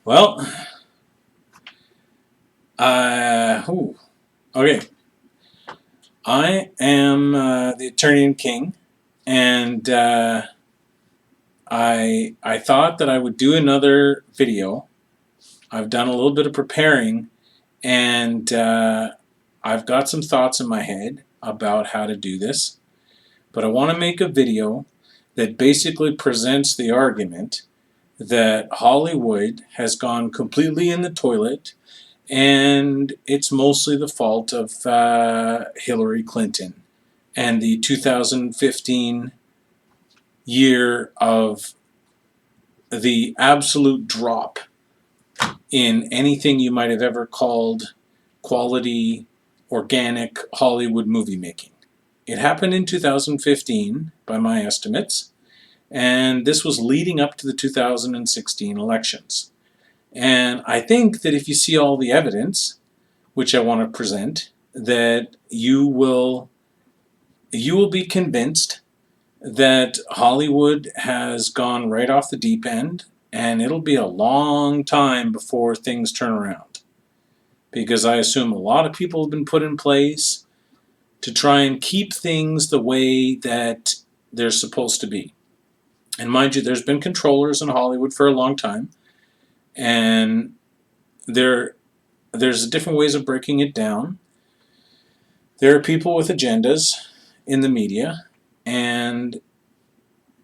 Well, okay. I am the Eternian King, and I thought that I would do another video. I've done a little bit of preparing, and I've got some thoughts in my head about how to do this. But I want to make a video that basically presents the argument that Hollywood has gone completely in the toilet, and it's mostly the fault of Hillary Clinton and the 2015 year of the absolute drop in anything you might have ever called quality, organic Hollywood movie making. It happened in 2015, by my estimates, and this was leading up to the 2016 elections. And I think that if you see all the evidence, which I want to present, that you will be convinced that Hollywood has gone right off the deep end, and it'll be a long time before things turn around. Because I assume a lot of people have been put in place to try and keep things the way that they're supposed to be. And mind you, there's been controllers in Hollywood for a long time, and there's different ways of breaking it down. There are people with agendas in the media, and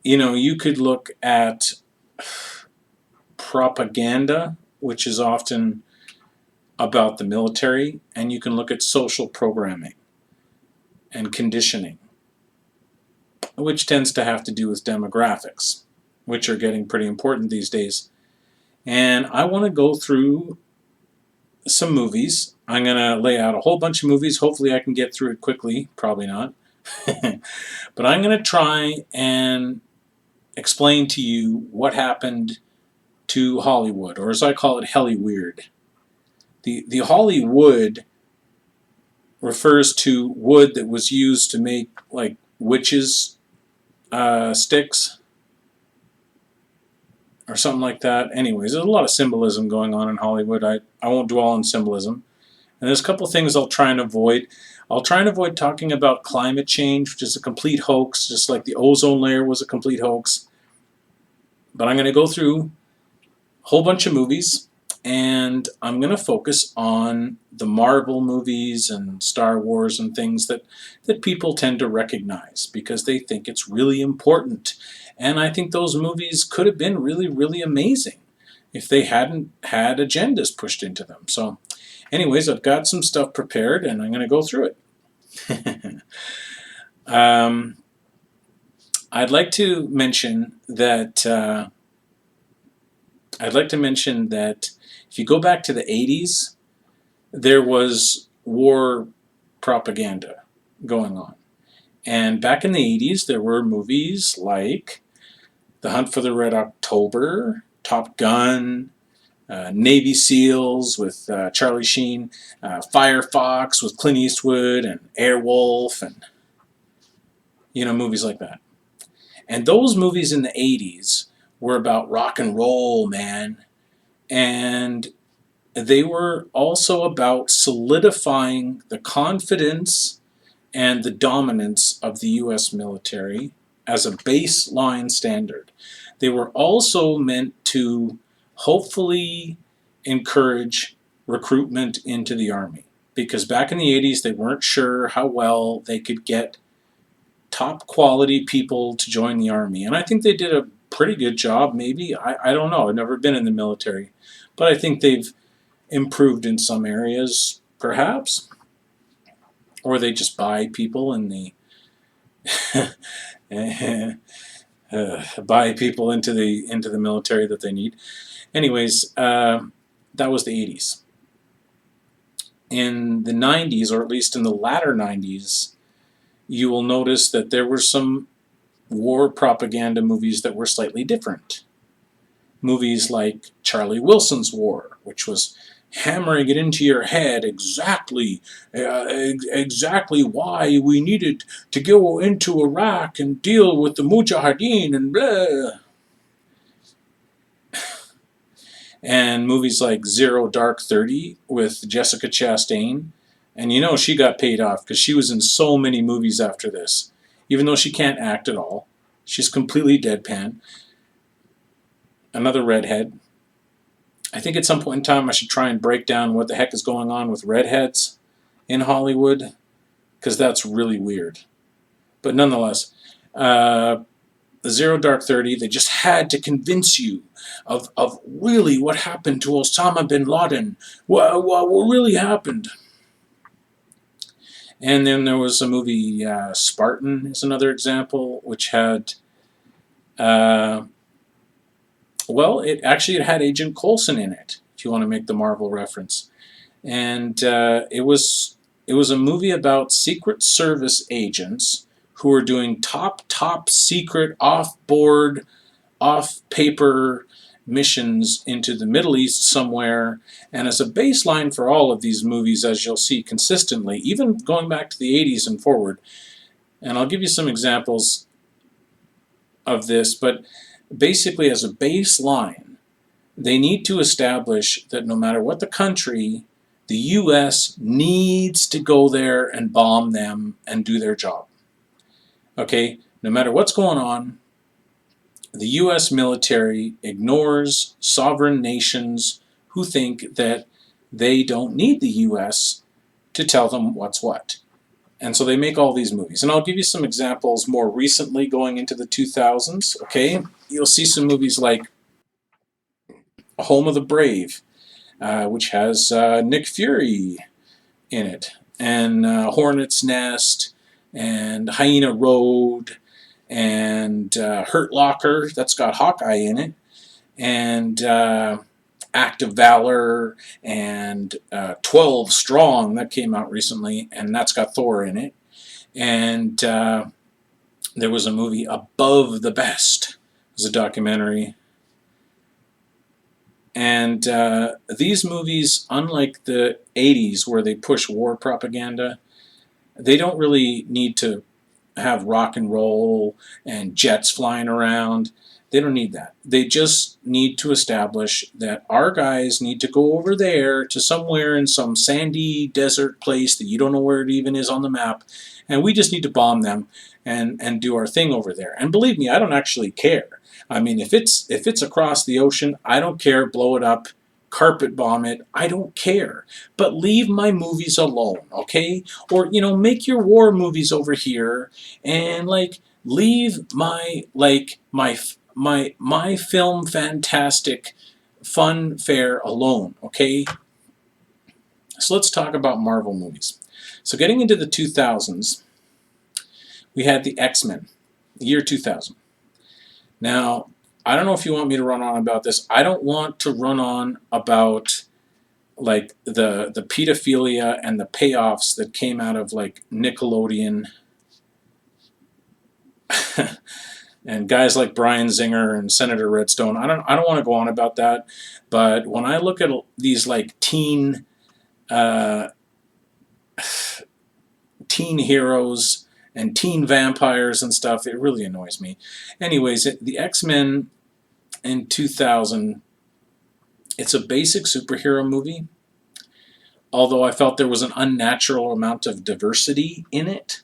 you could look at propaganda, which is often about the military, and you can look at social programming and conditioning, which tends to have to do with demographics, which are getting pretty important these days. And I want to go through some movies. I'm going to lay out a whole bunch of movies. Hopefully I can get through it quickly. Probably not. But I'm going to try and explain to you what happened to Hollywood, or as I call it, hellyweird. The Hollywood refers to wood that was used to make like witches' sticks or something like that. Anyways, there's a lot of symbolism going on in Hollywood. I won't dwell on symbolism. And there's a couple things I'll try and avoid. I'll try and avoid talking about climate change, which is a complete hoax, just like the ozone layer was a complete hoax. But I'm going to go through a whole bunch of movies, and I'm going to focus on the Marvel movies and Star Wars and things that people tend to recognize because they think it's really important. And I think those movies could have been really, really amazing if they hadn't had agendas pushed into them. So anyways, I've got some stuff prepared, and I'm going to go through it. I'd like to mention that if you go back to the 80s, there was war propaganda going on. And back in the 80s, there were movies like The Hunt for the Red October, Top Gun, Navy SEALs with Charlie Sheen, Firefox with Clint Eastwood, and Airwolf, and movies like that. And those movies in the 80s were about rock and roll, man. And they were also about solidifying the confidence and the dominance of the U.S. military as a baseline standard. They were also meant to hopefully encourage recruitment into the Army. Because back in the 80s, they weren't sure how well they could get top quality people to join the Army. And I think they did a pretty good job, maybe. I don't know. I've never been in the military. But I think they've improved in some areas, perhaps. Or they just buy people in the... buy people into the military that they need. Anyways, that was the 80s. In the 90s, or at least in the latter 90s, you will notice that there were some war propaganda movies that were slightly different. Movies like Charlie Wilson's War, which was hammering it into your head exactly why we needed to go into Iraq and deal with the Mujahideen and blah. and movies like Zero Dark 30 with Jessica Chastain. And you know she got paid off because she was in so many movies after this. Even though she can't act at all, she's completely deadpan. Another redhead. I think at some point in time I should try and break down what the heck is going on with redheads in Hollywood, because that's really weird. But nonetheless, Zero Dark 30, they just had to convince you of really what happened to Osama bin Laden. What really happened? And then there was a movie, Spartan is another example, which had, well, it had Agent Coulson in it, if you want to make the Marvel reference. And it was a movie about Secret Service agents who were doing top secret, off-board, off-paper missions into the Middle East somewhere. And as a baseline for all of these movies, as you'll see consistently, even going back to the 80s and forward, and I'll give you some examples of this, but basically as a baseline, they need to establish that no matter what the country, the U.S. needs to go there and bomb them and do their job. Okay, no matter what's going on, the U.S. military ignores sovereign nations who think that they don't need the U.S. to tell them what's what. And so they make all these movies. And I'll give you some examples more recently going into the 2000s. Okay, you'll see some movies like Home of the Brave, which has Nick Fury in it, and Hornet's Nest, and Hyena Road, and Hurt Locker, that's got Hawkeye in it, and Act of Valor, and 12 Strong, that came out recently, and that's got Thor in it. And there was a movie, Above the Best, it was a documentary. And these movies, unlike the 80s where they push war propaganda, they don't really need to have rock and roll and jets flying around. They don't need that. They just need to establish that our guys need to go over there to somewhere in some sandy desert place that you don't know where it even is on the map, and we just need to bomb them and do our thing over there. And believe me, I don't actually care. I mean, if it's across the ocean, I don't care. Blow it up, carpet bomb it. I don't care. But leave my movies alone, okay? Or make your war movies over here, and leave my film fantastic fun fare alone, okay? So let's talk about Marvel movies. So getting into the 2000s, we had the X-Men, the year 2000. Now, I don't know if you want me to run on about this. I don't want to run on about the pedophilia and the payoffs that came out of Nickelodeon and guys like Bryan Singer and Senator Redstone. I don't want to go on about that. But when I look at these teen heroes and teen vampires and stuff, it really annoys me. Anyways, the X-Men in 2000, it's a basic superhero movie, although I felt there was an unnatural amount of diversity in it.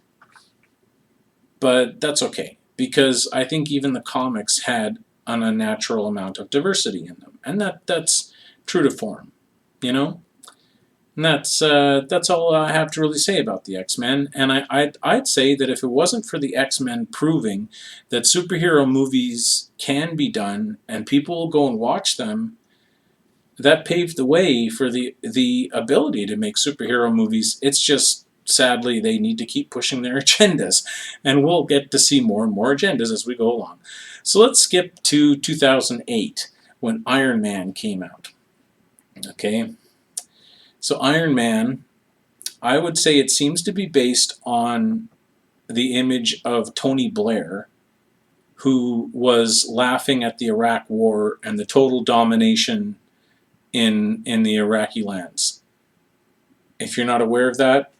But that's okay, because I think even the comics had an unnatural amount of diversity in them, and that's true to form, And that's all I have to really say about the X-Men. And I'd say that if it wasn't for the X-Men proving that superhero movies can be done and people will go and watch them, that paved the way for the ability to make superhero movies. It's just, sadly, they need to keep pushing their agendas. And we'll get to see more and more agendas as we go along. So let's skip to 2008 when Iron Man came out. Okay. So Iron Man, I would say it seems to be based on the image of Tony Blair, who was laughing at the Iraq War and the total domination in the Iraqi lands. If you're not aware of that,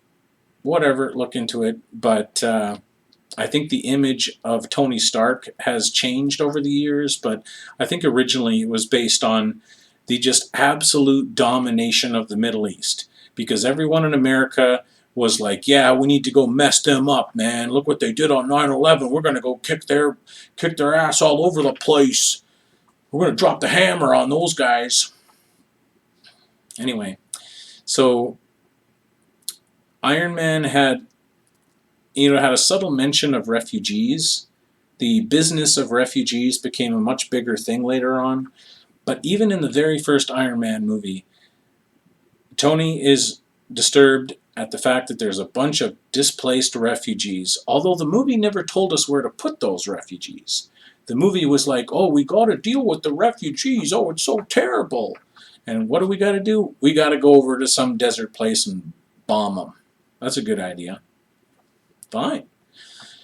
whatever, look into it. But I think the image of Tony Stark has changed over the years, but I think originally it was based on the just absolute domination of the Middle East, because everyone in America was like, yeah, we need to go mess them up, man. Look what they did on 9/11. We're going to go kick their ass all over the place. We're going to drop the hammer on those guys. Anyway, so Iron Man had a subtle mention of refugees. The business of refugees became a much bigger thing later on. But even in the very first Iron Man movie, Tony is disturbed at the fact that there's a bunch of displaced refugees, although the movie never told us where to put those refugees. The movie was like, oh, we got to deal with the refugees. Oh, it's so terrible. And what do we got to do? We got to go over to some desert place and bomb them. That's a good idea. Fine.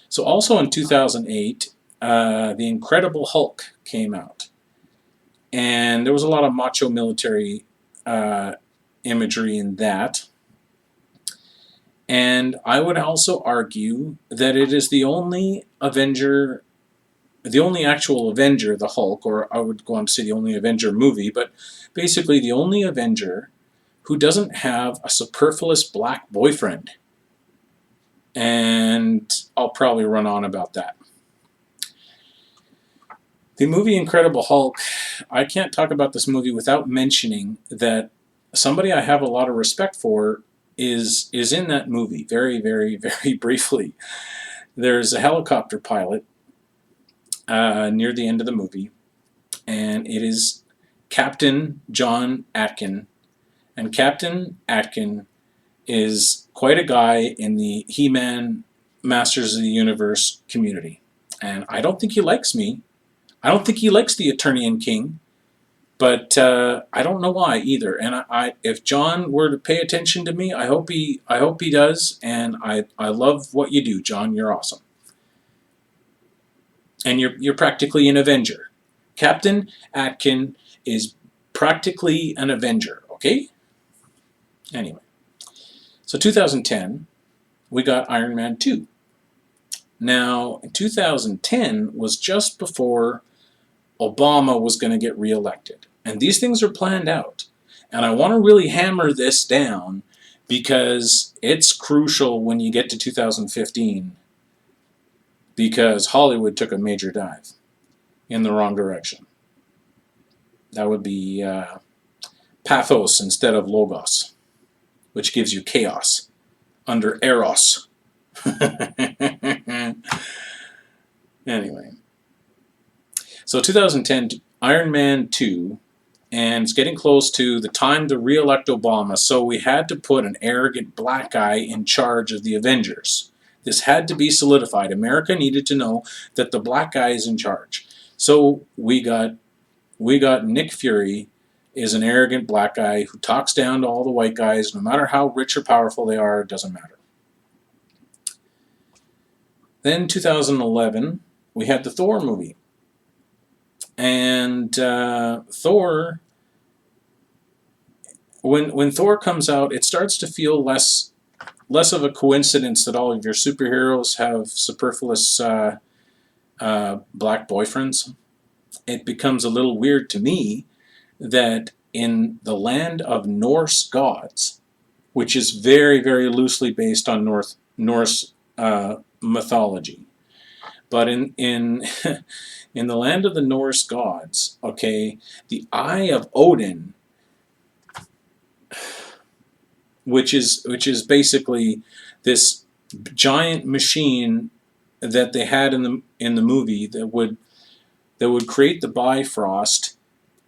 So also in 2008, The Incredible Hulk came out. And there was a lot of macho military imagery in that. And I would also argue that it is the only Avenger, the only actual Avenger, the Hulk, or I would go on to say the only Avenger movie, but basically the only Avenger who doesn't have a superfluous black boyfriend. And I'll probably run on about that. The movie Incredible Hulk, I can't talk about this movie without mentioning that somebody I have a lot of respect for is in that movie, very, very, very briefly. There's a helicopter pilot near the end of the movie, and it is Captain John Atkin. And Captain Atkin is quite a guy in the He-Man Masters of the Universe community. And I don't think he likes me. I don't think he likes the Eternian King, but I don't know why either. And if John were to pay attention to me, I hope he does. And I love what you do, John. You're awesome. And you're practically an Avenger. Captain Atkin is practically an Avenger. Okay. Anyway, so 2010, we got Iron Man 2. Now, 2010 was just before Obama was going to get reelected. And these things are planned out. And I want to really hammer this down because it's crucial when you get to 2015, because Hollywood took a major dive in the wrong direction. That would be pathos instead of logos, which gives you chaos under eros. Anyway. So 2010, Iron Man 2, and it's getting close to the time to re-elect Obama, so we had to put an arrogant black guy in charge of the Avengers. This had to be solidified. America needed to know that the black guy is in charge. So we got Nick Fury is an arrogant black guy who talks down to all the white guys, no matter how rich or powerful they are, it doesn't matter. Then 2011, we had the Thor movie. And Thor, when Thor comes out, it starts to feel less of a coincidence that all of your superheroes have superfluous black boyfriends. It becomes a little weird to me that in the land of Norse gods, which is very, very loosely based on Norse mythology, but in in the land of the Norse gods, okay, the Eye of Odin, which is basically this giant machine that they had in the movie that would create the Bifrost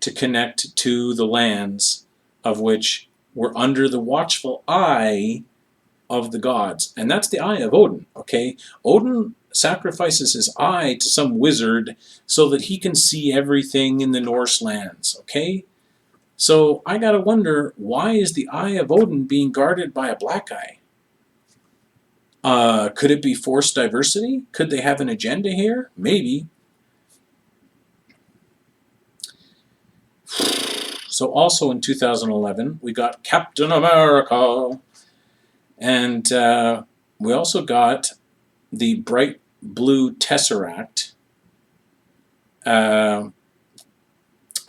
to connect to the lands of which were under the watchful eye of the gods. And that's the Eye of Odin, okay? Odin sacrifices his eye to some wizard so that he can see everything in the Norse lands, okay? So I gotta wonder, why is the Eye of Odin being guarded by a black guy? Could it be forced diversity? Could they have an agenda here? Maybe. So also in 2011, we got Captain America. And we also got the bright blue Tesseract.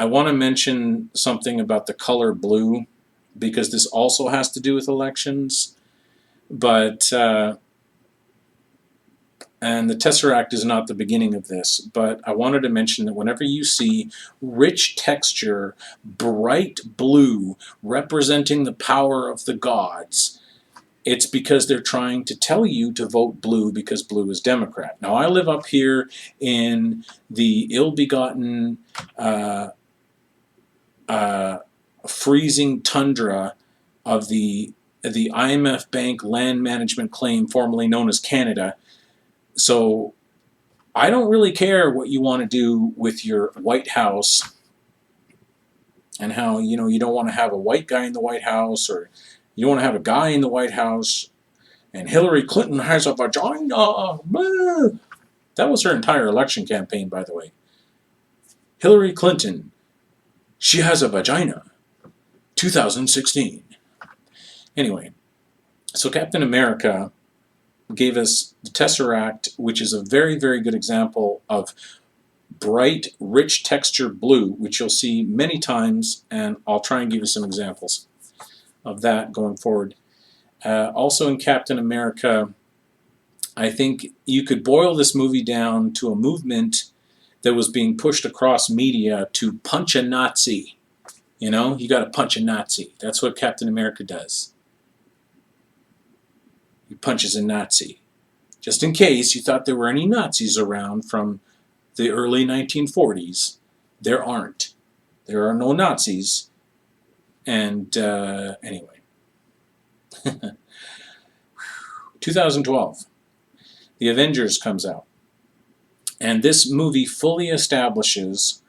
I want to mention something about the color blue, because this also has to do with elections. But and the Tesseract is not the beginning of this, but I wanted to mention that whenever you see rich texture, bright blue, representing the power of the gods, it's because they're trying to tell you to vote blue because blue is Democrat. Now, I live up here in the ill-begotten, freezing tundra of the IMF Bank land management claim, formerly known as Canada. So I don't really care what you want to do with your White House and how, you know, you don't want to have a white guy in the White House, or you want to have a guy in the White House, and Hillary Clinton has a vagina. Blah. That was her entire election campaign, by the way. Hillary Clinton, she has a vagina. 2016. Anyway, so Captain America gave us the Tesseract, which is a very, very good example of bright, rich texture blue, which you'll see many times, and I'll try and give you some examples of that going forward. Also in Captain America, I think you could boil this movie down to a movement that was being pushed across media to punch a Nazi. You know, you got to punch a Nazi. That's what Captain America does. He punches a Nazi. Just in case you thought there were any Nazis around from the early 1940s, there aren't. There are no Nazis. And anyway. 2012. The Avengers comes out. And this movie fully establishes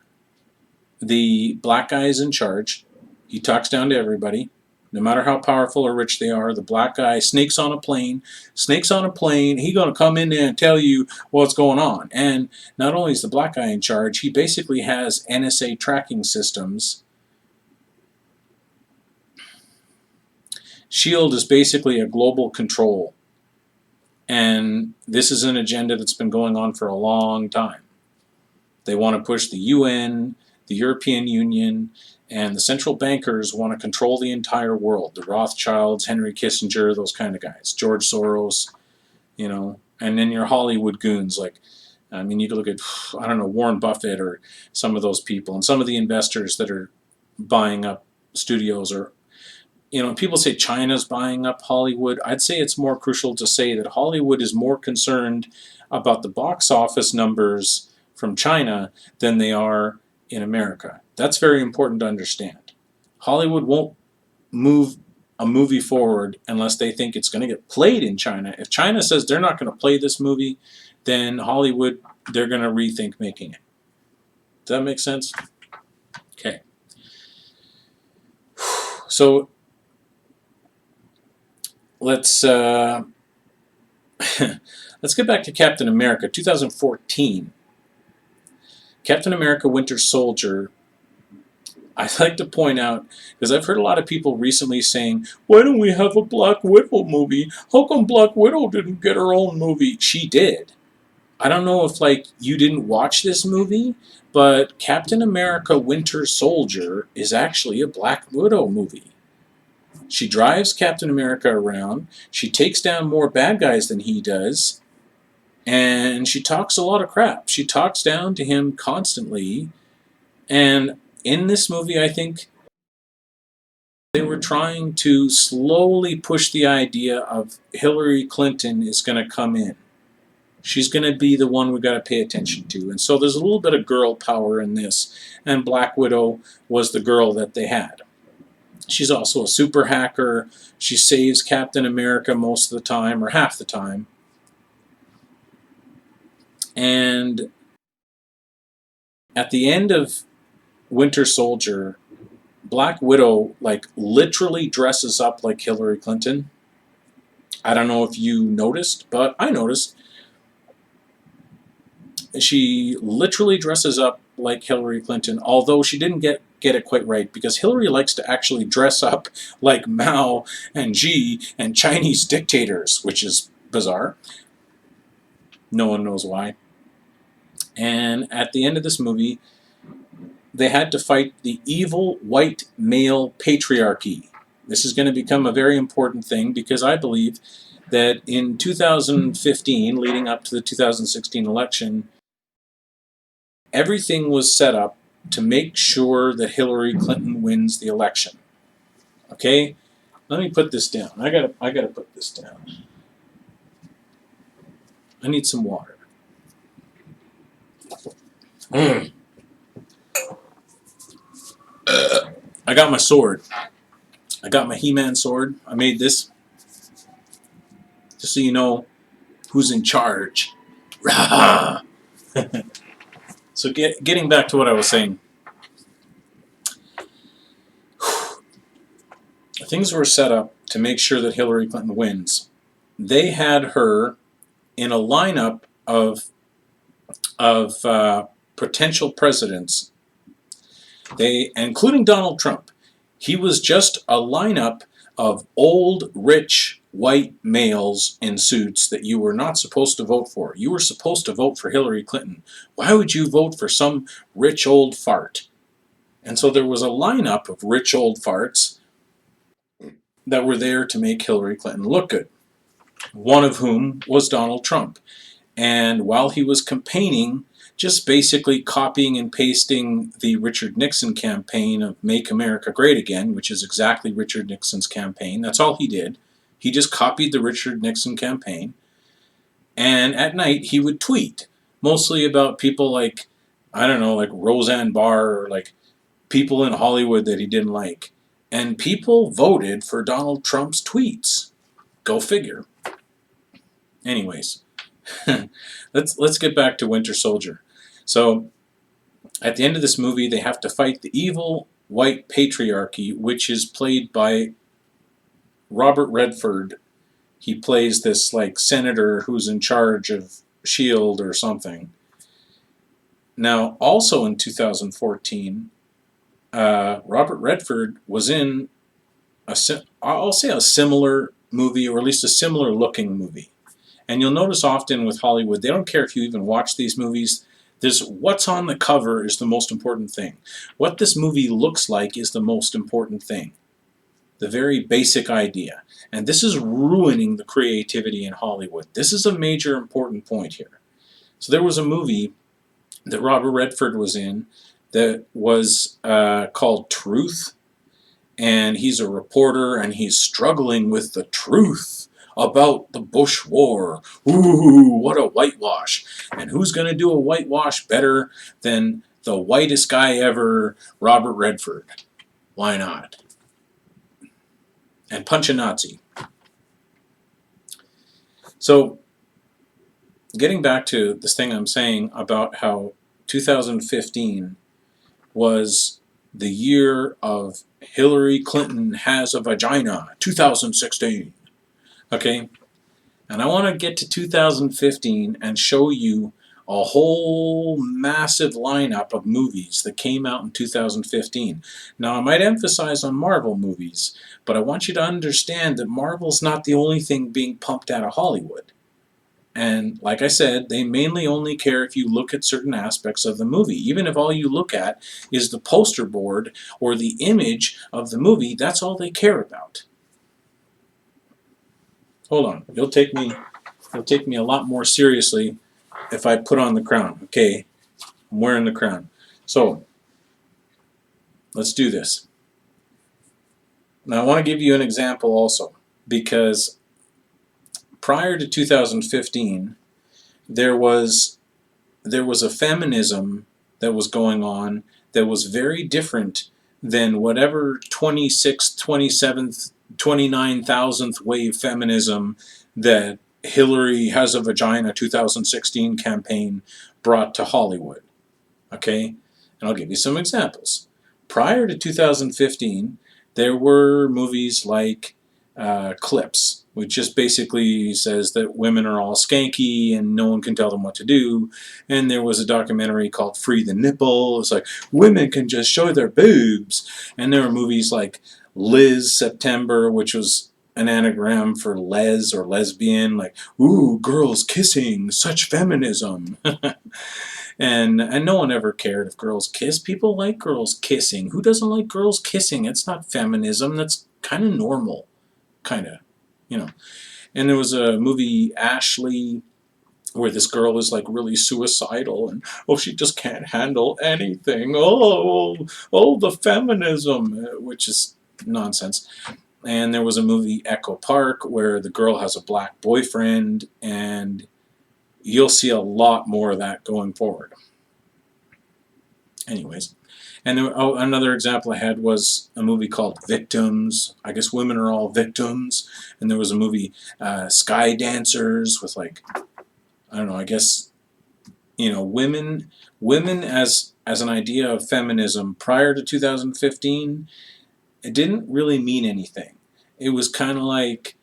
the black guy is in charge. He talks down to everybody. No matter how powerful or rich they are, the black guy snakes on a plane. He's going to come in there and tell you what's going on. And not only is the black guy in charge, he basically has NSA tracking systems. SHIELD is basically a global control. And this is an agenda that's been going on for a long time. They want to push the UN, the European Union, and the central bankers want to control the entire world. The Rothschilds, Henry Kissinger, those kind of guys. George Soros, you know. And then your Hollywood goons, like, I mean, you could look at, I don't know, Warren Buffett or some of those people. And some of the investors that are buying up studios, or, you know, people say China's buying up Hollywood. I'd say it's more crucial to say that Hollywood is more concerned about the box office numbers from China than they are in America. That's very important to understand. Hollywood won't move a movie forward unless they think it's going to get played in China. If China says they're not going to play this movie, then Hollywood, they're going to rethink making it. Does that make sense? Okay. So let's let's get back to Captain America, 2014. Captain America Winter Soldier, I'd like to point out, because I've heard a lot of people recently saying, why don't we have a Black Widow movie? How come Black Widow didn't get her own movie? She did. I don't know if, like, you didn't watch this movie, but Captain America Winter Soldier is actually a Black Widow movie. She drives Captain America around, she takes down more bad guys than he does, and she talks a lot of crap. She talks down to him constantly, and in this movie, I think they were trying to slowly push the idea of Hillary Clinton is going to come in. She's going to be the one we've got to pay attention to. And so there's a little bit of girl power in this, and Black Widow was the girl that they had. She's also a super hacker. She saves Captain America most of the time, or half the time. And at the end of Winter Soldier, Black Widow, like, literally dresses up like Hillary Clinton. I don't know if you noticed, but I noticed. She literally dresses up like Hillary Clinton, although she didn't get it quite right, because Hillary likes to actually dress up like Mao and Xi and Chinese dictators, which is bizarre. No one knows why. And at the end of this movie, they had to fight the evil white male patriarchy. This is going to become a very important thing because I believe that in 2015, leading up to the 2016 election, everything was set up to make sure that Hillary Clinton wins the election. Okay? Let me put this down. I gotta put this down. I need some water. I got my sword. I got my He-Man sword. I made this just so you know who's in charge. So getting back to what I was saying. Things were set up to make sure that Hillary Clinton wins. They had her in a lineup of potential presidents. Including Donald Trump. He was just a lineup of old, rich, white males in suits that you were not supposed to vote for. You were supposed to vote for Hillary Clinton. Why would you vote for some rich old fart? And so there was a lineup of rich old farts that were there to make Hillary Clinton look good. One of whom was Donald Trump. And while he was campaigning, just basically copying and pasting the Richard Nixon campaign of Make America Great Again, which is exactly Richard Nixon's campaign. That's all he did. He just copied the Richard Nixon campaign. And at night, he would tweet, mostly about people like, I don't know, like Roseanne Barr, or like people in Hollywood that he didn't like. And people voted for Donald Trump's tweets. Go figure. Anyways, let's get back to Winter Soldier. So, at the end of this movie, they have to fight the evil white patriarchy, which is played by Robert Redford. He plays this like senator who's in charge of S.H.I.E.L.D. or something. Now, also in 2014, Robert Redford was in I'll say a similar movie, or at least a similar looking movie. And you'll notice often with Hollywood, they don't care if you even watch these movies. What's on the cover is the most important thing. What this movie looks like is the most important thing. The very basic idea. And this is ruining the creativity in Hollywood. This is a major important point here. So there was a movie that Robert Redford was in that was called Truth. And he's a reporter and he's struggling with the truth about the Bush War. Ooh, what a whitewash. And who's going to do a whitewash better than the whitest guy ever, Robert Redford? Why not? And punch a Nazi. So, getting back to this thing I'm saying about how 2015 was the year of Hillary Clinton has a vagina, 2016. Okay? And I want to get to 2015 and show you a whole massive lineup of movies that came out in 2015. Now, I might emphasize on Marvel movies, but I want you to understand that Marvel's not the only thing being pumped out of Hollywood. And like I said, they mainly only care if you look at certain aspects of the movie. Even if all you look at is the poster board or the image of the movie, that's all they care about. Hold on. You'll take me a lot more seriously if I put on the crown. Okay, I'm wearing the crown. So, let's do this. Now I want to give you an example also, because prior to 2015, there was a feminism that was going on that was very different than whatever 26th, 27th, 29,000th wave feminism that Hillary Has a Vagina 2016 campaign brought to Hollywood. Okay? And I'll give you some examples. Prior to 2015, there were movies like Clips, which just basically says that women are all skanky and no one can tell them what to do. And there was a documentary called Free the Nipple. It's like, women can just show their boobs. And there were movies like Liz September, which was an anagram for les or lesbian, like, ooh, girls kissing, such feminism. And no one ever cared if girls kiss. People like girls kissing. Who doesn't like girls kissing? It's not feminism. That's kind of normal, kind of, you know. And there was a movie, Ashley, where this girl is like really suicidal and oh, she just can't handle anything. Oh, the feminism, which is nonsense. And there was a movie, Echo Park, where the girl has a black boyfriend, and you'll see a lot more of that going forward. Anyways, and there, another example I had was a movie called Victims. I guess women are all victims. And there was a movie, Sky Dancers, with like, I don't know, I guess, women as an idea of feminism prior to 2015, it didn't really mean anything. It was kind of like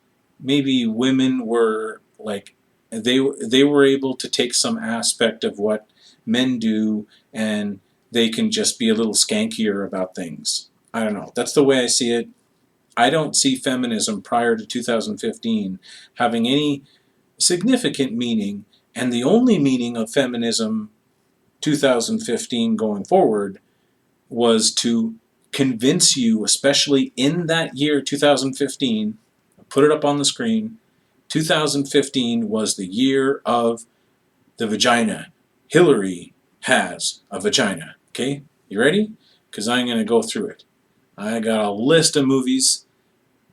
maybe women were like they were able to take some aspect of what men do, and they can just be a little skankier about things. I don't know. That's the way I see it. I don't see feminism prior to 2015 having any significant meaning, and the only meaning of feminism 2015 going forward was to convince you, especially in that year 2015, put it up on the screen, 2015 was the year of the vagina. Hilary has a vagina. Okay, you ready? Because I'm going to go through it. I got a list of movies,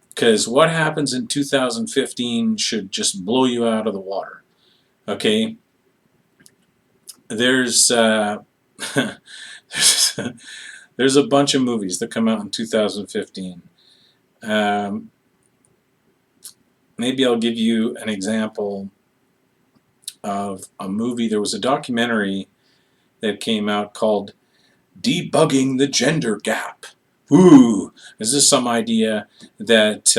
because what happens in 2015 should just blow you out of the water. Okay, there's there's a bunch of movies that come out in 2015. Um, Maybe I'll give you an example of a movie. There was a documentary that came out called Debugging the Gender Gap. Ooh, is this some idea that,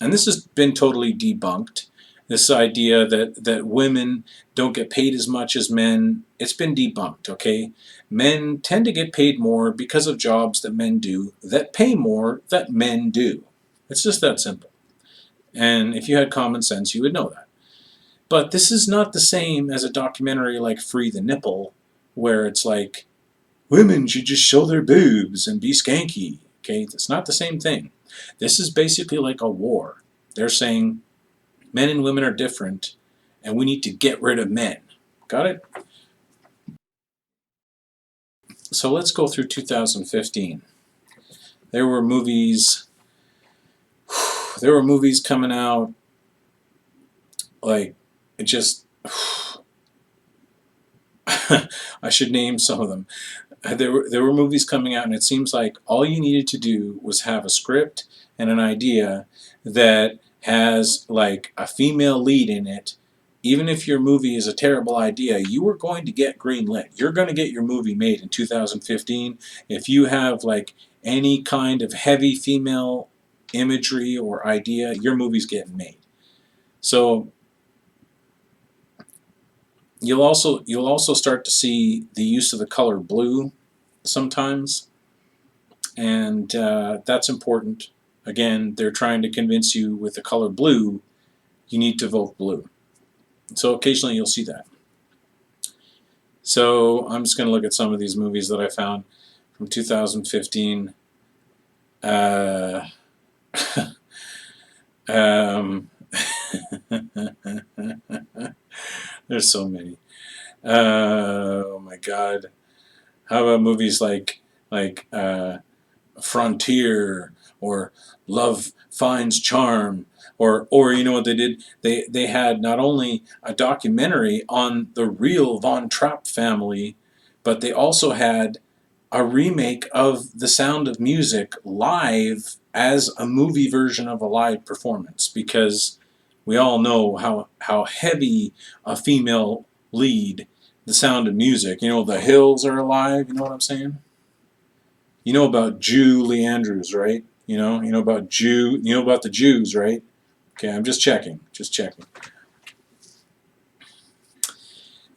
and this has been totally debunked, this idea that women don't get paid as much as men, it's been debunked, okay? Men tend to get paid more because of jobs that men do that pay more that men do. It's just that simple. And if you had common sense, you would know that. But this is not the same as a documentary like Free the Nipple, where it's like, women should just show their boobs and be skanky. Okay, it's not the same thing. This is basically like a war. They're saying men and women are different, and we need to get rid of men. Got it? So let's go through 2015. There were movies. There were movies coming out like it just. I should name some of them. There were movies coming out, and it seems like all you needed to do was have a script and an idea that has like a female lead in it. Even if your movie is a terrible idea, you are going to get greenlit. You're going to get your movie made in 2015 if you have like any kind of heavy female imagery or idea. Your movie's getting made. So you'll also start to see the use of the color blue sometimes, and that's important. Again, they're trying to convince you with the color blue, you need to vote blue. So occasionally you'll see that. So I'm just going to look at some of these movies that I found from 2015. Um, there's so many. Oh my God! How about movies like Frontier or Love Finds Charm, or you know what they did? They had not only a documentary on the real Von Trapp family, but they also had a remake of The Sound of Music live as a movie version of a live performance, because we all know how heavy a female lead The Sound of Music. You know, the Hills are alive, you know what I'm saying? You know about Julie Andrews, right? You know about you know about the Jews, right? Okay, I'm just checking.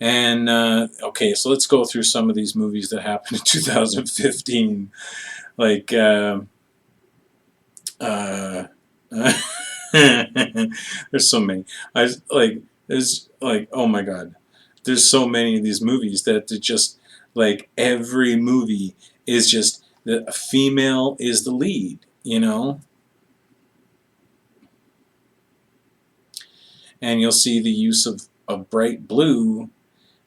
And okay, so let's go through some of these movies that happened in 2015. Like, uh, there's so many. There's like, oh my God. There's so many of these movies that it just like every movie is just the female is the lead, you know. And you'll see the use of bright blue.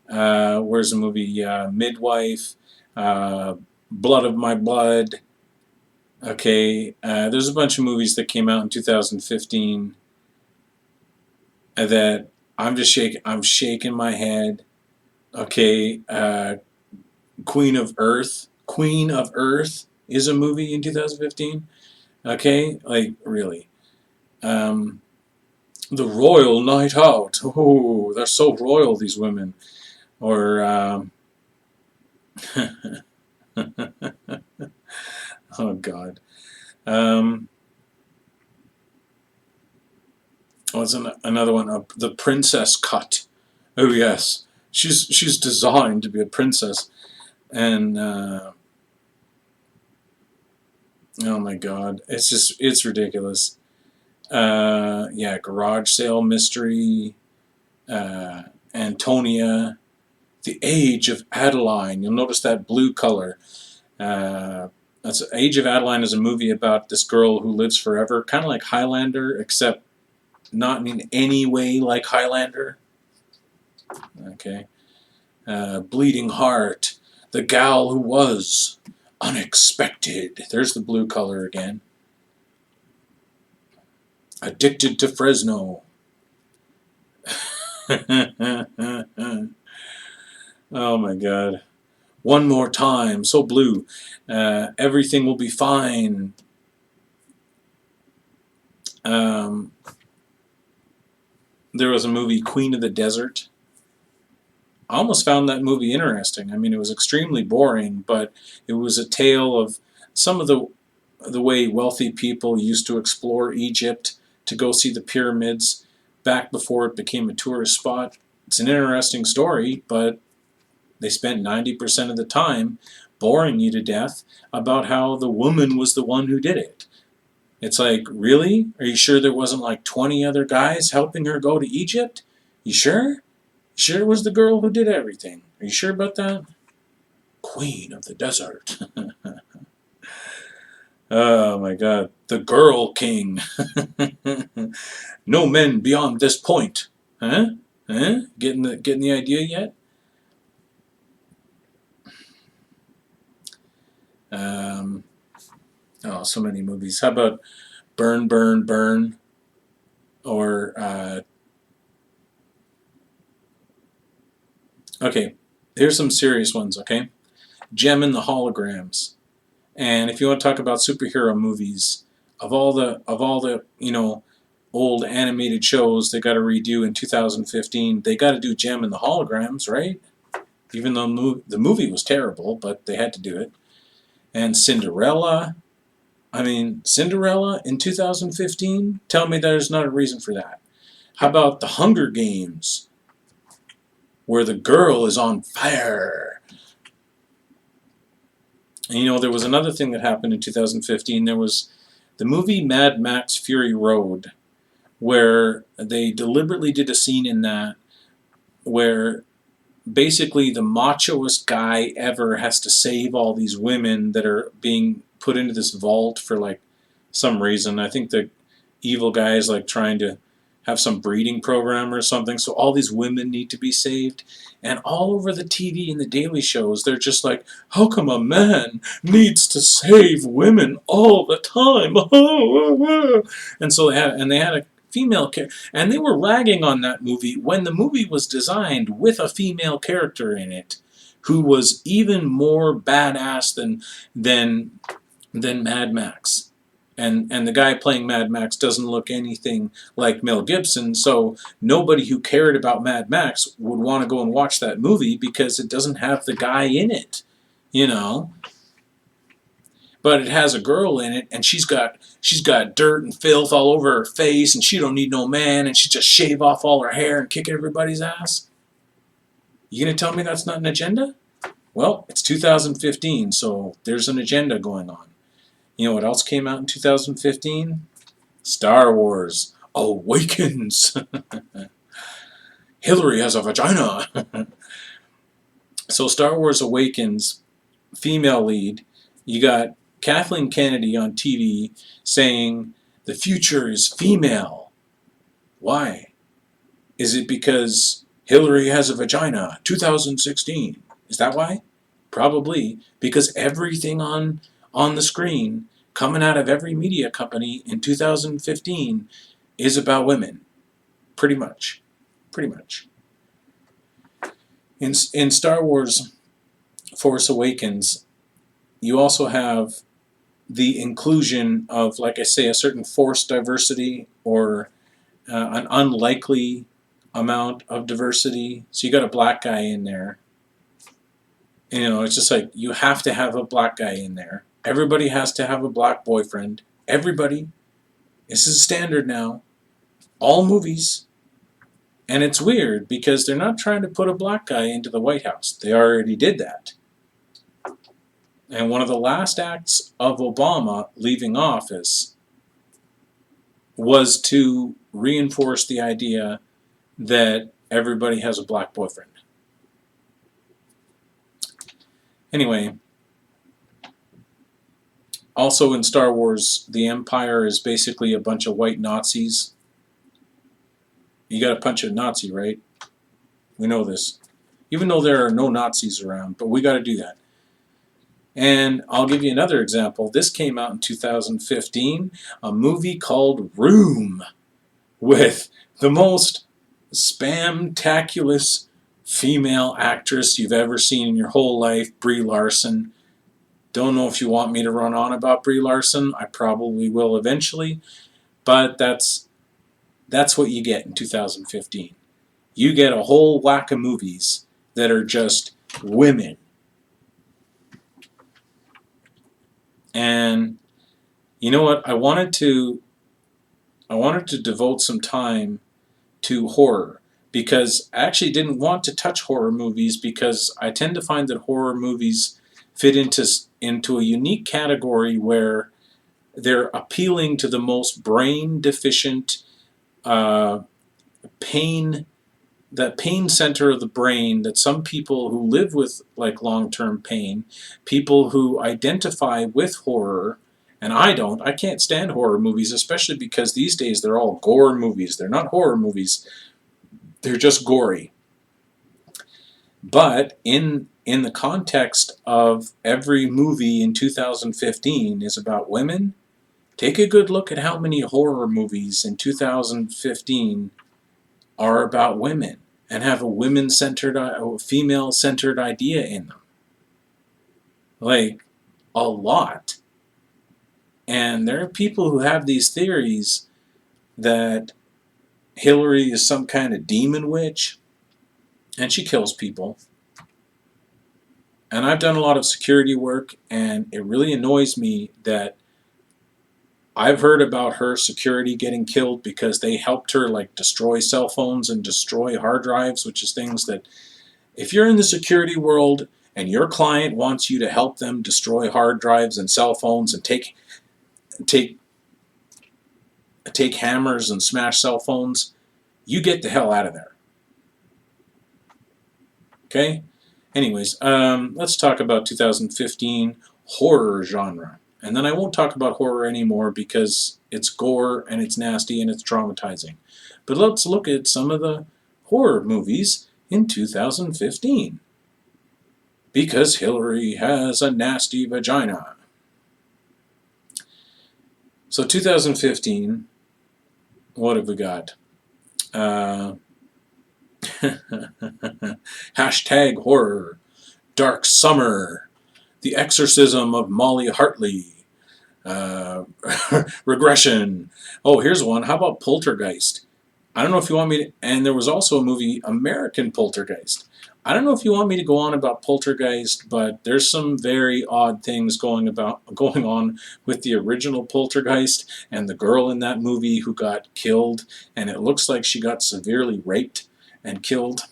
Where's the movie Midwife, uh, Blood of My Blood. Okay, there's a bunch of movies that came out in 2015 that I'm just shaking. I'm shaking my head. Okay, Queen of Earth. Queen of Earth is a movie in 2015. Okay, like really. Um, the Royal Night Out. Oh, they're so royal, these women. Or oh God. Um, what's another one? The Princess Cut. Oh yes, she's designed to be a princess, and oh my God, it's ridiculous. Yeah, Garage Sale Mystery, Antonia, The Age of Adeline. You'll notice that blue color. That's Age of Adeline is a movie about this girl who lives forever, kind of like Highlander, except not in any way like Highlander. Okay. Bleeding Heart, The Gal Who Was, Unexpected. There's the blue color again. Addicted to Fresno. Oh my God. One More Time, so blue. Everything Will Be Fine. Um, there was a movie, Queen of the Desert. I almost found that movie interesting. I mean, it was extremely boring, but it was a tale of some of the way wealthy people used to explore Egypt to go see the pyramids back before it became a tourist spot. It's an interesting story, but they spent 90% of the time boring you to death about how the woman was the one who did it. It's like, really? Are you sure there wasn't like 20 other guys helping her go to Egypt? You sure? Sure it was the girl who did everything. Are you sure about that? Queen of the Desert. Oh my God. The Girl King. No men beyond this point. Huh? Huh? Getting the idea yet? Um, oh, so many movies. How about Burn, Burn, Burn? Or, okay, here's some serious ones, okay? Gem and the Holograms. And if you want to talk about superhero movies, of all the old animated shows they got to redo in 2015, they got to do Gem and the Holograms, right? Even though the movie was terrible, but they had to do it. And Cinderella. I mean, Cinderella in 2015? Tell me there's not a reason for that. How about The Hunger Games, where the girl is on fire? And there was another thing that happened in 2015. There was the movie Mad Max Fury Road, where they deliberately did a scene in that where basically the machoest guy ever has to save all these women that are being put into this vault for like some reason. I think the evil guy is like trying to have some breeding program or something, so all these women need to be saved. And all over the TV and the daily shows, they're just like, how come a man needs to save women all the time? And so they had a female character, and they were ragging on that movie when the movie was designed with a female character in it who was even more badass than Mad Max. And the guy playing Mad Max doesn't look anything like Mel Gibson, so nobody who cared about Mad Max would want to go and watch that movie because it doesn't have the guy in it, you know. But it has a girl in it, and she's got dirt and filth all over her face, and she don't need no man, and she just shave off all her hair and kick everybody's ass. You gonna tell me that's not an agenda? Well, it's 2015, so there's an agenda going on. You know what else came out in 2015? Star Wars Awakens. Hilary has a vagina. So Star Wars Awakens, female lead, you got Kathleen Kennedy on TV saying the future is female. Why? Is it because Hilary has a vagina? 2016. Is that why? Probably because everything on the screen coming out of every media company in 2015 is about women. Pretty much. Pretty much. In Star Wars Force Awakens, you also have the inclusion of, like I say, a certain force diversity or an unlikely amount of diversity. So you got a black guy in there. You know, it's just like you have to have a black guy in there. Everybody has to have a black boyfriend. Everybody. This is standard now. All movies. And it's weird because they're not trying to put a black guy into the White House. They already did that. And one of the last acts of Obama leaving office was to reinforce the idea that everybody has a black boyfriend. Anyway, also in Star Wars, the Empire is basically a bunch of white Nazis. You got to punch a Nazi, right? We know this. Even though there are no Nazis around, but we got to do that. And I'll give you another example. This came out in 2015, a movie called Room, with the most spamtaculous female actress you've ever seen in your whole life, Brie Larson. Don't know if you want me to run on about Brie Larson. I probably will eventually, but that's what you get in 2015. You get a whole whack of movies that are just women. And you know what? I wanted to devote some time to horror because I actually didn't want to touch horror movies because I tend to find that horror movies fit into a unique category where they're appealing to the most brain deficient pain, that pain center of the brain that some people who live with like long-term pain, people who identify with horror, and I can't stand horror movies, especially because these days they're all gore movies. They're not horror movies. They're just gory. But in the context of every movie in 2015 is about women, take a good look at how many horror movies in 2015 are about women and have a women-centered, female-centered idea in them. Like, a lot. And there are people who have these theories that Hilary is some kind of demon witch, and she kills people. And I've done a lot of security work, and it really annoys me that I've heard about her security getting killed because they helped her like destroy cell phones and destroy hard drives, which is things that if you're in the security world and your client wants you to help them destroy hard drives and cell phones and take hammers and smash cell phones, you get the hell out of there. Okay? Anyways, let's talk about 2015 horror genre. And then I won't talk about horror anymore because it's gore and it's nasty and it's traumatizing. But let's look at some of the horror movies in 2015. Because Hilary has a nasty vagina. So 2015, what have we got? Hashtag horror, Dark Summer, The Exorcism of Molly Hartley, Regression. Oh, here's one. How about Poltergeist? I don't know if you want me to, and there was also a movie, American Poltergeist. I don't know if you want me to go on about Poltergeist, but there's some very odd things going on with the original Poltergeist and the girl in that movie who got killed, and it looks like she got severely raped and killed.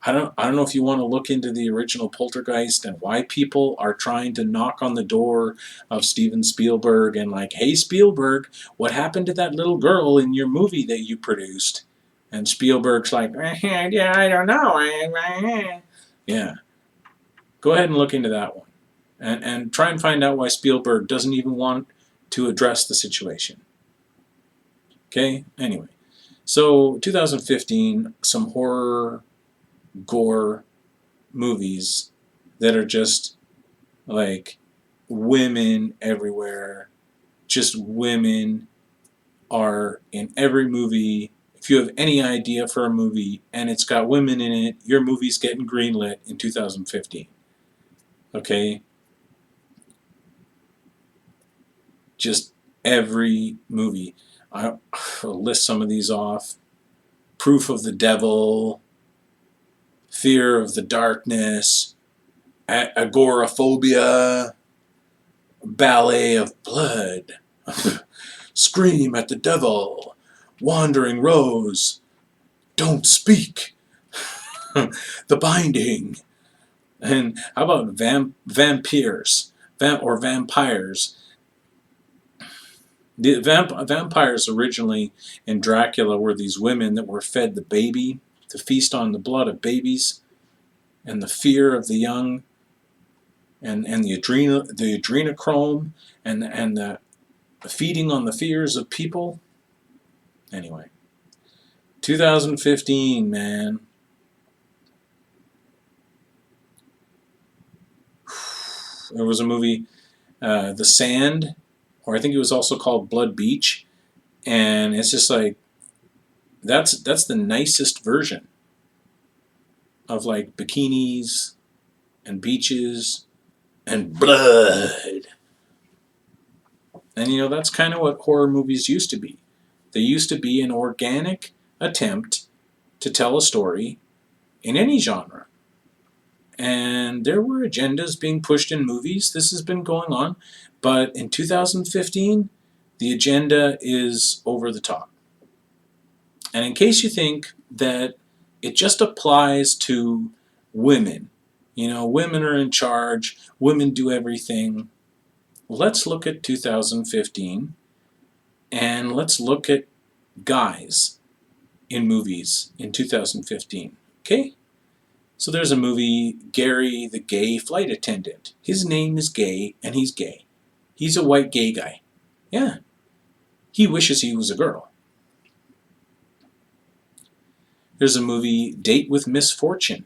I don't know if you want to look into the original Poltergeist and why people are trying to knock on the door of Steven Spielberg and like, hey Spielberg, what happened to that little girl in your movie that you produced? And Spielberg's like, yeah, I don't know. Yeah. Go ahead and look into that one. And try and find out why Spielberg doesn't even want to address the situation. Okay? Anyway. So, 2015, some horror, gore movies that are just like women everywhere. Just women are in every movie. If you have any idea for a movie and it's got women in it, your movie's getting greenlit in 2015. Okay? Just every movie. I'll list some of these off. Proof of the Devil, Fear of the Darkness, Agoraphobia, Ballet of Blood, Scream at the Devil, Wandering Rose, Don't Speak, The Binding, and how about vampires, or vampires? The vampires originally in Dracula were these women that were fed the baby to feast on the blood of babies and the fear of the young, and the adrenochrome, and the feeding on the fears of people. Anyway, 2015, man. There was a movie, The Sand, or I think it was also called Blood Beach, and it's just like that's the nicest version of like bikinis and beaches and blood. And you know, that's kind of what horror movies used to be. They used to be an organic attempt to tell a story in any genre. And there were agendas being pushed in movies. This has been going on. But in 2015, the agenda is over the top. And in case you think that it just applies to women, you know, women are in charge, women do everything, let's look at 2015 and let's look at guys in movies in 2015. Okay? So there's a movie, Gary the Gay Flight Attendant. His name is Gay, and he's gay. He's a white gay guy. Yeah. He wishes he was a girl. There's a movie, Date with Misfortune,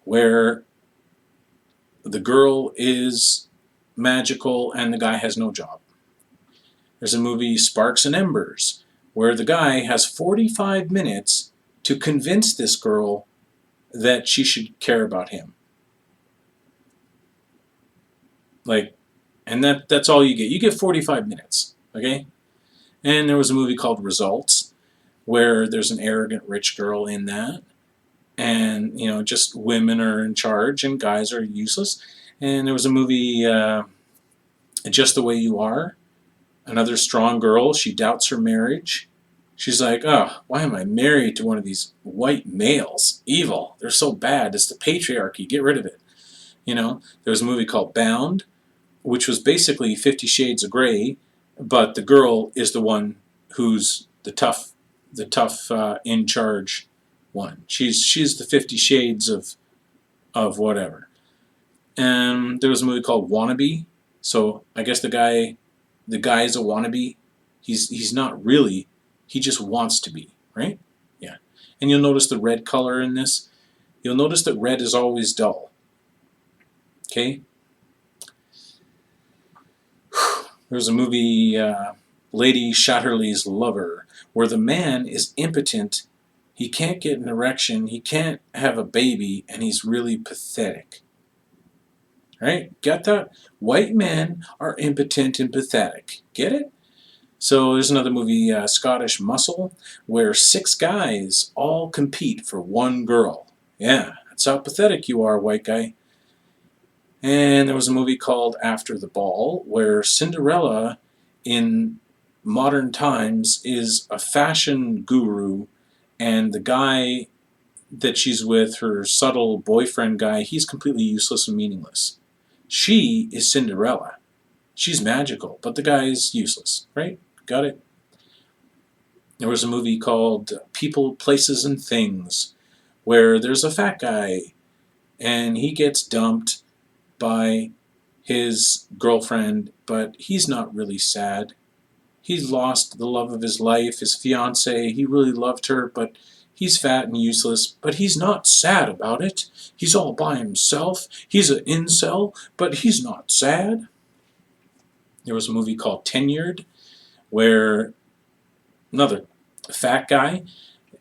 where the girl is magical and the guy has no job. There's a movie, Sparks and Embers, where the guy has 45 minutes to convince this girl that she should care about him. Like, and that's all you get. You get 45 minutes, okay? And there was a movie called Results, where there's an arrogant rich girl in that. And, you know, just women are in charge and guys are useless. And there was a movie, Just the Way You Are. Another strong girl, she doubts her marriage. She's like, oh, why am I married to one of these white males? Evil. They're so bad. It's the patriarchy. Get rid of it. You know, there was a movie called Bound, which was basically 50 Shades of Grey, but the girl is the one who's the tough in charge one. She's the 50 Shades of whatever. And there was a movie called Wannabe. So I guess the guy's a wannabe. He's not really. He just wants to be, right? Yeah. And you'll notice the red color in this. You'll notice that red is always dull. Okay? There's a movie, Lady Chatterley's Lover, where the man is impotent. He can't get an erection. He can't have a baby, and he's really pathetic. Right? Get that? White men are impotent and pathetic. Get it? So there's another movie, Scottish Muscle, where 6 guys all compete for one girl. Yeah, that's how pathetic you are, white guy. And there was a movie called After the Ball, where Cinderella in modern times is a fashion guru, and the guy that she's with, her subtle boyfriend guy, he's completely useless and meaningless. She is Cinderella. She's magical, but the guy is useless, right? Got it? There was a movie called People, Places, and Things, where there's a fat guy and he gets dumped by his girlfriend, but he's not really sad. He's lost the love of his life, his fiancée. He really loved her, but he's fat and useless, but he's not sad about it. He's all by himself. He's an incel, but he's not sad. There was a movie called Tenured, where another fat guy,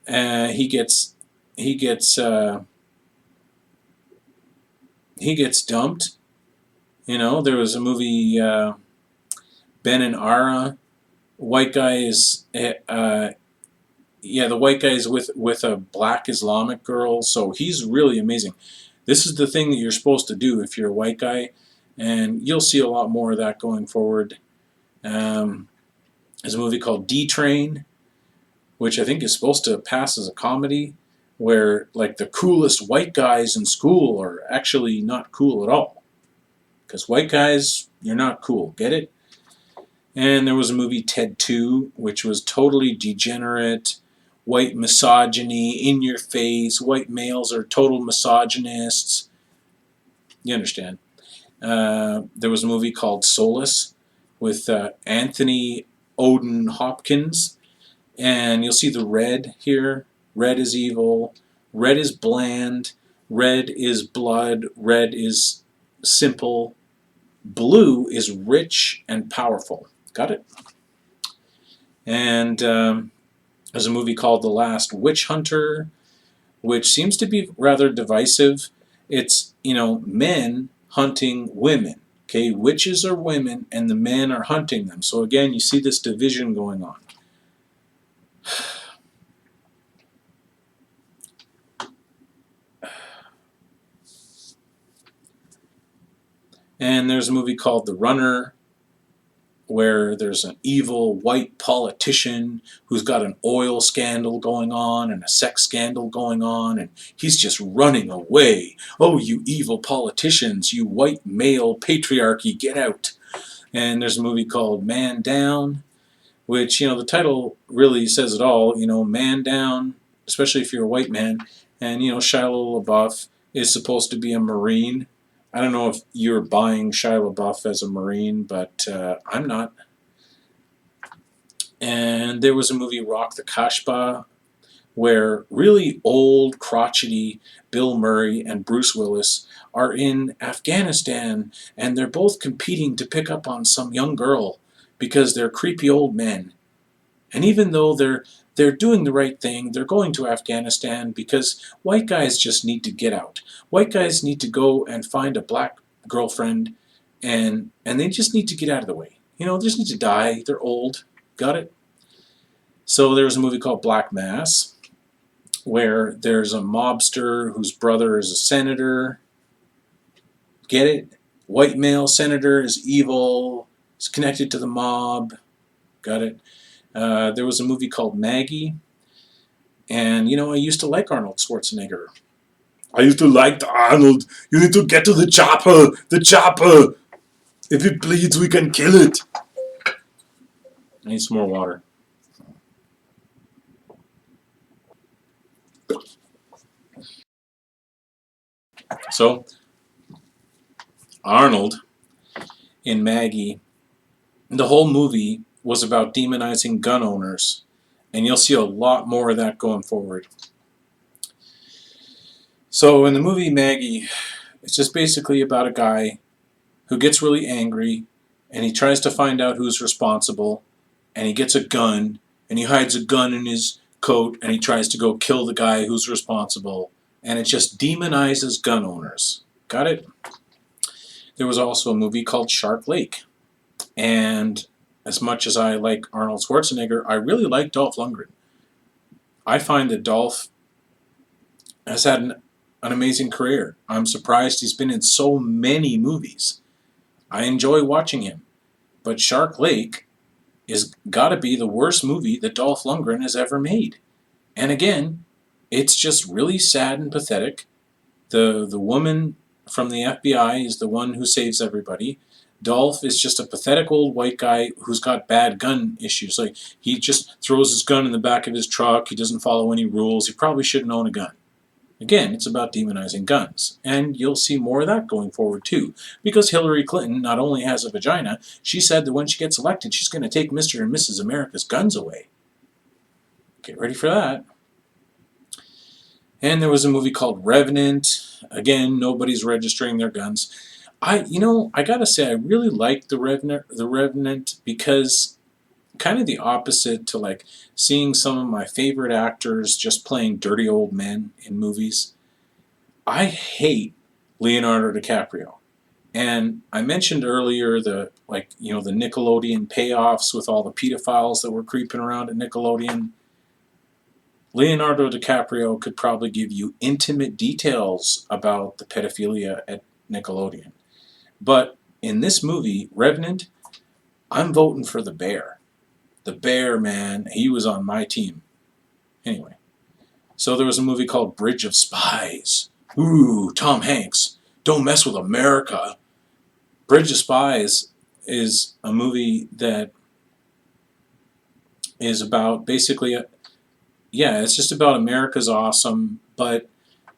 he gets he gets he gets dumped. You know, there was a movie, Ben and Ara. White guy is the white guy is with a black Islamic girl, so he's really amazing. This is the thing that you're supposed to do if you're a white guy, and you'll see a lot more of that going forward. There's a movie called D Train, which I think is supposed to pass as a comedy, where like the coolest white guys in school are actually not cool at all. Because white guys, you're not cool. Get it? And there was a movie, Ted 2, which was totally degenerate, white misogyny, in your face, white males are total misogynists. You understand. There was a movie called Solace with Anthony Odin Hopkins. And you'll see the red here. Red is evil. Red is bland. Red is blood. Red is simple. Blue is rich and powerful. Got it? And there's a movie called The Last Witch Hunter, which seems to be rather divisive. It's, men hunting women. Okay, witches are women and the men are hunting them. So again, you see this division going on. And there's a movie called The Runner, where there's an evil white politician who's got an oil scandal going on and a sex scandal going on, and he's just running away. Oh, you evil politicians, you white male patriarchy, get out. And there's a movie called Man Down, which, the title really says it all, man down, especially if you're a white man. And, Shia LaBeouf is supposed to be a Marine. I don't know if you're buying Shia LaBeouf as a Marine, but I'm not. And there was a movie, Rock the Kashba, where really old, crotchety Bill Murray and Bruce Willis are in Afghanistan, and they're both competing to pick up on some young girl because they're creepy old men. And even though they're doing the right thing, they're going to Afghanistan because white guys just need to get out. White guys need to go and find a black girlfriend, and they just need to get out of the way. They just need to die. They're old. Got it? So there was a movie called Black Mass, where there's a mobster whose brother is a senator. Get it? White male senator is evil. Is connected to the mob. Got it? There was a movie called Maggie, and I used to like Arnold Schwarzenegger. I used to like Arnold. You need to get to the chopper. The chopper. If it bleeds, we can kill it. I need some more water. So, Arnold in Maggie, the whole movie was about demonizing gun owners, and you'll see a lot more of that going forward. So in the movie Maggie, it's just basically about a guy who gets really angry, and he tries to find out who's responsible, and he gets a gun, and he hides a gun in his coat, and he tries to go kill the guy who's responsible, and it just demonizes gun owners. Got it? There was also a movie called Shark Lake, and as much as I like Arnold Schwarzenegger, I really like Dolph Lundgren. I find that Dolph has had an amazing career. I'm surprised he's been in so many movies. I enjoy watching him. But Shark Lake is got to be the worst movie that Dolph Lundgren has ever made. And again, it's just really sad and pathetic. The woman from the FBI is the one who saves everybody. Dolph is just a pathetic old white guy who's got bad gun issues. Like, he just throws his gun in the back of his truck. He doesn't follow any rules. He probably shouldn't own a gun. Again, it's about demonizing guns. And you'll see more of that going forward, too. Because Hillary Clinton not only has a vagina, she said that when she gets elected, she's going to take Mr. and Mrs. America's guns away. Get ready for that. And there was a movie called Revenant. Again, nobody's registering their guns. I gotta say, I really liked the Revenant because kind of the opposite to like seeing some of my favorite actors just playing dirty old men in movies. I hate Leonardo DiCaprio. And I mentioned earlier the Nickelodeon payoffs with all the pedophiles that were creeping around at Nickelodeon. Leonardo DiCaprio could probably give you intimate details about the pedophilia at Nickelodeon. But in this movie, Revenant, I'm voting for the bear. The bear, man, he was on my team. Anyway, so there was a movie called Bridge of Spies. Ooh, Tom Hanks. Don't mess with America. Bridge of Spies is a movie that is about basically, it's just about America's awesome, but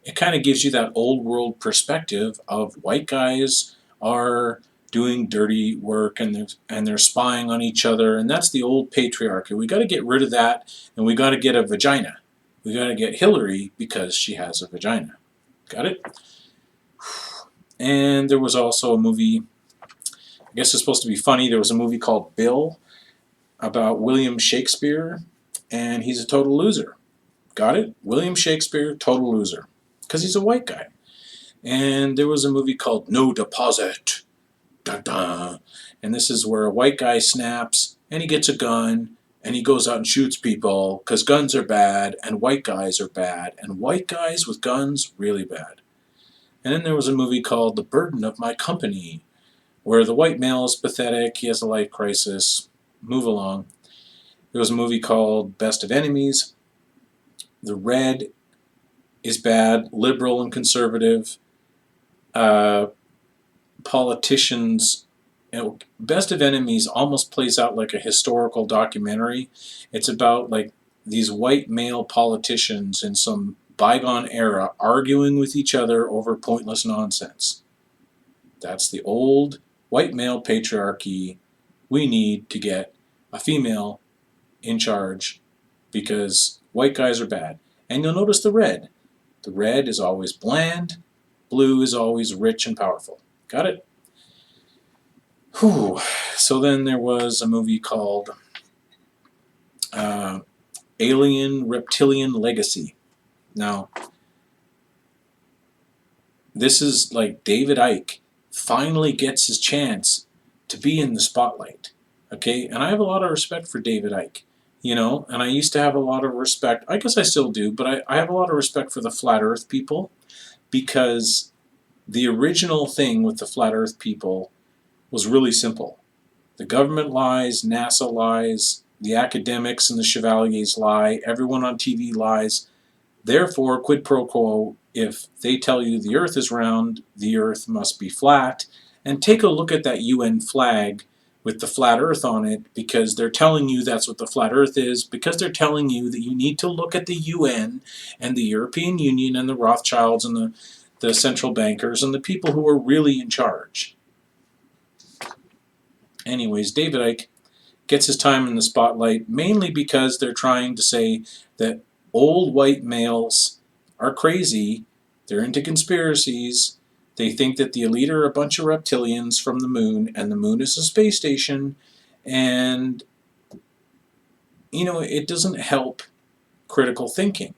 it kind of gives you that old world perspective of white guys are doing dirty work and they're spying on each other, and that's the old patriarchy. We got to get rid of that, and we got to get a vagina. We got to get Hilary because she has a vagina. Got it? And there was also a movie, I guess it's supposed to be funny, there was a movie called Bill about William Shakespeare, and he's a total loser. Got it? William Shakespeare, total loser. Because he's a white guy. And there was a movie called No Deposit. Dun-dun. And this is where a white guy snaps, and he gets a gun, and he goes out and shoots people, because guns are bad, and white guys are bad, and white guys with guns, really bad. And then there was a movie called The Burden of My Company, where the white male is pathetic, he has a life crisis, move along. There was a movie called Best of Enemies. The red is bad, liberal and conservative. Politicians, Best of Enemies almost plays out like a historical documentary. It's about like these white male politicians in some bygone era arguing with each other over pointless nonsense. That's the old white male patriarchy. We need to get a female in charge because white guys are bad. And you'll notice the red. The red is always bland. Blue is always rich and powerful. Got it? Whew. So then there was a movie called Alien Reptilian Legacy. Now, this is like David Icke finally gets his chance to be in the spotlight. Okay? And I have a lot of respect for David Icke. And I used to have a lot of respect, I guess I still do, but I have a lot of respect for the Flat Earth people, because the original thing with the Flat Earth people was really simple. The government lies, NASA lies, the academics and the chevaliers lie, everyone on TV lies. Therefore, quid pro quo, if they tell you the Earth is round, the Earth must be flat. And take a look at that UN flag with the flat Earth on it, because they're telling you that's what the flat Earth is, because they're telling you that you need to look at the UN and the European Union and the Rothschilds and the central bankers and the people who are really in charge. Anyways, David Icke gets his time in the spotlight mainly because they're trying to say that old white males are crazy, they're into conspiracies, they think that the elite are a bunch of reptilians from the moon, and the moon is a space station, and, it doesn't help critical thinking.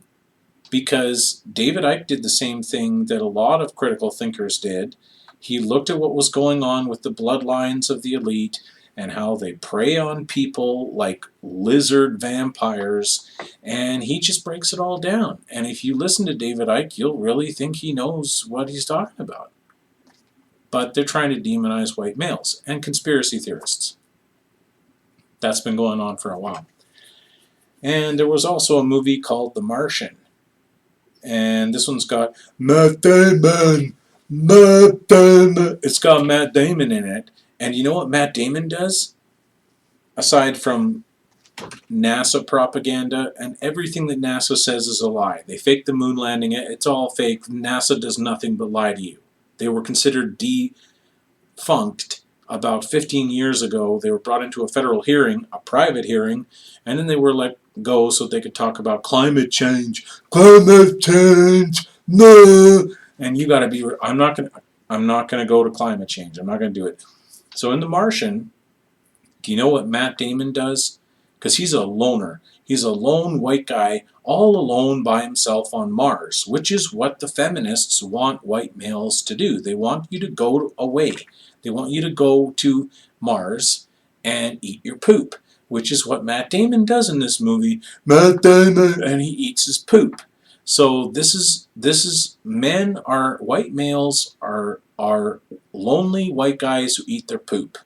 Because David Icke did the same thing that a lot of critical thinkers did. He looked at what was going on with the bloodlines of the elite and how they prey on people like lizard vampires, and he just breaks it all down. And if you listen to David Icke, you'll really think he knows what he's talking about. But they're trying to demonize white males and conspiracy theorists. That's been going on for a while. And there was also a movie called The Martian. And this one's got Matt Damon. It's got Matt Damon in it. And you know what Matt Damon does? Aside from NASA propaganda, and everything that NASA says is a lie. They faked the moon landing. It's all fake. NASA does nothing but lie to you. They were considered defunct about 15 years ago. They were brought into a federal hearing, a private hearing, and then they were let go so they could talk about climate change. Climate change, no. And you got to be. I'm not gonna go to climate change. I'm not gonna do it. So in The Martian, do you know what Matt Damon does? Because he's a loner. He's a lone white guy all alone by himself on Mars, which is what the feminists want white males to do. They want you to go away. They want you to go to Mars and eat your poop, which is what Matt Damon does in this movie. Matt Damon, and he eats his poop. So this is white males are lonely white guys who eat their poop.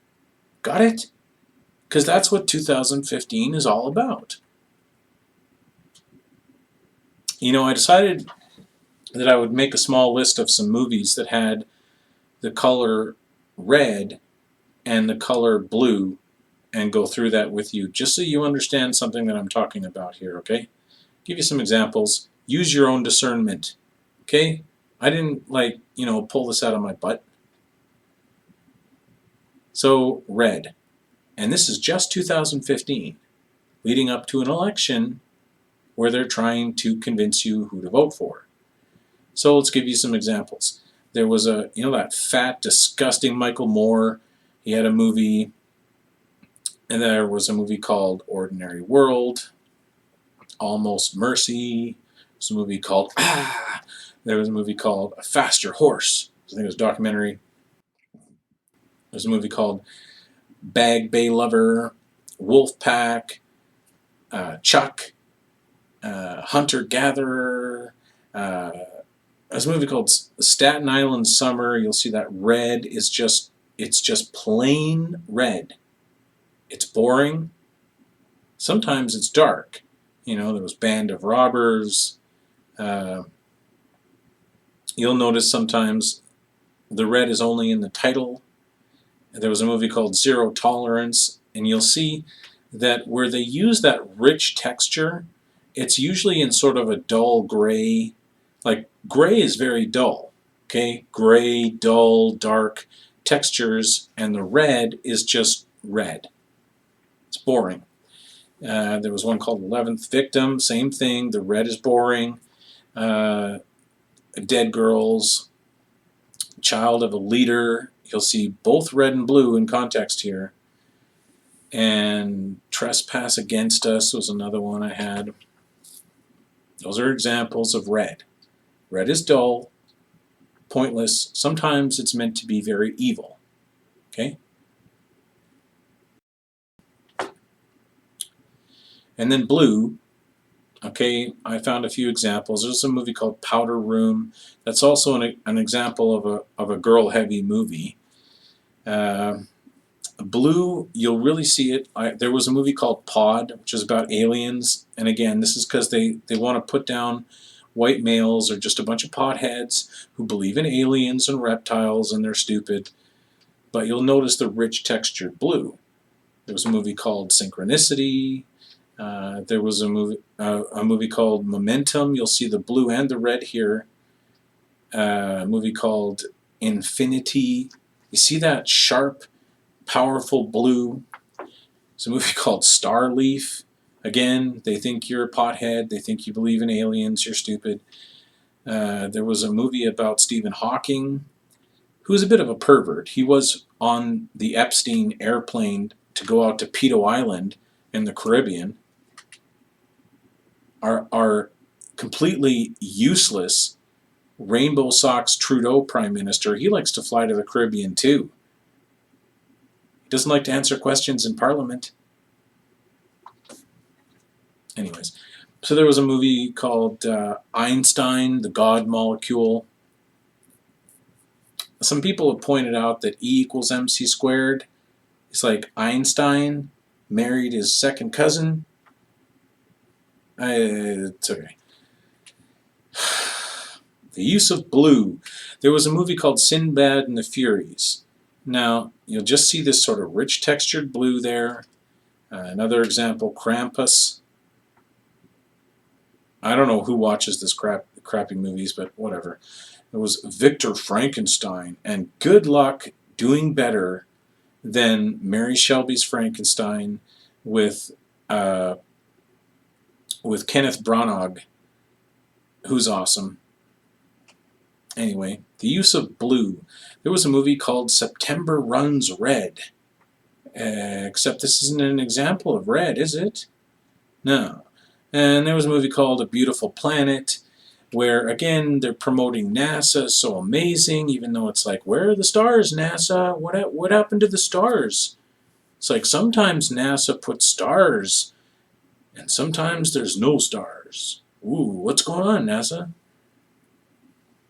Got it? Because that's what 2015 is all about. You know, I decided that I would make a small list of some movies that had the color red and the color blue and go through that with you, just so you understand something that I'm talking about here, okay? Give you some examples. Use your own discernment, okay? I didn't, pull this out of my butt. So, red. And this is just 2015, leading up to an election where they're trying to convince you who to vote for. So let's give you some examples. There was that fat, disgusting Michael Moore. He had a movie, and there was a movie called Ordinary World, Almost Mercy. There's a movie called There was a movie called A Faster Horse. I think it was a documentary. There's a movie called Bag Bay Lover, Wolf Pack, Chuck, Hunter Gatherer. There's a movie called Staten Island Summer. You'll see that red is just plain red. It's boring. Sometimes it's dark. There was Band of Robbers. You'll notice sometimes the red is only in the title. There was a movie called Zero Tolerance, and you'll see that where they use that rich texture, it's usually in sort of a dull gray. Like, gray is very dull, okay? Gray, dull, dark textures, and the red is just red. It's boring. There was one called 11th Victim, same thing. The red is boring. Dead Girls, Child of a Leader. You'll see both red and blue in context here. And Trespass Against Us was another one I had. Those are examples of red. Red is dull, pointless. Sometimes it's meant to be very evil. Okay? And then blue. Okay, I found a few examples. There's a movie called Powder Room. That's also an example of a girl-heavy movie. Blue, you'll really see it. There was a movie called Pod, which is about aliens. And again, this is because they want to put down white males are just a bunch of potheads who believe in aliens and reptiles and they're stupid. But you'll notice the rich textured blue. There was a movie called Synchronicity. There was a movie called Momentum. You'll see the blue and the red here. A movie called Infinity. You see that sharp, powerful blue? There's a movie called Starleaf. Again, they think you're a pothead. They think you believe in aliens. You're stupid. There was a movie about Stephen Hawking, who was a bit of a pervert. He was on the Epstein airplane to go out to Pedo Island in the Caribbean. Our completely useless Rainbow Socks Trudeau Prime Minister, he likes to fly to the Caribbean too. He doesn't like to answer questions in Parliament. Anyways, so there was a movie called Einstein, the God Molecule. Some people have pointed out that E equals MC squared. It's like Einstein married his second cousin. It's okay. The use of blue. There was a movie called Sinbad and the Furies. Now, you'll just see this sort of rich textured blue there. Another example, Krampus. I don't know who watches this crappy movies, but whatever. It was Victor Frankenstein, and good luck doing better than Mary Shelley's Frankenstein with uh, with Kenneth Branagh, who's awesome. Anyway, the use of blue. There was a movie called September Runs Red. Except this isn't an example of red, is it? No. And there was a movie called A Beautiful Planet, where, again, they're promoting NASA, so amazing, even though it's like, where are the stars, NASA? What happened to the stars? It's like, sometimes NASA puts stars, and sometimes there's no stars. Ooh, what's going on, NASA?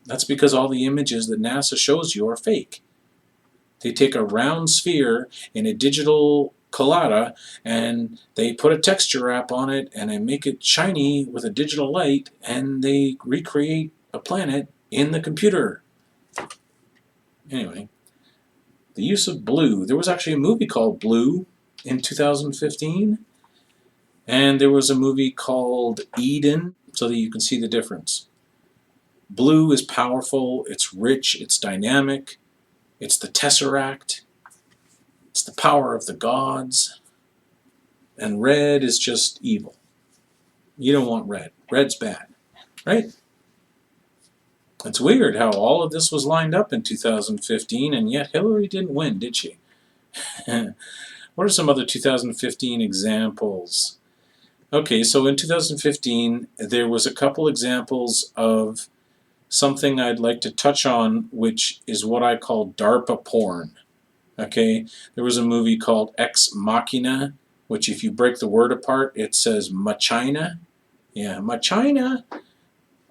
That's because all the images that NASA shows you are fake. They take a round sphere in a digital colada and they put a texture wrap on it and they make it shiny with a digital light and they recreate a planet in the computer. Anyway, the use of blue. There was actually a movie called Blue in 2015, and there was a movie called Eden, so that you can see the difference. Blue is powerful, it's rich, it's dynamic, it's the Tesseract, it's the power of the gods, and red is just evil. You don't want red. Red's bad, right? It's weird how all of this was lined up in 2015, and yet Hilary didn't win, did she? What are some other 2015 examples? Okay, so in 2015, there was a couple examples of something I'd like to touch on, which is what I call DARPA porn. Okay, there was a movie called Ex Machina, which if you break the word apart, it says Machina. Yeah, Machina.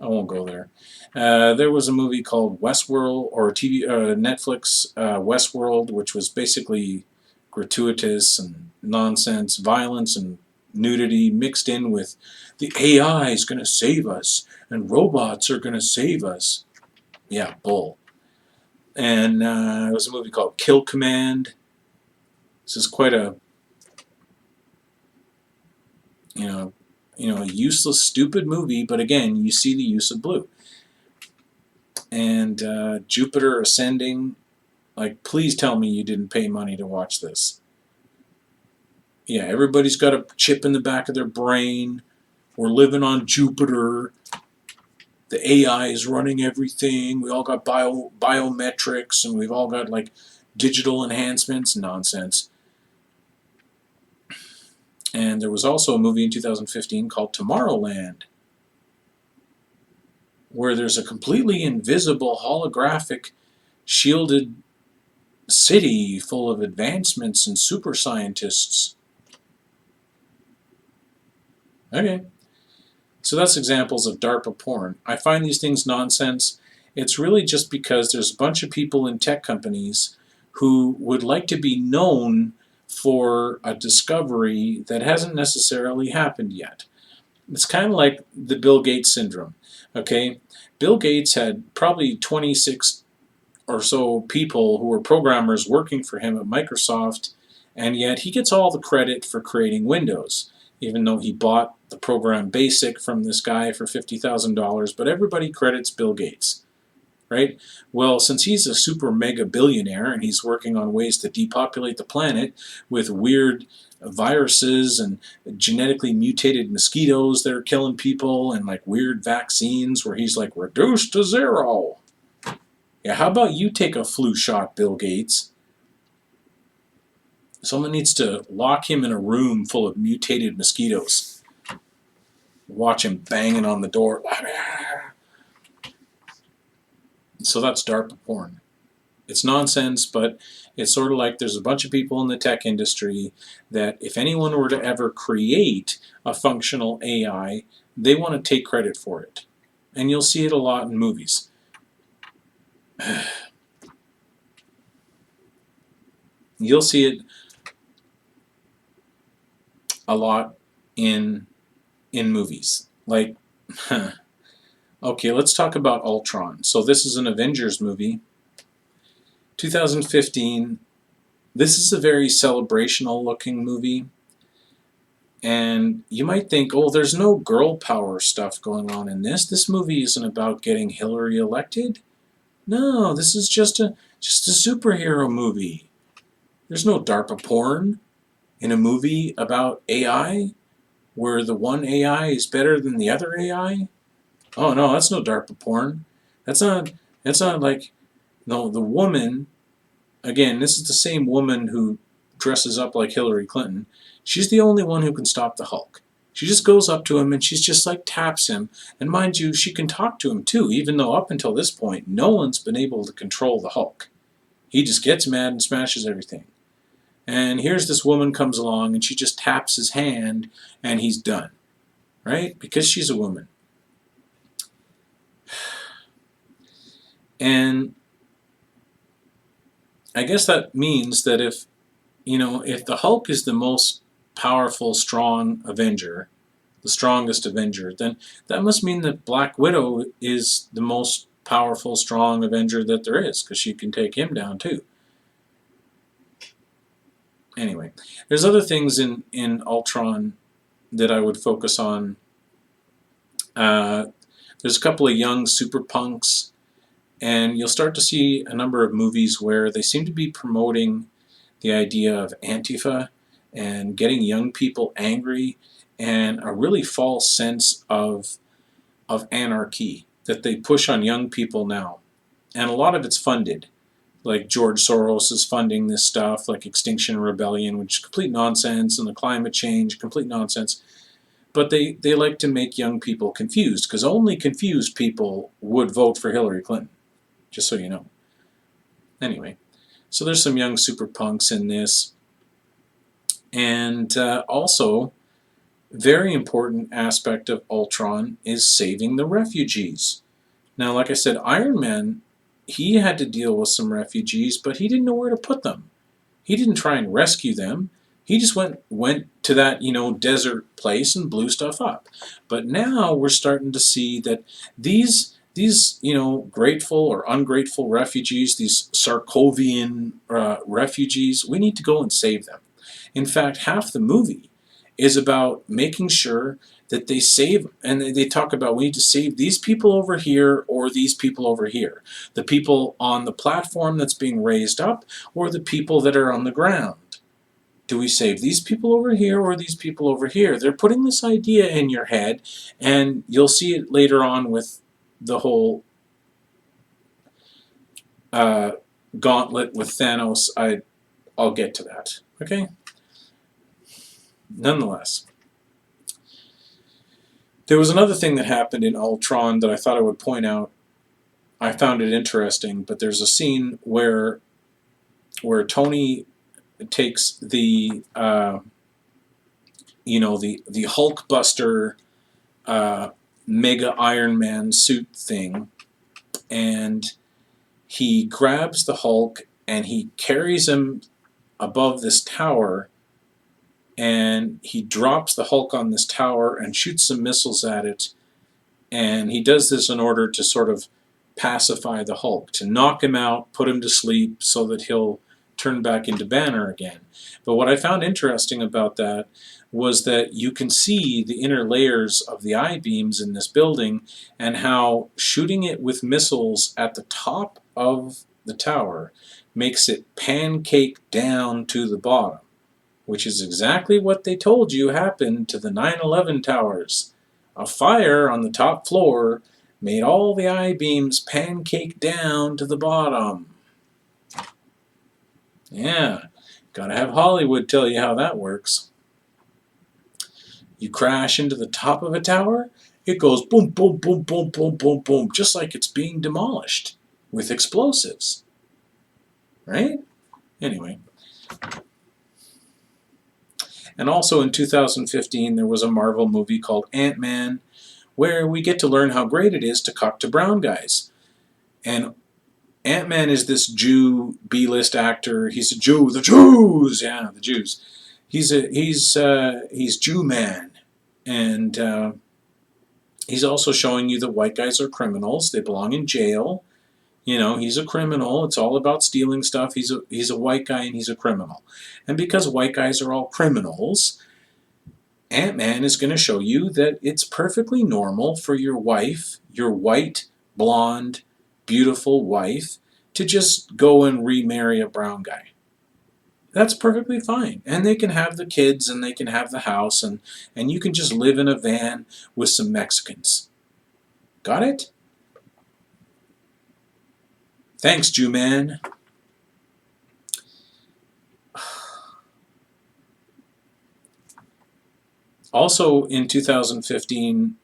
I won't go there. There was a movie called Westworld, or Netflix Westworld, which was basically gratuitous and nonsense, violence and nudity mixed in with the AI is going to save us and robots are going to save us. Yeah, bull. And there was a movie called Kill Command. This is quite a you know a useless, stupid movie, but again, you see the use of blue. And Jupiter Ascending. Like, please tell me you didn't pay money to watch this. Yeah, everybody's got a chip in the back of their brain. We're living on Jupiter. The AI is running everything. We all got biometrics, and we've all got like digital enhancements. Nonsense. And there was also a movie in 2015 called Tomorrowland, where there's a completely invisible holographic shielded city full of advancements and super scientists. Okay. So that's examples of DARPA porn. I find these things nonsense. It's really just because there's a bunch of people in tech companies who would like to be known for a discovery that hasn't necessarily happened yet. It's kind of like the Bill Gates syndrome. Okay? Bill Gates had probably 26 or so people who were programmers working for him at Microsoft, and yet he gets all the credit for creating Windows, even though he bought the program BASIC from this guy for $50,000, but everybody credits Bill Gates, right? Well, since he's a super mega billionaire and he's working on ways to depopulate the planet with weird viruses and genetically mutated mosquitoes that are killing people and like weird vaccines where he's like reduced to zero. Yeah, how about you take a flu shot, Bill Gates? Someone needs to lock him in a room full of mutated mosquitoes. Watch him banging on the door. So that's DARPA porn. It's nonsense, but it's sort of like there's a bunch of people in the tech industry that if anyone were to ever create a functional AI, they want to take credit for it. And you'll see it a lot in movies. You'll see it a lot in movies. Like, okay, let's talk about Ultron. So this is an Avengers movie. 2015. This is a very celebrational looking movie. And you might think, oh, there's no girl power stuff going on in this. This movie isn't about getting Hillary elected. No, this is just a superhero movie. There's no DARPA porn in a movie about AI where the one AI is better than the other AI. Oh no, that's no DARPA porn. That's not. That's not like no. The woman, again, this is the same woman who dresses up like Hillary Clinton. She's the only one who can stop the Hulk. She just goes up to him and she's just like taps him. And mind you, she can talk to him too, even though up until this point, no one's been able to control the Hulk. He just gets mad and smashes everything. And here's this woman comes along and she just taps his hand and he's done. Right? Because she's a woman. And I guess that means that if the Hulk is the most powerful, strong Avenger, the strongest Avenger, then that must mean that Black Widow is the most powerful, strong Avenger that there is, because she can take him down too. Anyway, there's other things in Ultron that I would focus on. There's a couple of young super punks, and you'll start to see a number of movies where they seem to be promoting the idea of Antifa and getting young people angry, and a really false sense of anarchy that they push on young people now. And a lot of it's funded. Like George Soros is funding this stuff, like Extinction Rebellion, which is complete nonsense, and the climate change, complete nonsense. But they like to make young people confused, because only confused people would vote for Hillary Clinton, just so you know. Anyway, so there's some young super punks in this. And also, very important aspect of Ultron is saving the refugees. Now, like I said, Iron Man, he had to deal with some refugees, but he didn't know where to put them. He didn't try and rescue them. He just went to that, desert place and blew stuff up. But now we're starting to see that these grateful or ungrateful refugees, these Sarkovian refugees, we need to go and save them. In fact, half the movie is about making sure that they save, and they talk about we need to save these people over here or these people over here. The people on the platform that's being raised up or the people that are on the ground. Do we save these people over here or these people over here? They're putting this idea in your head, and you'll see it later on with the whole gauntlet with Thanos. I'll get to that. Okay? Nonetheless, there was another thing that happened in Ultron that I thought I would point out. I found it interesting, but there's a scene where Tony takes the the Hulkbuster Mega Iron Man suit thing, and he grabs the Hulk and he carries him above this tower, and he drops the Hulk on this tower and shoots some missiles at it, and he does this in order to sort of pacify the Hulk, to knock him out, put him to sleep so that he'll turn back into Banner again. But what I found interesting about that was that you can see the inner layers of the I-beams in this building, and how shooting it with missiles at the top of the tower makes it pancake down to the bottom, which is exactly what they told you happened to the 9/11 towers. A fire on the top floor made all the I-beams pancake down to the bottom. Yeah, gotta have Hollywood tell you how that works. You crash into the top of a tower, it goes boom, boom, boom, boom, boom, boom, boom, just like it's being demolished with explosives. Right? Anyway. And also in 2015, there was a Marvel movie called Ant-Man, where we get to learn how great it is to talk to brown guys. And Ant-Man is this Jew B-list actor. He's a Jew. The Jews, yeah, the Jews. He's Jew man, and he's also showing you that white guys are criminals. They belong in jail, You know, he's a criminal. It's all about stealing stuff. He's a white guy and he's a criminal. And because white guys are all criminals, Ant-Man is going to show you that it's perfectly normal for your wife, your white, blonde, beautiful wife, to just go and remarry a brown guy. That's perfectly fine. And they can have the kids and they can have the house and you can just live in a van with some Mexicans. Got it? Thanks, Jew man. Also in 2015,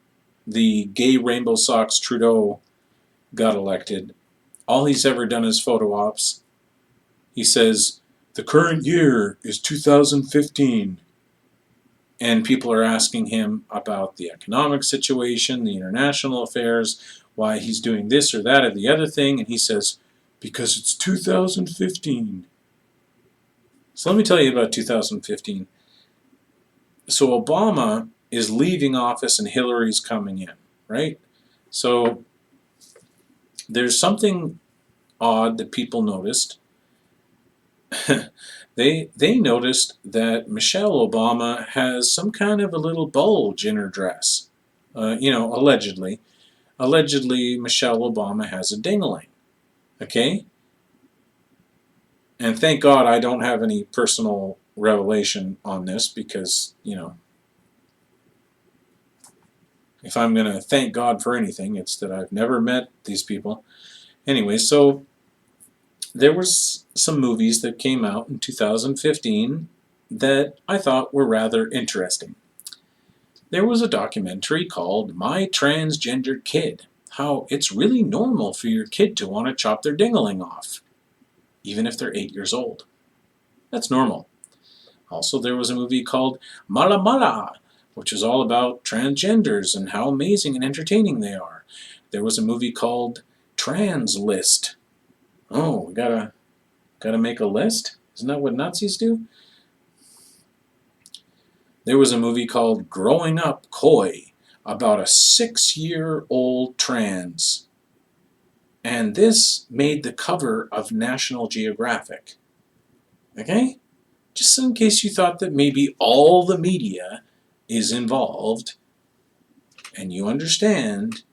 the gay Rainbow Sox Trudeau got elected. All he's ever done is photo ops. He says, the current year is 2015. And people are asking him about the economic situation, the international affairs, why he's doing this or that or the other thing. And he says, because it's 2015. So let me tell you about 2015. So Obama is leaving office and Hillary's coming in, right? So there's something odd that people noticed. they noticed that Michelle Obama has some kind of a little bulge in her dress. Allegedly. Allegedly, Michelle Obama has a dingling. Okay? And thank God I don't have any personal revelation on this because, if I'm going to thank God for anything, it's that I've never met these people. Anyway, so there was some movies that came out in 2015 that I thought were rather interesting. There was a documentary called My Transgendered Kid, how it's really normal for your kid to want to chop their dingling off, even if they're 8 years old. That's normal. Also, there was a movie called Mala Mala, which is all about transgenders and how amazing and entertaining they are. There was a movie called Trans List. Oh, we gotta make a list? Isn't that what Nazis do? There was a movie called Growing Up Coy about a 6-year-old trans. And this made the cover of National Geographic. Okay? Just in case you thought that maybe all the media is involved, and you understand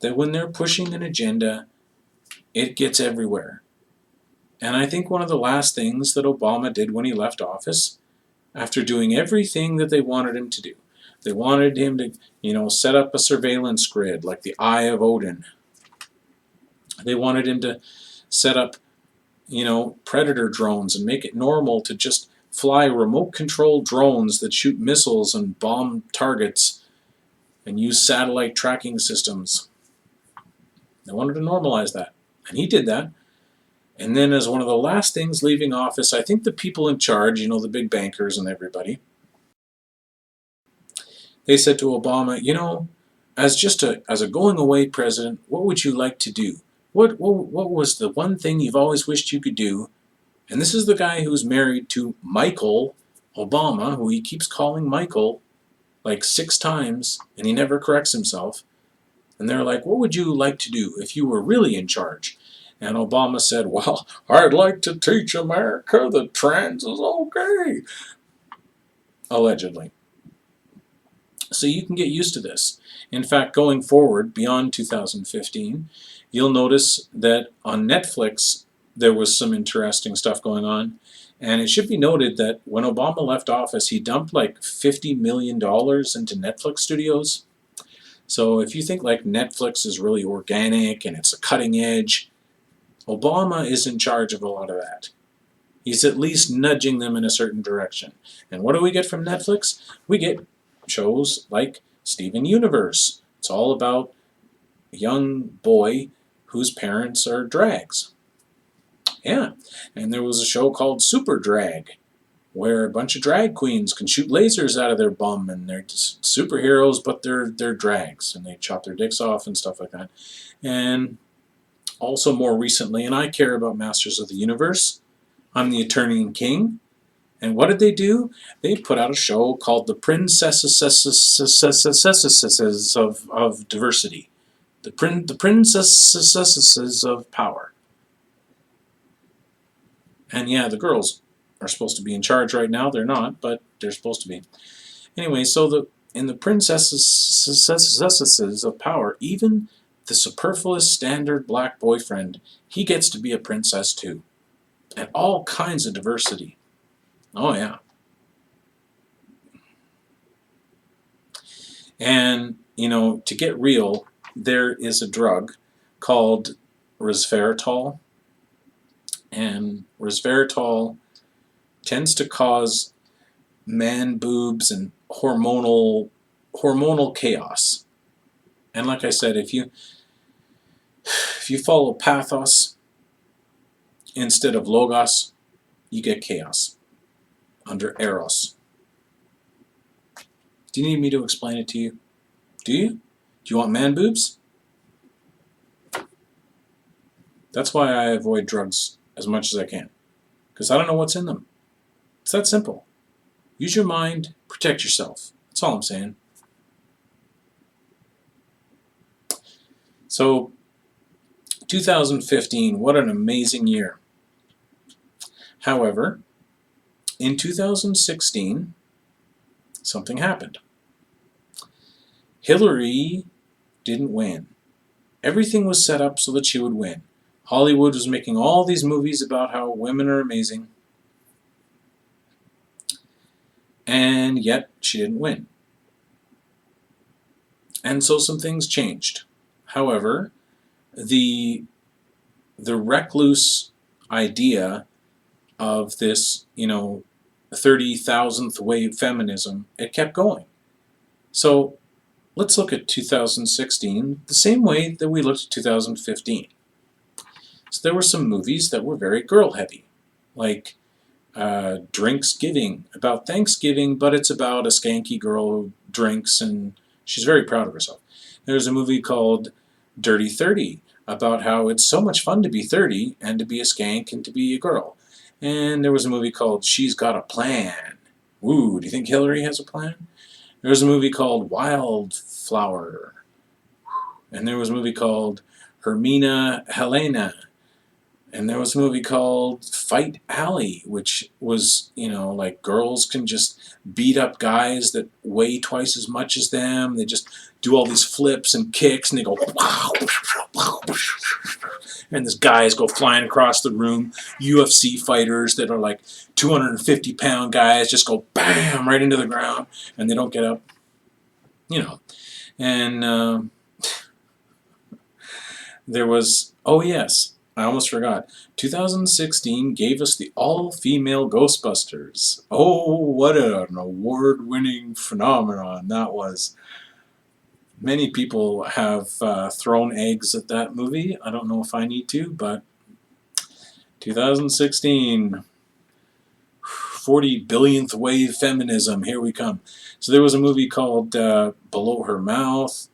that when they're pushing an agenda, it gets everywhere. And I think one of the last things that Obama did when he left office, after doing everything that they wanted him to do, they wanted him to, set up a surveillance grid like the Eye of Odin. They wanted him to set up, predator drones and make it normal to just fly remote-controlled drones that shoot missiles and bomb targets and use satellite tracking systems. They wanted to normalize that. And he did that. And then as one of the last things leaving office, I think the people in charge, the big bankers and everybody, they said to Obama, as a going away president, what would you like to do? What was the one thing you've always wished you could do? And this is the guy who's married to Michael Obama, who he keeps calling Michael like 6 times, and he never corrects himself. And they're like, what would you like to do if you were really in charge? And Obama said, well, I'd like to teach America that trans is okay. Allegedly. So you can get used to this. In fact, going forward, beyond 2015, you'll notice that on Netflix, there was some interesting stuff going on. And it should be noted that when Obama left office, he dumped like $50 million into Netflix studios. So if you think like Netflix is really organic and it's a cutting edge, Obama is in charge of a lot of that. He's at least nudging them in a certain direction. And what do we get from Netflix? We get shows like Steven Universe. It's all about a young boy whose parents are drags. Yeah, and there was a show called Super Drag, where a bunch of drag queens can shoot lasers out of their bum, and they're just superheroes, but they're drags, and they chop their dicks off and stuff like that. And also more recently, and I care about Masters of the Universe, I'm the Eternian King. And what did they do? They put out a show called The Princesses of Diversity. The Princesses of Power. And yeah, the girls are supposed to be in charge right now. They're not, but they're supposed to be. Anyway, so in the princesses of power, even the superfluous standard black boyfriend, he gets to be a princess too. And all kinds of diversity. Oh yeah. And, to get real, there is a drug called resveratrol. And resveratrol tends to cause man boobs and hormonal chaos. And like I said, if you follow pathos instead of logos, you get chaos under eros. Do you need me to explain it to you? Do you? Do you want man boobs? That's why I avoid drugs as much as I can, because I don't know what's in them. It's that simple. Use your mind, protect yourself. That's all I'm saying. So, 2015, what an amazing year. However, in 2016, something happened. Hilary didn't win. Everything was set up so that she would win. Hollywood was making all these movies about how women are amazing, and yet she didn't win. And so some things changed. However, the recluse idea of this, 30,000th wave feminism, it kept going. So let's look at 2016 the same way that we looked at 2015. So there were some movies that were very girl heavy, like Drinksgiving, about Thanksgiving, but it's about a skanky girl who drinks and she's very proud of herself. There's a movie called Dirty 30, about how it's so much fun to be 30 and to be a skank and to be a girl. And there was a movie called She's Got a Plan. Ooh, do you think Hilary has a plan? There was a movie called Wildflower. And there was a movie called Hermina Helena. And there was a movie called Fight Alley, which was, like girls can just beat up guys that weigh twice as much as them. They just do all these flips and kicks, and they go, and these guys go flying across the room. UFC fighters that are like 250-pound guys just go bam right into the ground, and they don't get up. And there was, oh yes, I almost forgot. 2016 gave us the all-female Ghostbusters. Oh, what an award-winning phenomenon that was. Many people have thrown eggs at that movie. I don't know if I need to, but 2016, 40 billionth wave feminism, here we come. So there was a movie called Below Her Mouth,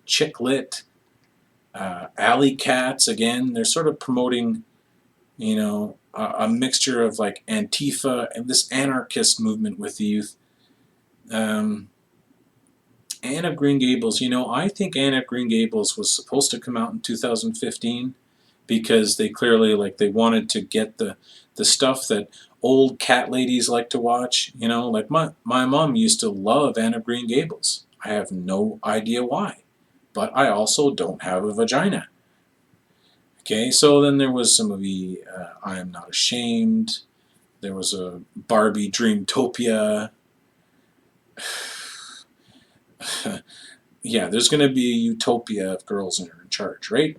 Chick Lit, Alley Cats. Again, they're sort of promoting, a mixture of like Antifa and this anarchist movement with the youth. Anne of Green Gables, I think Anne of Green Gables was supposed to come out in 2015 because they clearly, they wanted to get the stuff that old cat ladies like to watch. Like my mom used to love Anne of Green Gables. I have no idea why, but I also don't have a vagina. Okay, so then there was some movie, I Am Not Ashamed. There was a Barbie Dreamtopia. Yeah, there's going to be a utopia of girls that are in charge, right?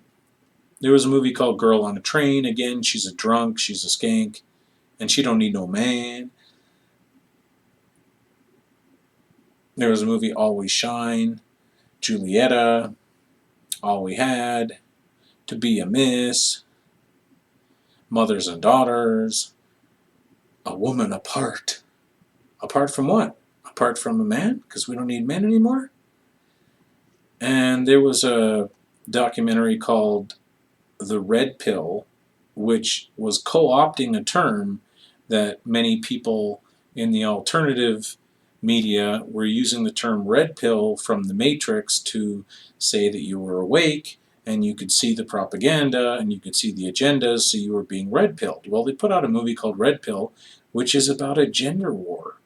There was a movie called Girl on a Train. Again, she's a drunk, she's a skank, and she don't need no man. There was a movie Always Shine, Julieta, All We Had, To Be a Miss, Mothers and Daughters, A Woman Apart. Apart from what? Apart from a man? Because we don't need men anymore? And there was a documentary called The Red Pill, which was co-opting a term that many people in the alternative media were using the term red pill from the Matrix to say that you were awake and you could see the propaganda, and you could see the agendas, so you were being red-pilled. Well, they put out a movie called Red Pill, which is about a gender war,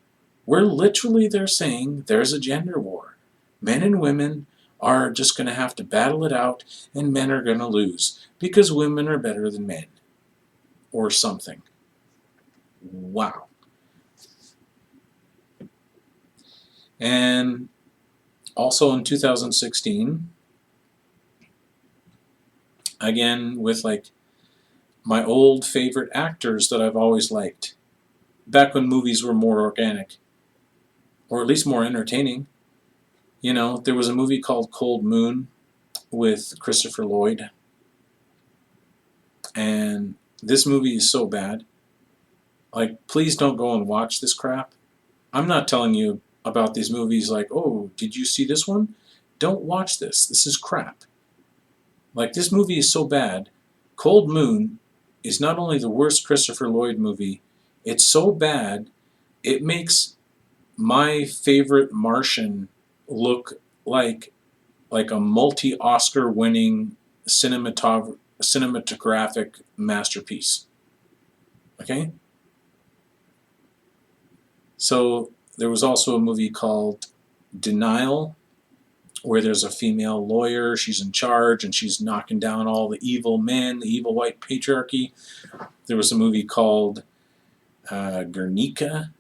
where literally they're saying there's a gender war. Men and women are just going to have to battle it out, and men are going to lose, because women are better than men. Or something. Wow. And also in 2016, again with like my old favorite actors that I've always liked, back when movies were more organic, or at least more entertaining. You know, there was a movie called Cold Moon with Christopher Lloyd, and this movie is so bad. Like, please don't go and watch this crap. I'm not telling you about these movies like, oh, did you see this one? Don't watch this. This is crap. Like, this movie is so bad. Cold Moon is not only the worst Christopher Lloyd movie, it's so bad, it makes my favorite Martian look like a multi-Oscar winning cinematographic masterpiece. Okay? So there was also a movie called Denial, where there's a female lawyer, she's in charge, and she's knocking down all the evil men, the evil white patriarchy. There was a movie called Guernica.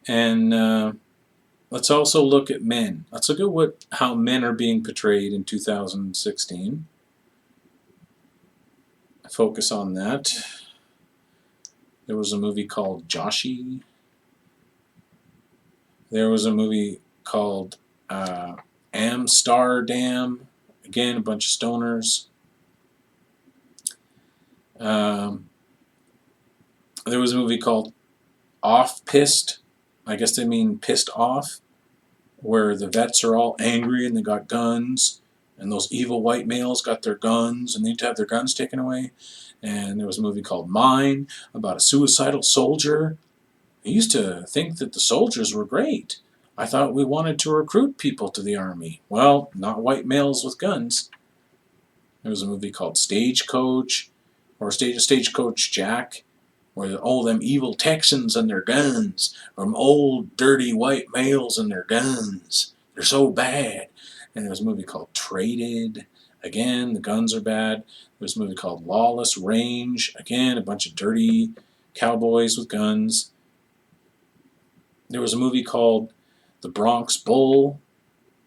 And let's also look at men. Let's look at how men are being portrayed in 2016. Focus on that. There was a movie called Joshi. There was a movie called Amsterdam. Again, a bunch of stoners. There was a movie called Off Pissed. I guess they mean pissed off, where the vets are all angry and they got guns, and those evil white males got their guns and they need to have their guns taken away. And there was a movie called Mine about a suicidal soldier. I used to think that the soldiers were great. I thought we wanted to recruit people to the army. Well, not white males with guns. There was a movie called Stagecoach, or Stagecoach Jack, where all them evil Texans and their guns, or them old dirty white males and their guns. They're so bad. And there was a movie called Traded. Again, the guns are bad. There was a movie called Lawless Range. Again, a bunch of dirty cowboys with guns. There was a movie called The Bronx Bull,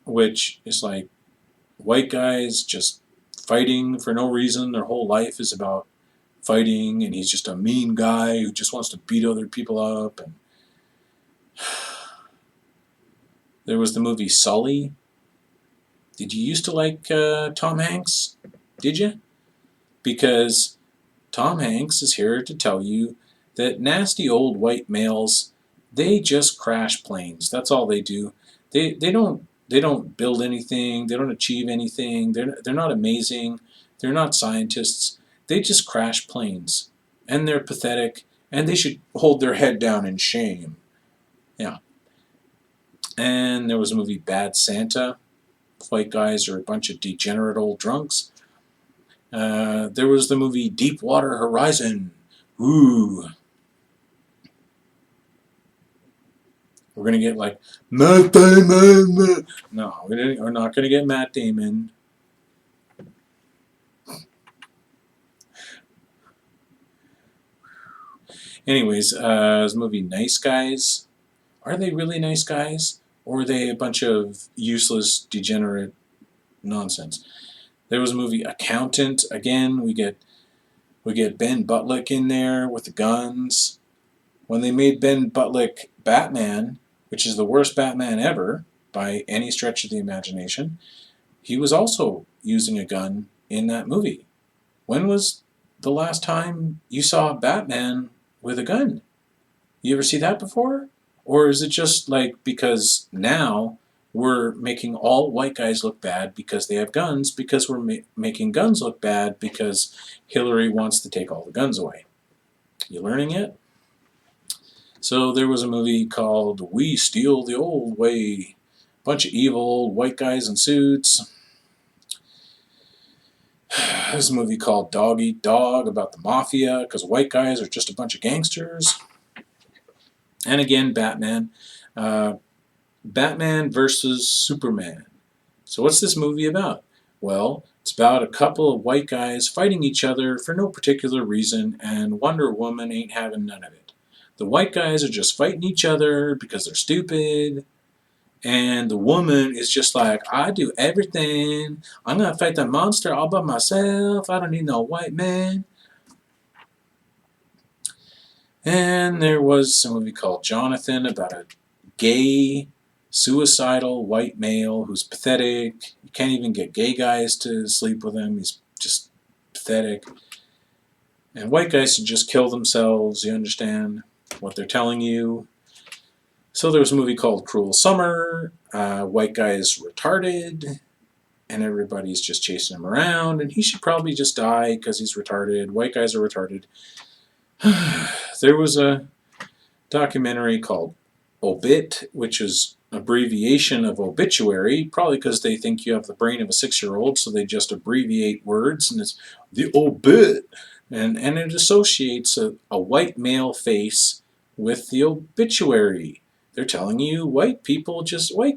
which is like white guys just fighting for no reason. Their whole life is about fighting, and he's just a mean guy who just wants to beat other people up. And there was the movie Sully. Did you used to like Tom Hanks? Did you? Because Tom Hanks is here to tell you that nasty old white males, they just crash planes. That's all they do. They don't build anything. They don't achieve anything. They're not amazing. They're not scientists. They just crash planes, and they're pathetic, and they should hold their head down in shame. Yeah. And there was a movie Bad Santa. White guys are a bunch of degenerate old drunks. There was the movie Deepwater Horizon. Ooh. We're going to get like Matt Damon. No, we're not going to get Matt Damon. Anyways, this movie Nice Guys. Are they really nice guys? Or are they a bunch of useless, degenerate nonsense? There was a movie Accountant. Again, we get Ben Butlick in there with the guns. When they made Ben Butlick Batman, which is the worst Batman ever by any stretch of the imagination, he was also using a gun in that movie. When was the last time you saw Batman with a gun? You ever see that before? Or is it just like because now we're making all white guys look bad because they have guns, because we're making guns look bad because Hilary wants to take all the guns away? You learning it? So there was a movie called We Steal the Old Way. bunch of evil white guys in suits. There's a movie called Dog Eat Dog about the mafia because white guys are just a bunch of gangsters. And again, Batman. Batman versus Superman. So what's this movie about? Well, it's about a couple of white guys fighting each other for no particular reason, and Wonder Woman ain't having none of it. The white guys are just fighting each other because they're stupid, and the woman is just like, I do everything. I'm going to fight that monster all by myself. I don't need no white man. And there was a movie called Jonathan about a gay, suicidal white male who's pathetic. You can't even get gay guys to sleep with him. He's just pathetic. And white guys should just kill themselves. You understand what they're telling you? So there was a movie called Cruel Summer. White guy is retarded, and everybody's just chasing him around, and he should probably just die because he's retarded. White guys are retarded. There was a documentary called Obit, which is abbreviation of obituary, probably because they think you have the brain of a 6-year-old, so they just abbreviate words, and it's the obit. And it associates a white male face with the obituary. They're telling you white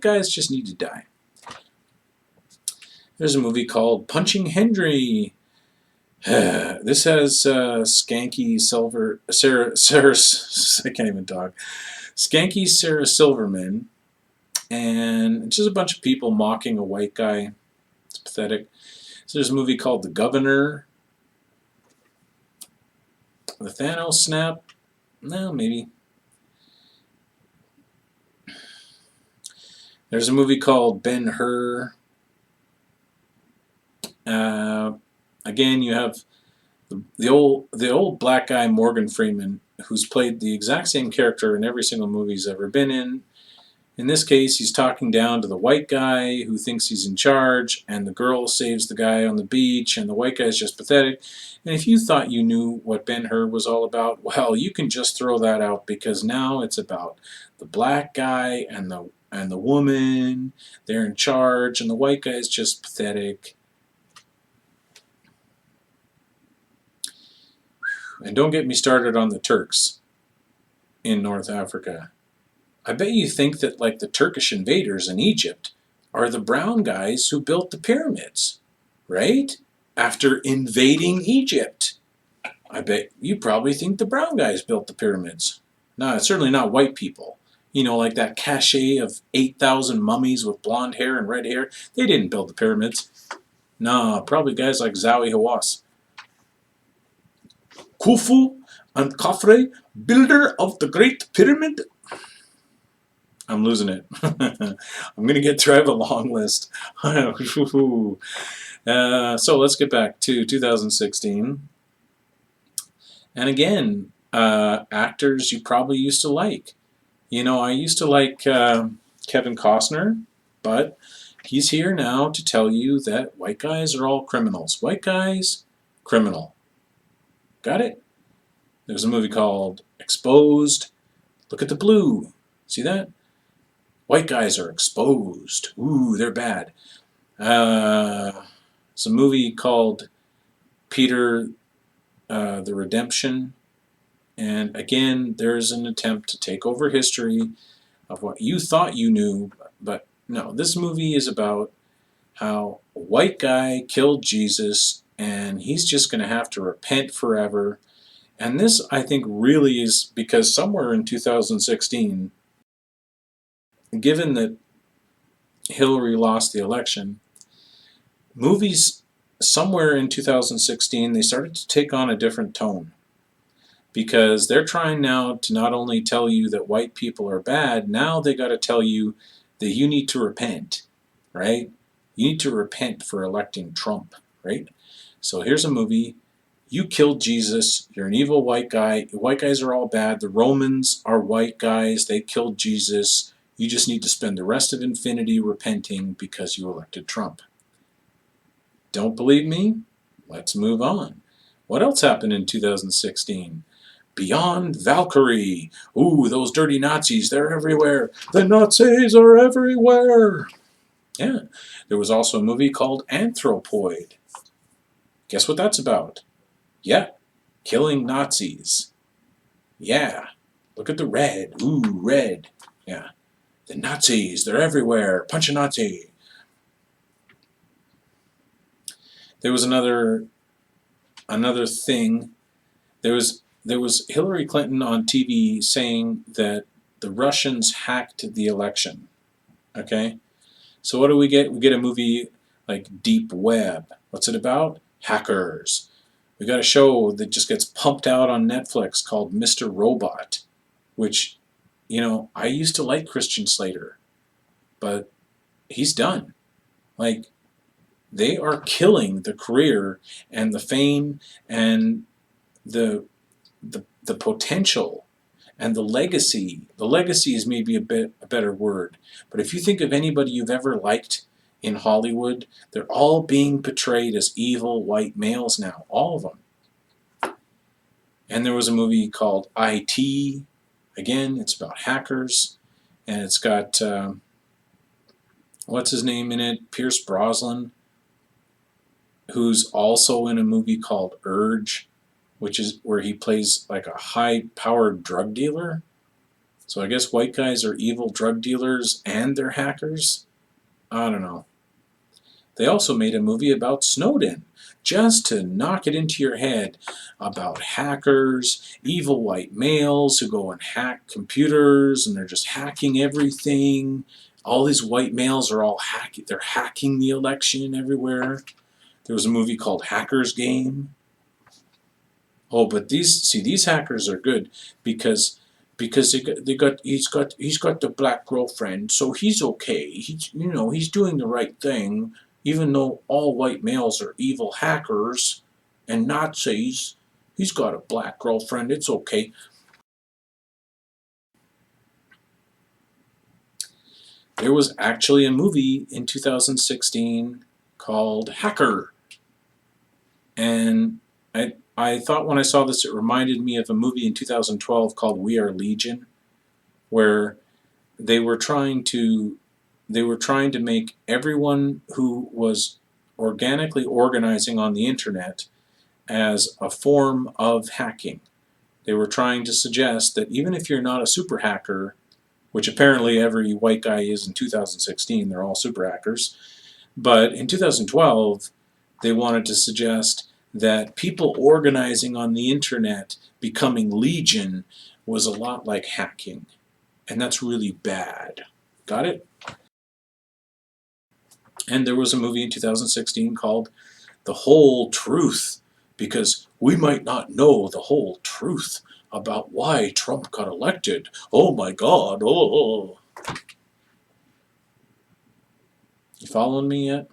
guys just need to die. There's a movie called Punching Henry. This has Skanky Sarah, I can't even talk. Skanky Sarah Silverman, and it's just a bunch of people mocking a white guy. It's pathetic. So there's a movie called The Governor. The Thanos snap? No, maybe. There's a movie called Ben-Hur. Again, you have the old black guy Morgan Freeman, who's played the exact same character in every single movie he's ever been in. In this case, he's talking down to the white guy who thinks he's in charge, and the girl saves the guy on the beach, and the white guy's just pathetic. And if you thought you knew what Ben-Hur was all about, well, you can just throw that out, because now it's about the black guy and the woman. They're in charge, and the white guy's just pathetic. And don't get me started on the Turks in North Africa. I bet you think that, like, the Turkish invaders in Egypt are the brown guys who built the pyramids, right? After invading Egypt. I bet you probably think the brown guys built the pyramids. No, it's certainly not white people. You know, like that cache of 8,000 mummies with blonde hair and red hair. They didn't build the pyramids. No, probably guys like Zawi Hawass. Khufu and Khafre, builder of the Great Pyramid. I'm losing it. I'm going to get through. I have a long list. So let's get back to 2016. And again, actors you probably used to like. You know, I used to like Kevin Costner, but he's here now to tell you that white guys are all criminals. White guys, criminal. Got it? There's a movie called Exposed. Look at the blue. See that? White guys are exposed. Ooh, they're bad. It's a movie called Peter the Redemption. And again, there's an attempt to take over history of what you thought you knew. But no, this movie is about how a white guy killed Jesus, and he's just going to have to repent forever. And this, I think, really is because somewhere in 2016, given that Hilary lost the election, movies somewhere in 2016, they started to take on a different tone. Because they're trying now to not only tell you that white people are bad, now they got to tell you that you need to repent, right? You need to repent for electing Trump, right? So here's a movie. You killed Jesus. You're an evil white guy. White guys are all bad. The Romans are white guys. They killed Jesus. You just need to spend the rest of infinity repenting because you elected Trump. Don't believe me? Let's move on. What else happened in 2016? Beyond Valkyrie. Ooh, those dirty Nazis, they're everywhere. The Nazis are everywhere. Yeah. There was also a movie called Anthropoid. Guess what that's about? Yeah, killing Nazis. Yeah. Look at the red. Ooh, red. Yeah. The Nazis, they're everywhere. Punch a Nazi. There was another thing. There was Hillary Clinton on TV saying that the Russians hacked the election. Okay? So what do we get? We get a movie like Deep Web. What's it about? Hackers. We got a show that just gets pumped out on Netflix called Mr. Robot, which, I used to like Christian Slater, but he's done. Like, they are killing the career and the fame and the potential and the legacy. The legacy is maybe a better word, but if you think of anybody you've ever liked in Hollywood, they're all being portrayed as evil white males now, all of them. And there was a movie called IT. Again, it's about hackers, and it's got what's his name in it? Pierce Brosnan, who's also in a movie called Urge, which is where he plays like a high-powered drug dealer. So I guess white guys are evil drug dealers and they're hackers? I don't know. They also made a movie about Snowden, just to knock it into your head, about hackers, evil white males who go and hack computers, and they're just hacking everything. All these white males are all hacking. They're hacking the election everywhere. There was a movie called Hacker's Game. Oh, but these hackers are good because he's got the black girlfriend, so he's okay. He's doing the right thing, even though all white males are evil hackers and Nazis. He's got a black girlfriend. It's okay. There was actually a movie in 2016 called Hacker, and I thought when I saw this it reminded me of a movie in 2012 called We Are Legion, where they were trying to make everyone who was organically organizing on the internet as a form of hacking. They were trying to suggest that even if you're not a super hacker, which apparently every white guy is in 2016, they're all super hackers, but in 2012 they wanted to suggest that people organizing on the internet becoming legion was a lot like hacking. And that's really bad. Got it? And there was a movie in 2016 called The Whole Truth, because we might not know the whole truth about why Trump got elected. Oh my God. Oh. You following me yet?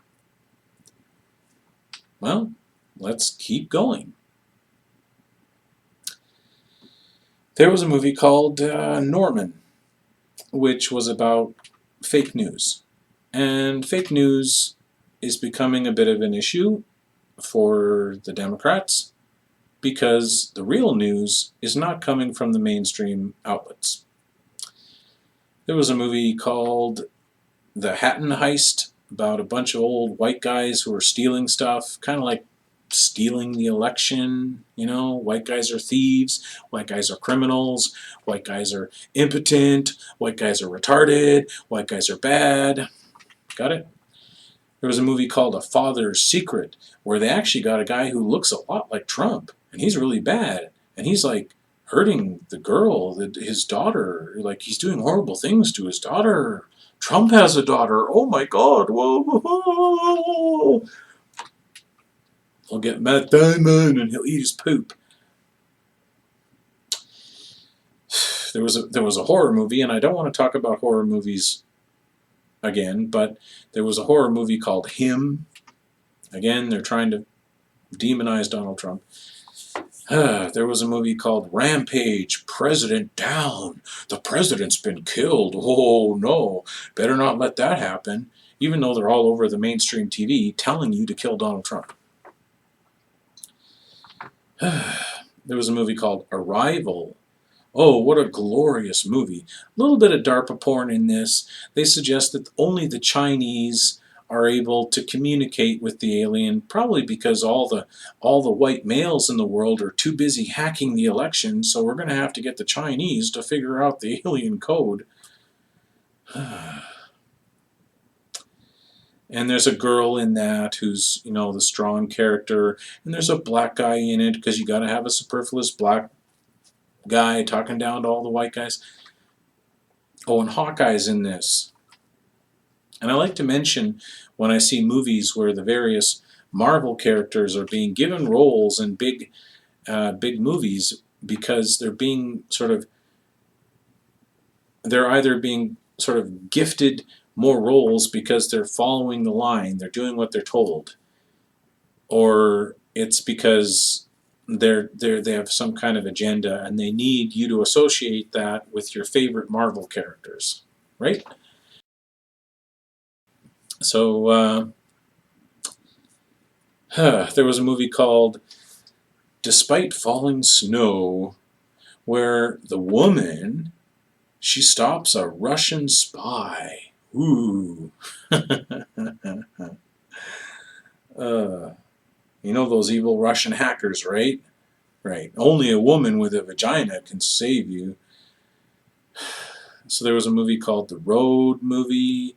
Well, let's keep going. There was a movie called Norman, which was about fake news. And fake news is becoming a bit of an issue for the Democrats because the real news is not coming from the mainstream outlets. There was a movie called The Hatton Heist about a bunch of old white guys who were stealing stuff, kind of like stealing the election. White guys are thieves, white guys are criminals, white guys are impotent, white guys are retarded, white guys are bad. Got it? There was a movie called A Father's Secret where they actually got a guy who looks a lot like Trump, and he's really bad, and he's like hurting the girl, his daughter, like he's doing horrible things to his daughter. Trump has a daughter. Oh my God! Whoa! Whoa. He'll get Matt Damon and he'll eat his poop. There was a horror movie, and I don't want to talk about horror movies again, but there was a horror movie called Him. Again, they're trying to demonize Donald Trump. There was a movie called Rampage, President Down. The president's been killed. Oh no, better not let that happen. Even though they're all over the mainstream TV telling you to kill Donald Trump. There was a movie called Arrival. Oh, what a glorious movie. A little bit of DARPA porn in this. They suggest that only the Chinese are able to communicate with the alien, probably because all the white males in the world are too busy hacking the election, so we're going to have to get the Chinese to figure out the alien code. And there's a girl in that who's, the strong character, and there's a black guy in it because you got to have a superfluous black guy talking down to all the white guys. Oh, and Hawkeye's in this. And I like to mention when I see movies where the various Marvel characters are being given roles in big movies because they're either being sort of gifted more roles because they're following the line, they're doing what they're told, or it's because they have some kind of agenda and they need you to associate that with your favorite Marvel characters, right? So there was a movie called Despite Falling Snow, where the woman, she stops a Russian spy. Ooh. You know those evil Russian hackers, right? Right. Only a woman with a vagina can save you. So there was a movie called The Road Movie,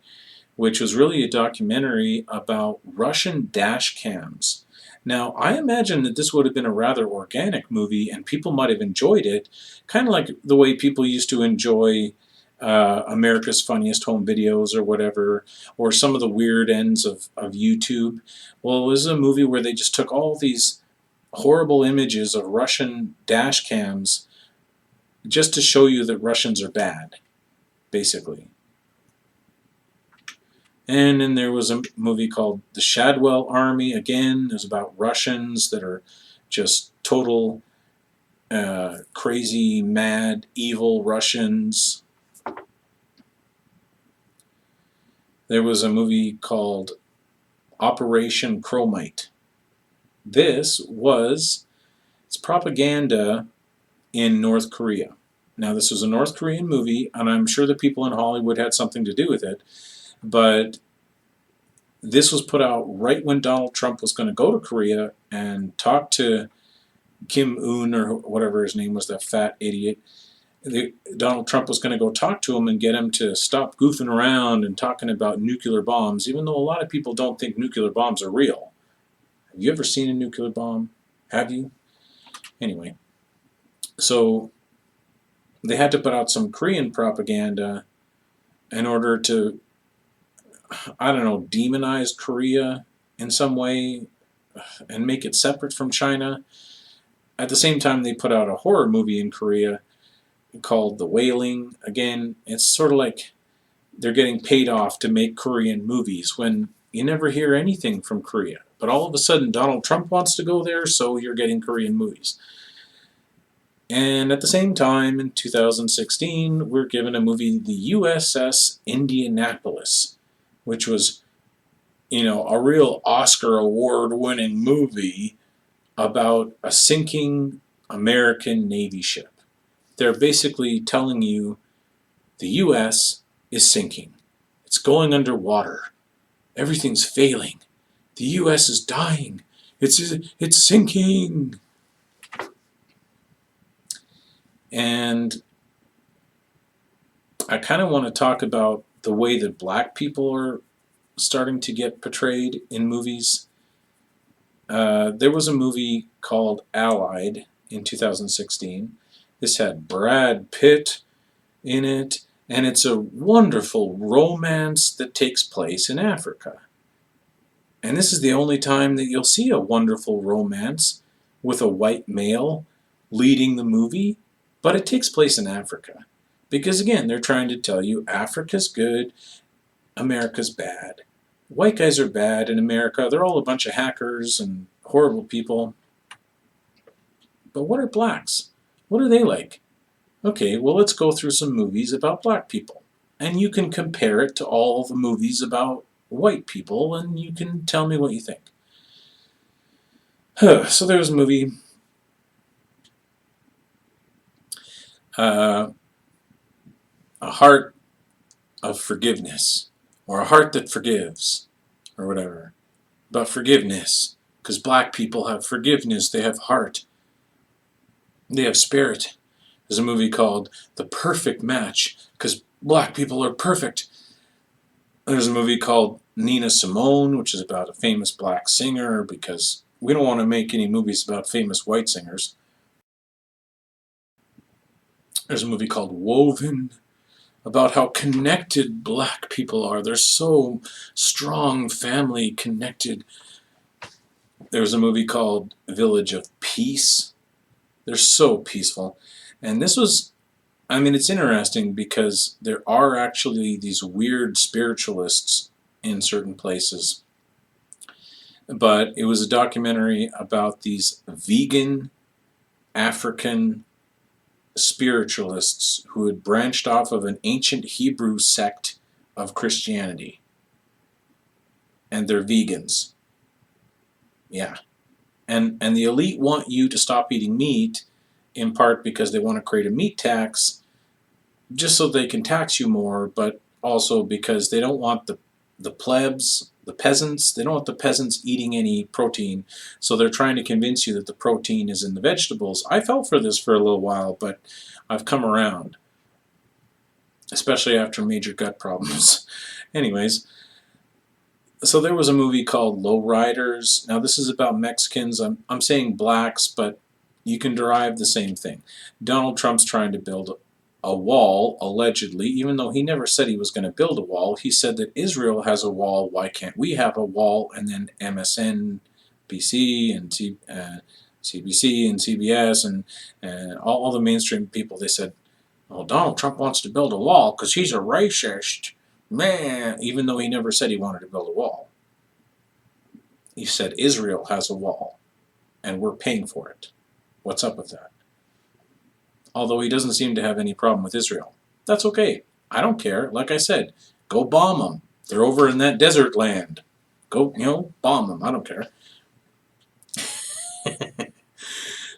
which was really a documentary about Russian dash cams. Now, I imagine that this would have been a rather organic movie and people might have enjoyed it, kind of like the way people used to enjoy America's Funniest Home Videos or whatever, or some of the weird ends of YouTube. Well, it was a movie where they just took all these horrible images of Russian dash cams just to show you that Russians are bad, basically. And then there was a movie called The Shadwell Army. Again, it was about Russians that are just total crazy, mad, evil Russians. There was a movie called Operation Chromite. It's propaganda in North Korea. Now, this was a North Korean movie, and I'm sure the people in Hollywood had something to do with it, but this was put out right when Donald Trump was going to go to Korea and talk to Kim Un, or whatever his name was, that fat idiot. Donald Trump was going to go talk to him and get him to stop goofing around and talking about nuclear bombs, even though a lot of people don't think nuclear bombs are real. Have you ever seen a nuclear bomb? Have you? Anyway, so they had to put out some Korean propaganda in order to, I don't know, demonize Korea in some way and make it separate from China. At the same time, they put out a horror movie in Korea called The Wailing. Again, it's sort of like they're getting paid off to make Korean movies when you never hear anything from Korea. But all of a sudden, Donald Trump wants to go there, so you're getting Korean movies. And at the same time, in 2016, we're given a movie, the USS Indianapolis, which was, a real Oscar award-winning movie about a sinking American Navy ship. They're basically telling you the U.S. is sinking. It's going underwater. Everything's failing. The U.S. is dying. It's sinking. And I kind of want to talk about the way that black people are starting to get portrayed in movies. There was a movie called Allied in 2016. This had Brad Pitt in it, and it's a wonderful romance that takes place in Africa. And this is the only time that you'll see a wonderful romance with a white male leading the movie, but it takes place in Africa. Because again, they're trying to tell you Africa's good, America's bad. White guys are bad in America. They're all a bunch of hackers and horrible people. But what are blacks? What are they like? Okay, well, let's go through some movies about black people. And you can compare it to all the movies about white people, and you can tell me what you think. So there was a movie uh, a heart of forgiveness, or a heart that forgives, or whatever. But forgiveness, because black people have forgiveness, they have heart, they have spirit. There's a movie called The Perfect Match, because black people are perfect. There's a movie called Nina Simone, which is about a famous black singer, because we don't want to make any movies about famous white singers. There's a movie called Woven, about how connected black people are. They're so strong, family connected. There's a movie called Village of Peace. They're so peaceful. And this was, I mean, it's interesting because there are actually these weird spiritualists in certain places. But it was a documentary about these vegan African spiritualists who had branched off of an ancient Hebrew sect of Christianity. And they're vegans. Yeah. And the elite want you to stop eating meat, in part because they want to create a meat tax just so they can tax you more, but also because they don't want the plebs, the peasants, they don't want the peasants eating any protein, so they're trying to convince you that the protein is in the vegetables. I fell for this for a little while, but I've come around, especially after major gut problems. Anyways, so there was a movie called Lowriders. Now this is about Mexicans. I'm saying blacks, but you can derive the same thing. Donald Trump's trying to build a wall, allegedly, even though he never said he was going to build a wall. He said that Israel has a wall. Why can't we have a wall? And then MSNBC and CBC and CBS and all the mainstream people, they said, well, Donald Trump wants to build a wall because he's a racist. Man, even though he never said he wanted to build a wall. He said Israel has a wall, and we're paying for it. What's up with that? Although he doesn't seem to have any problem with Israel. That's okay. I don't care. Like I said, go bomb them. They're over in that desert land. Go, bomb them. I don't care.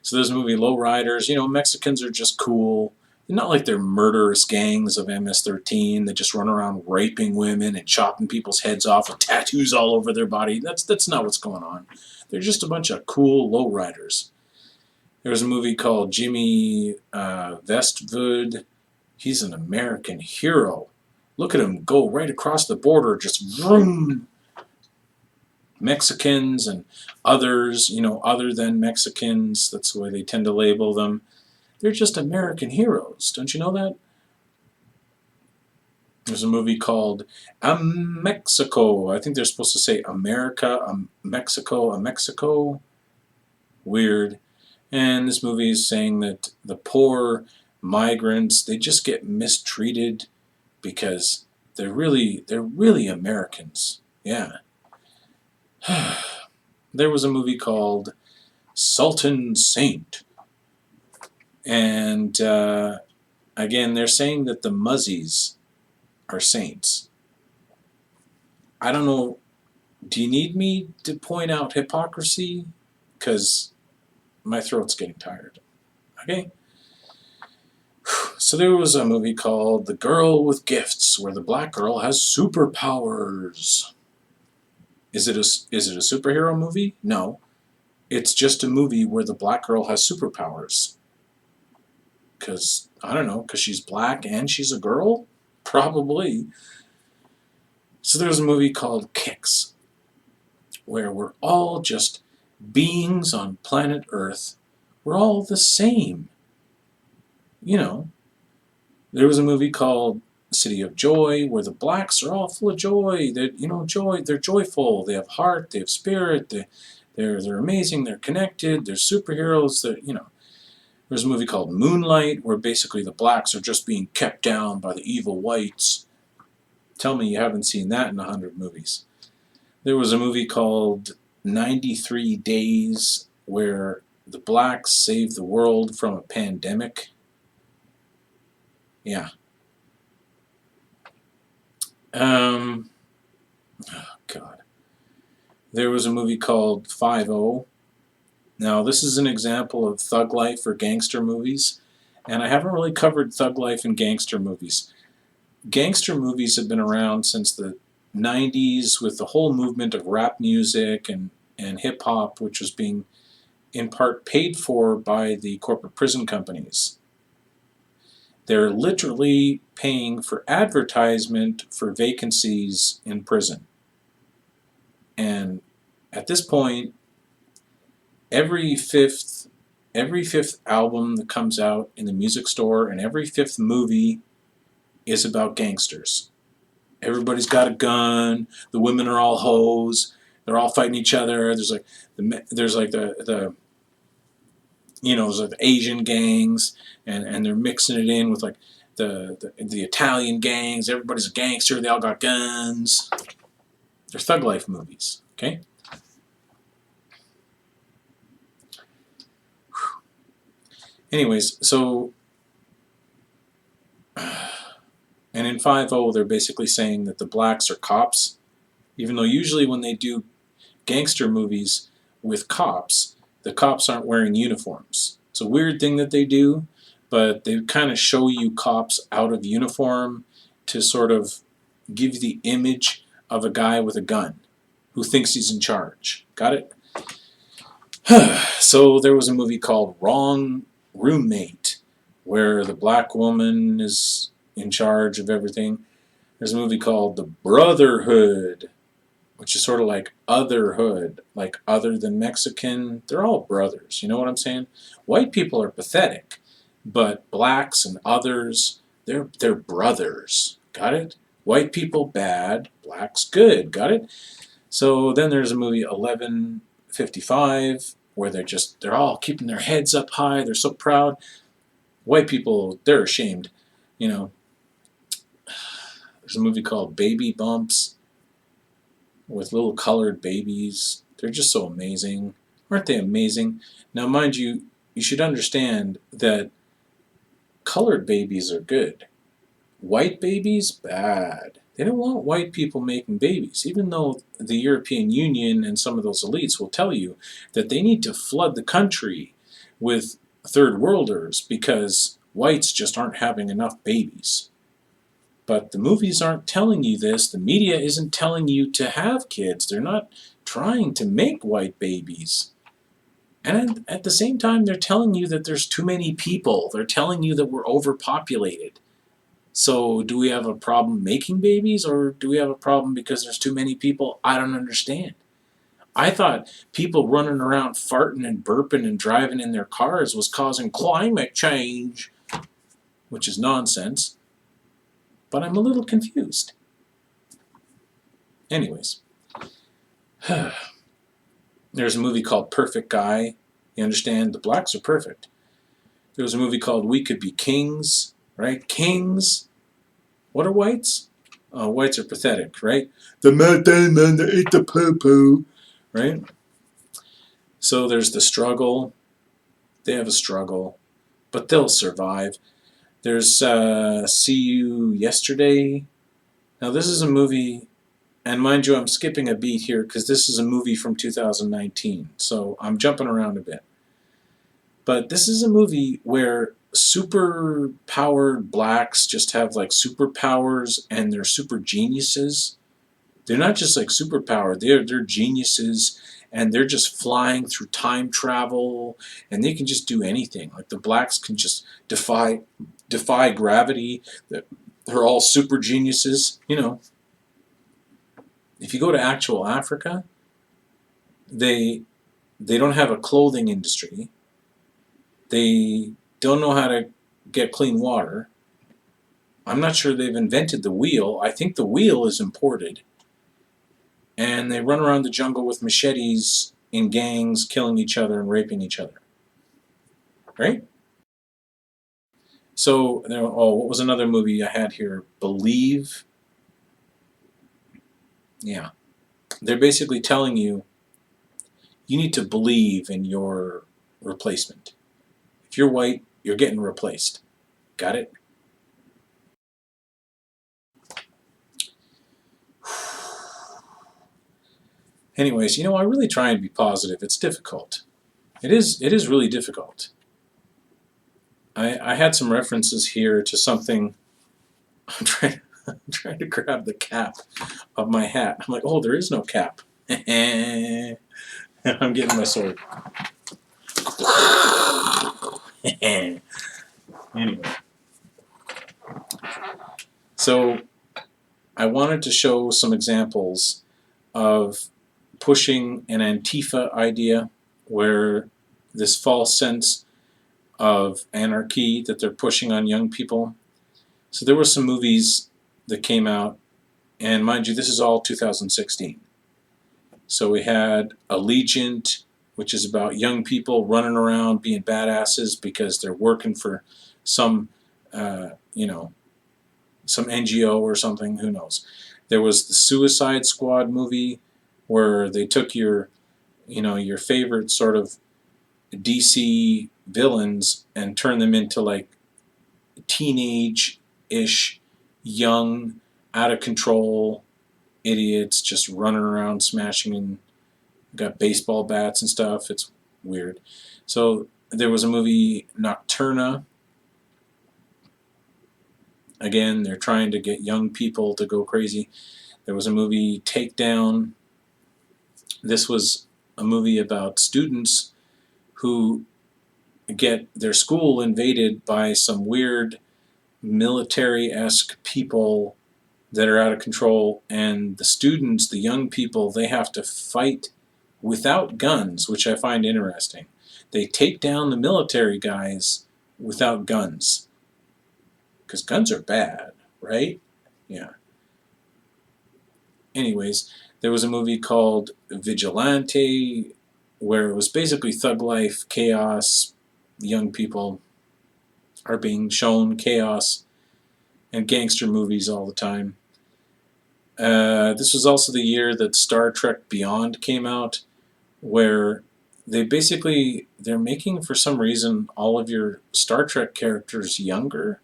So there's a movie, Low Riders. Mexicans are just cool. They're not like they're murderous gangs of MS-13 that just run around raping women and chopping people's heads off with tattoos all over their body. That's not what's going on. They're just a bunch of cool lowriders. There's a movie called Jimmy Westwood. He's an American hero. Look at him go right across the border, just vroom. Mexicans and others, other than Mexicans, that's the way they tend to label them. They're just American heroes. Don't you know that? There's a movie called Mexico. I think they're supposed to say America, Mexico, Mexico. Weird. And this movie is saying that the poor migrants, they just get mistreated because they're really Americans. Yeah. There was a movie called Sultan Saint. And again, they're saying that the Muzzies are saints. I don't know. Do you need me to point out hypocrisy? Because my throat's getting tired. Okay? So there was a movie called The Girl with Gifts, where the black girl has superpowers. Is it a superhero movie? No. It's just a movie where the black girl has superpowers. Because, I don't know, because she's black and she's a girl? Probably. So there's a movie called Kicks, where we're all just beings on planet Earth. We're all the same. There was a movie called City of Joy, where the blacks are all full of joy. Joy. They're joyful. They have heart. They have spirit. They're amazing. They're connected. They're superheroes. There's a movie called Moonlight, where basically the blacks are just being kept down by the evil whites. Tell me you haven't seen that in 100 movies. There was a movie called 93 Days, where the blacks saved the world from a pandemic. Yeah. Oh, God. There was a movie called 5-0. Now, this is an example of thug life or gangster movies. And I haven't really covered thug life and gangster movies. Gangster movies have been around since the 90s with the whole movement of rap music and hip hop, which was being in part paid for by the corporate prison companies. They're literally paying for advertisement for vacancies in prison. And at this point, every fifth album that comes out in the music store and every fifth movie is about gangsters. Everybody's got a gun. The women are all hoes. They're all fighting each other. There's like the there's like the Asian gangs, and they're mixing it in with like the Italian gangs. Everybody's a gangster. They all got guns. They're thug life movies. Okay. Anyways, so and in 5-0, they're basically saying that the blacks are cops, even though usually when they do gangster movies with cops, the cops aren't wearing uniforms. It's a weird thing that they do, but they kind of show you cops out of uniform to sort of give you the image of a guy with a gun who thinks he's in charge. Got it? So there was a movie called Wrong Roommate, where the black woman is in charge of everything. There's a movie called The Brotherhood, which is sort of like otherhood, like other than Mexican. They're all brothers, you know what I'm saying? White people are pathetic, but blacks and others, they're brothers. Got it? White people bad, blacks good. Got it? So then there's a movie 1155 where they're all keeping their heads up high. They're so proud. White people, they're ashamed. You know, there's a movie called Baby Bumps with little colored babies. They're just so amazing. Aren't they amazing? Now, mind you, you should understand that colored babies are good. White babies, bad. They don't want white people making babies, even though the European Union and some of those elites will tell you that they need to flood the country with third worlders because whites just aren't having enough babies. But the movies aren't telling you this. The media isn't telling you to have kids. They're not trying to make white babies. And at the same time, they're telling you that there's too many people. They're telling you that we're overpopulated. So do we have a problem making babies, or do we have a problem because there's too many people? I don't understand. I thought people running around farting and burping and driving in their cars was causing climate change, which is nonsense. But I'm a little confused. Anyways, there's a movie called Perfect Guy. You understand? The blacks are perfect. There was a movie called We Could Be Kings, right? Kings. What are whites? Oh, whites are pathetic, right? The man that ate the poo-poo, right? So there's the struggle. They have a struggle, but they'll survive. There's See You Yesterday. Now this is a movie, and mind you, I'm skipping a beat here because this is a movie from 2019, so I'm jumping around a bit. But this is a movie where super powered blacks just have like superpowers and they're super geniuses. They're not just like superpowered, they're geniuses, and they're just flying through time travel, and they can just do anything. Like the blacks can just defy gravity. They're all super geniuses. You know, if you go to actual Africa, they don't have a clothing industry. They don't know how to get clean water. I'm not sure they've invented the wheel. I think the wheel is imported. And they run around the jungle with machetes in gangs, killing each other and raping each other. Right? So, what was another movie I had here? Believe. Yeah. They're basically telling you need to believe in your replacement. If you're white, you're getting replaced. Got it? Anyways, I really try and be positive. It's difficult. It is really difficult. I had some references here to something. I'm trying to grab the cap of my hat. I'm like, oh, there is no cap. I'm getting my sword. Anyway, so I wanted to show some examples of pushing an Antifa idea where this false sense of anarchy that they're pushing on young people. So there were some movies that came out, and mind you, this is all 2016. So we had Allegiant, which is about young people running around being badasses because they're working for some, you know, some NGO or something, who knows. There was the Suicide Squad movie where they took your, your favorite sort of DC villains and turned them into like teenage-ish, young, out of control idiots just running around smashing and got baseball bats and stuff. It's weird. So there was a movie Nocturna. Again, they're trying to get young people to go crazy. There was a movie Takedown. This was a movie about students who get their school invaded by some weird military-esque people that are out of control, and the students, the young people, they have to fight without guns, which I find interesting. They take down the military guys without guns, because guns are bad, right? Yeah. Anyways, there was a movie called Vigilante, where it was basically thug life, chaos, young people are being shown chaos, and gangster movies all the time. This was also the year that Star Trek Beyond came out, where they're making, for some reason, all of your Star Trek characters younger,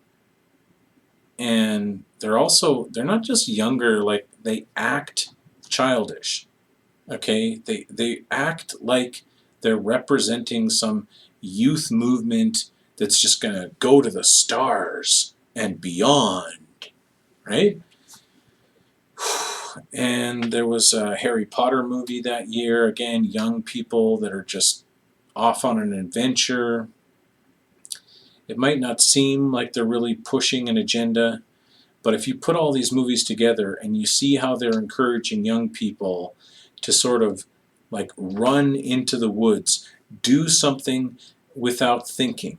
and they're not just younger, like they act childish. Okay, they act like they're representing some youth movement that's just gonna go to the stars and beyond, right? And there was a Harry Potter movie that year. Again, young people that are just off on an adventure. It might not seem like they're really pushing an agenda, but if you put all these movies together and you see how they're encouraging young people to sort of like run into the woods, do something without thinking,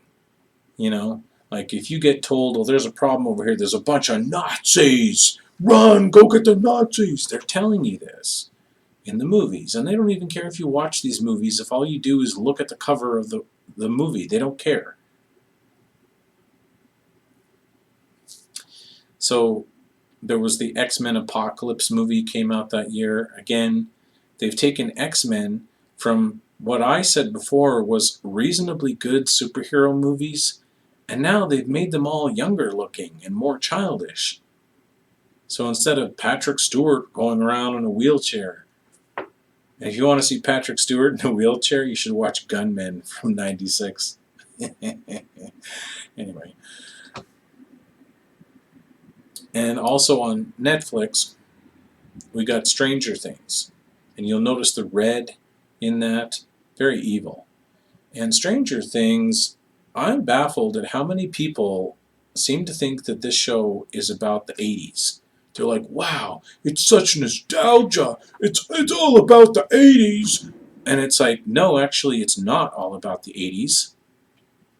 like if you get told, oh, there's a problem over here, there's a bunch of Nazis, run, go get the Nazis. They're telling you this in the movies, and they don't even care if you watch these movies. If all you do is look at the cover of the movie, they don't care. So there was the X-Men Apocalypse movie came out that year. Again, they've taken X-Men from what I said before was reasonably good superhero movies, and now they've made them all younger looking and more childish. So instead of Patrick Stewart going around in a wheelchair, and if you want to see Patrick Stewart in a wheelchair, you should watch Gunmen from '96. Anyway. And also on Netflix, we got Stranger Things. And you'll notice the red in that. Very evil. And Stranger Things, I'm baffled at how many people seem to think that this show is about the 80s. They're like, wow, it's such nostalgia. It's all about the 80s. And it's like, no, actually, it's not all about the 80s.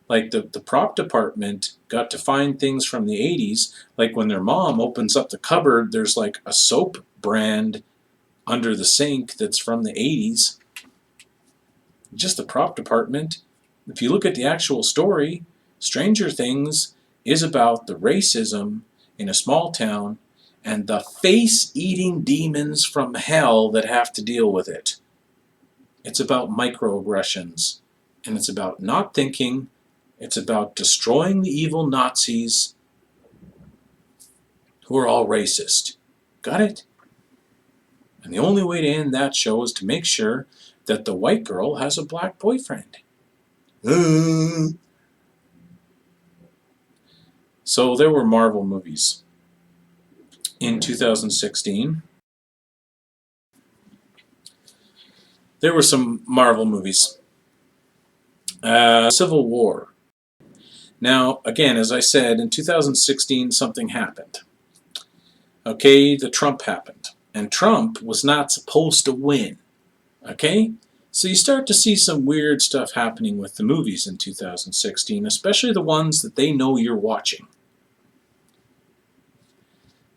Like the prop department got to find things from the 80s. Like when their mom opens up the cupboard, there's like a soap brand under the sink that's from the 80s. Just the prop department. If you look at the actual story, Stranger Things is about the racism in a small town and the face-eating demons from hell that have to deal with it. It's about microaggressions, and it's about not thinking. It's about destroying the evil Nazis who are all racist. Got it? And the only way to end that show is to make sure that the white girl has a black boyfriend. So there were Marvel movies in 2016. There were some Marvel movies. Civil War. Now, again, as I said, in 2016 something happened. Okay, the Trump happened. And Trump was not supposed to win. Okay? So you start to see some weird stuff happening with the movies in 2016, especially the ones that they know you're watching.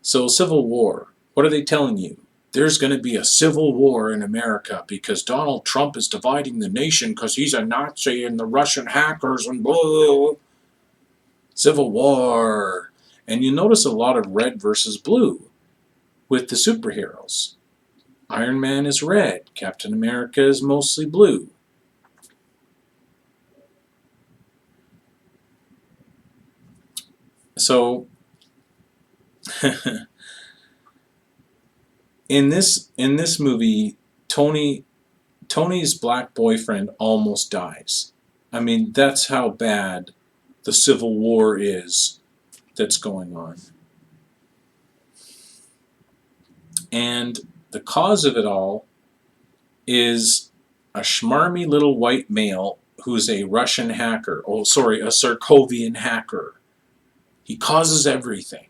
So Civil War, what are they telling you? There's going to be a civil war in America because Donald Trump is dividing the nation because he's a Nazi and the Russian hackers and blah. Civil War. And you notice a lot of red versus blue with the superheroes. Iron Man is red. Captain America is mostly blue. So in this movie, Tony's black boyfriend almost dies. I mean, that's how bad the Civil War is that's going on. And the cause of it all is a schmarmy little white male who's a Russian hacker. Oh, sorry, a Sarkovian hacker. He causes everything.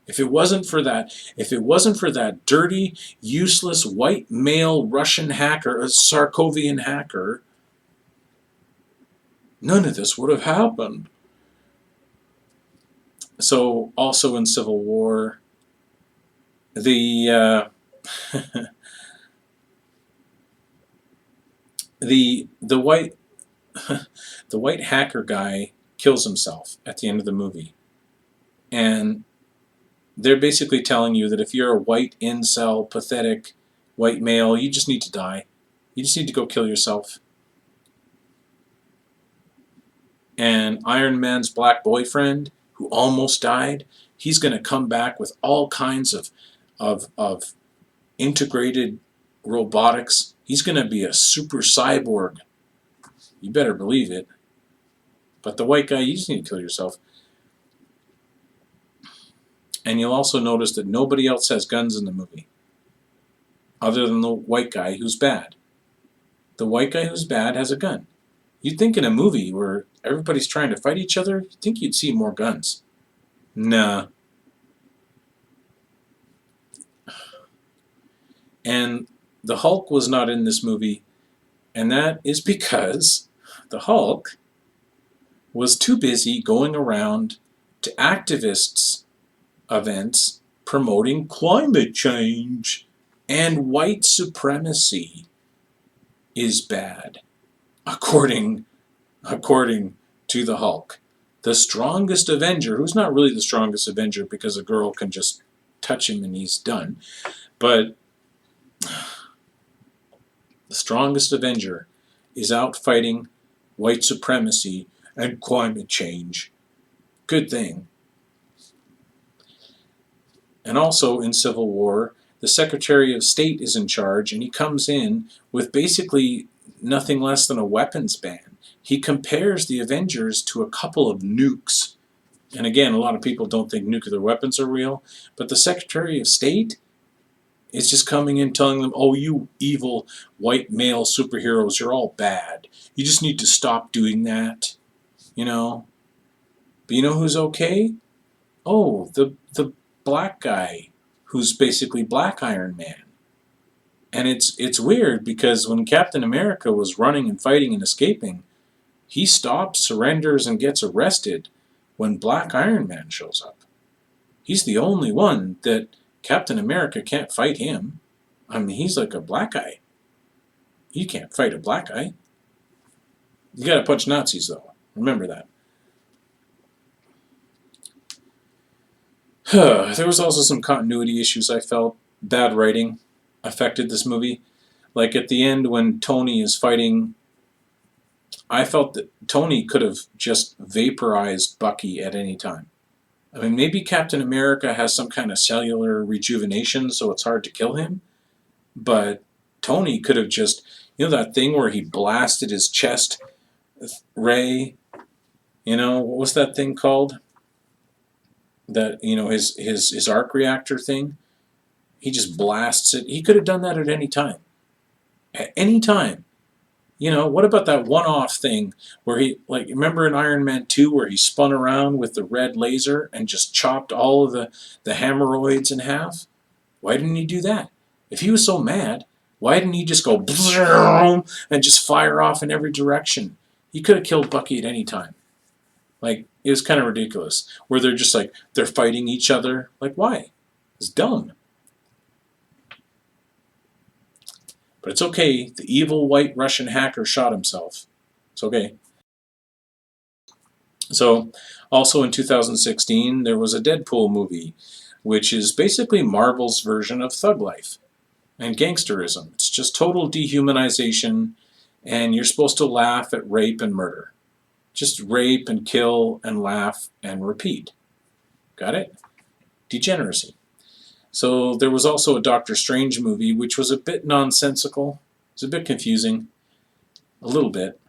If it wasn't for that dirty, useless white male Russian hacker, a Sarkovian hacker, none of this would have happened. So, also in Civil War, the the white the white hacker guy kills himself at the end of the movie, and they're basically telling you that if you're a white incel, pathetic white male, you just need to die. You just need to go kill yourself. And Iron Man's black boyfriend, who almost died, he's going to come back with all kinds of integrated robotics. He's going to be a super cyborg. You better believe it. But the white guy, you just need to kill yourself. And you'll also notice that nobody else has guns in the movie, other than the white guy who's bad. The white guy who's bad has a gun. You'd think in a movie where everybody's trying to fight each other, you'd think you'd see more guns. Nah. And the Hulk was not in this movie, and that is because the Hulk was too busy going around to activists' events promoting climate change, and white supremacy is bad, according to the Hulk. The strongest Avenger, who's not really the strongest Avenger because a girl can just touch him and he's done, but the strongest Avenger is out fighting white supremacy and climate change. Good thing. And also in Civil War, the Secretary of State is in charge, and he comes in with basically nothing less than a weapons ban. He compares the Avengers to a couple of nukes. And again, a lot of people don't think nuclear weapons are real, but the Secretary of State is just coming in telling them, oh, you evil white male superheroes, you're all bad. You just need to stop doing that, you know. But you know who's okay? Oh, the black guy who's basically Black Iron Man. And it's weird because when Captain America was running and fighting and escaping, he stops, surrenders, and gets arrested when Black Iron Man shows up. He's the only one that Captain America can't fight him. I mean, he's like a black guy. You can't fight a black guy. You gotta punch Nazis, though. Remember that. There was also some continuity issues I felt. Bad writing affected this movie. Like at the end when Tony is fighting, I felt that Tony could have just vaporized Bucky at any time. I mean, maybe Captain America has some kind of cellular rejuvenation, so it's hard to kill him. But Tony could have just, you know that thing where he blasted his chest ray? You know, what was that thing called? that, you know, his arc reactor thing. He just blasts it. He could have done that at any time. At any time. You know, what about that one-off thing where he, like, remember in Iron Man 2 where he spun around with the red laser and just chopped all of the hemorrhoids in half? Why didn't he do that? If he was so mad, why didn't he just go and just fire off in every direction? He could have killed Bucky at any time. Like, it was kind of ridiculous. Where they're just like, they're fighting each other. Like, why? It's dumb. But it's okay. The evil white Russian hacker shot himself. It's okay. So, also in 2016, there was a Deadpool movie, which is basically Marvel's version of thug life and gangsterism. It's just total dehumanization, and you're supposed to laugh at rape and murder. Just rape and kill and laugh and repeat. Got it? Degeneracy. So there was also a Doctor Strange movie, which was a bit nonsensical. It was a bit confusing. A little bit.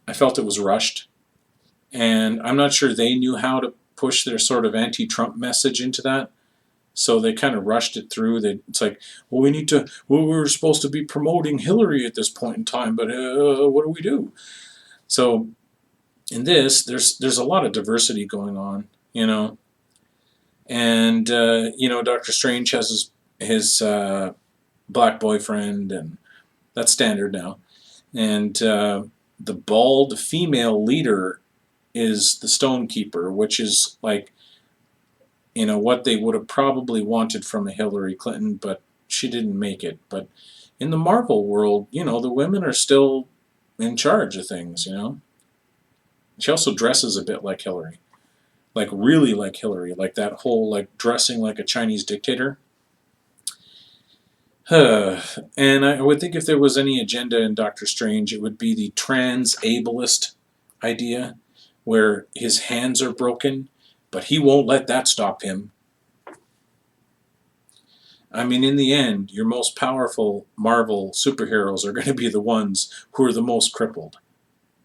I felt it was rushed. And I'm not sure they knew how to push their sort of anti-Trump message into that. So they kind of rushed it through. It's like, well, we're supposed to be promoting Hilary at this point in time, but what do we do? So in this, there's a lot of diversity going on, you know. And, you know, Doctor Strange has his black boyfriend, and that's standard now. And the bald female leader is the Stonekeeper, which is like, you know, what they would have probably wanted from a Hillary Clinton, but she didn't make it. But in the Marvel world, you know, the women are still in charge of things, you know. She also dresses a bit like Hillary. Like, really like Hillary. Like that whole, like, dressing like a Chinese dictator. And I would think if there was any agenda in Doctor Strange, it would be the trans-ableist idea, where his hands are broken, but he won't let that stop him. I mean, in the end, your most powerful Marvel superheroes are going to be the ones who are the most crippled.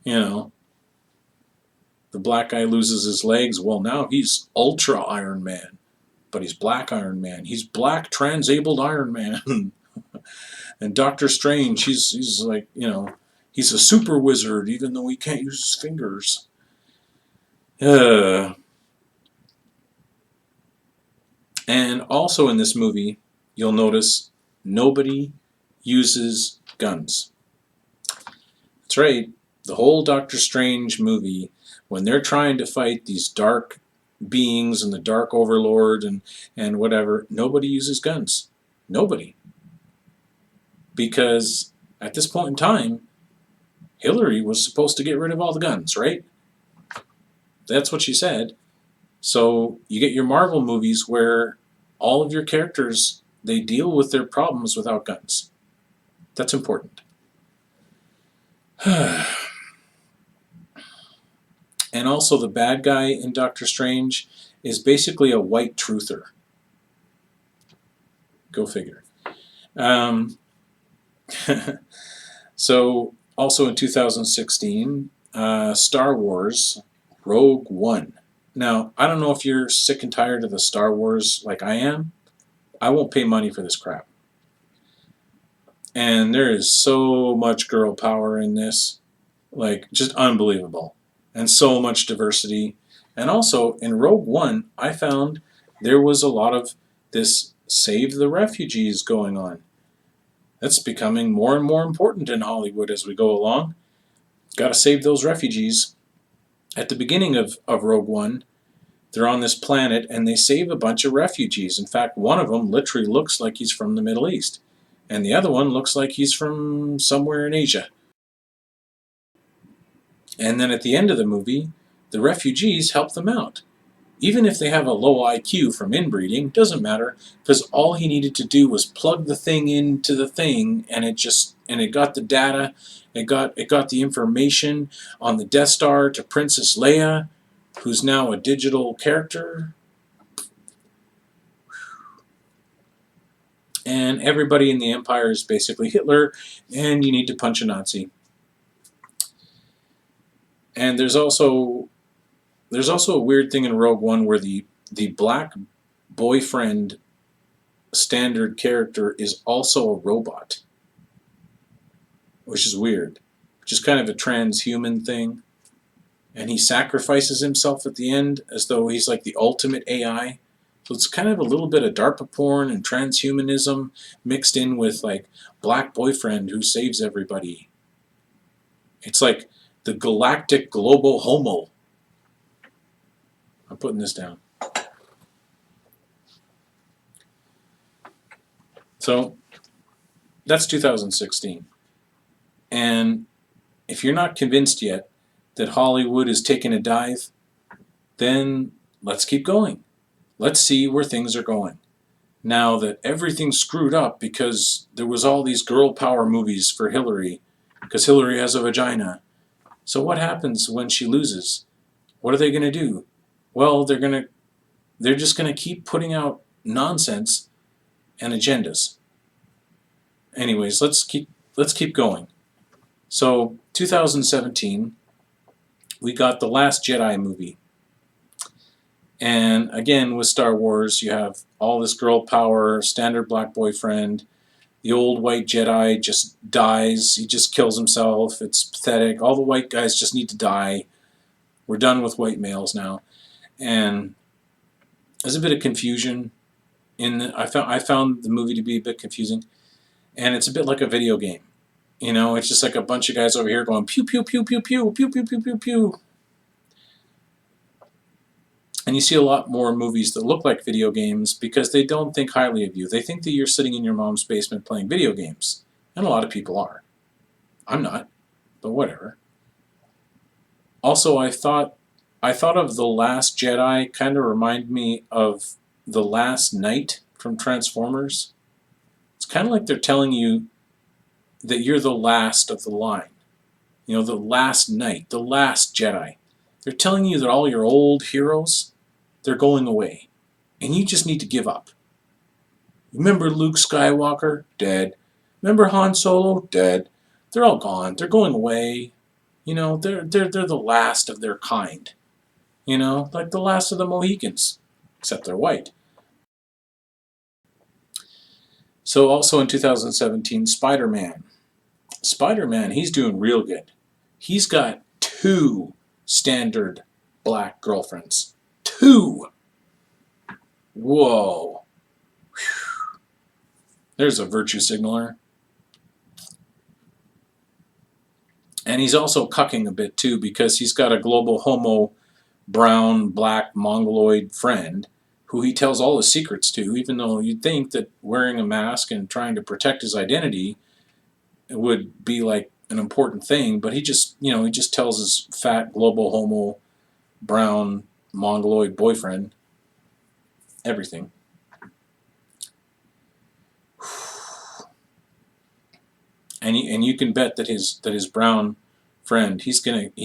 You know, the black guy loses his legs. Well, now he's Ultra Iron Man, but he's Black Iron Man. He's Black Transabled Iron Man. And Doctor Strange, he's like, you know, he's a super wizard, even though he can't use his fingers. And also in this movie, you'll notice nobody uses guns. That's right. The whole Doctor Strange movie, when they're trying to fight these dark beings and the Dark Overlord and whatever, nobody uses guns. Nobody. Because at this point in time, Hillary was supposed to get rid of all the guns, right? That's what she said. So you get your Marvel movies where all of your characters, they deal with their problems without guns. That's important. And also the bad guy in Doctor Strange is basically a white truther. Go figure. So also in 2016, Star Wars Rogue One. Now, I don't know if you're sick and tired of the Star Wars like I am. I won't pay money for this crap. And there is so much girl power in this. Like, just unbelievable. And so much diversity. And also, in Rogue One, I found there was a lot of this save the refugees going on. That's becoming more and more important in Hollywood as we go along. Got to save those refugees. At the beginning of Rogue One, they're on this planet and they save a bunch of refugees. In fact, one of them literally looks like he's from the Middle East. And the other one looks like he's from somewhere in Asia. And then at the end of the movie, the refugees help them out. Even if they have a low IQ from inbreeding, doesn't matter, because all he needed to do was plug the thing into the thing, and it got the data, it got the information on the Death Star to Princess Leia, who's now a digital character. And everybody in the Empire is basically Hitler, and you need to punch a Nazi. And there's also a weird thing in Rogue One where the the black boyfriend standard character is also a robot, which is weird, which is kind of a transhuman thing. And he sacrifices himself at the end as though he's like the ultimate AI. So it's kind of a little bit of DARPA porn and transhumanism mixed in with like black boyfriend who saves everybody. It's like the galactic global homo. I'm putting this down. So that's 2016. And if you're not convinced yet that Hollywood is taking a dive, then let's keep going. Let's see where things are going. Now that everything's screwed up because there was all these girl power movies for Hilary, because Hilary has a vagina. So what happens when she loses? What are they going to do? Well, they're just going to keep putting out nonsense and agendas. Anyways, let's keep going. So 2017, we got The Last Jedi movie. And again, with Star Wars, you have all this girl power, standard black boyfriend. The old white Jedi just dies. He just kills himself. It's pathetic. All the white guys just need to die. We're done with white males now. And there's a bit of confusion. I found the movie to be a bit confusing. And it's a bit like a video game. You know, it's just like a bunch of guys over here going pew, pew, pew, pew, pew, pew, pew, pew, pew, pew. And you see a lot more movies that look like video games because they don't think highly of you. They think that you're sitting in your mom's basement playing video games. And a lot of people are. I'm not, but whatever. Also, I thought of The Last Jedi kind of remind me of The Last Knight from Transformers. It's kind of like they're telling you that you're the last of the line. You know, the last knight, the last Jedi. They're telling you that all your old heroes, they're going away. And you just need to give up. Remember Luke Skywalker? Dead. Remember Han Solo? Dead. They're all gone. They're going away. You know, they're the last of their kind. You know, like the last of the Mohicans. Except they're white. So also in 2017, Spider-Man. Spider-Man, he's doing real good. He's got 2 standard black girlfriends. 2! Whoa. Whew. There's a virtue signaler. And he's also cucking a bit too because he's got a global homo brown, black, mongoloid friend who he tells all his secrets to, even though you'd think that wearing a mask and trying to protect his identity would be like an important thing, but he just tells his fat, global homo brown, mongoloid boyfriend everything. And you can bet that his brown friend, he's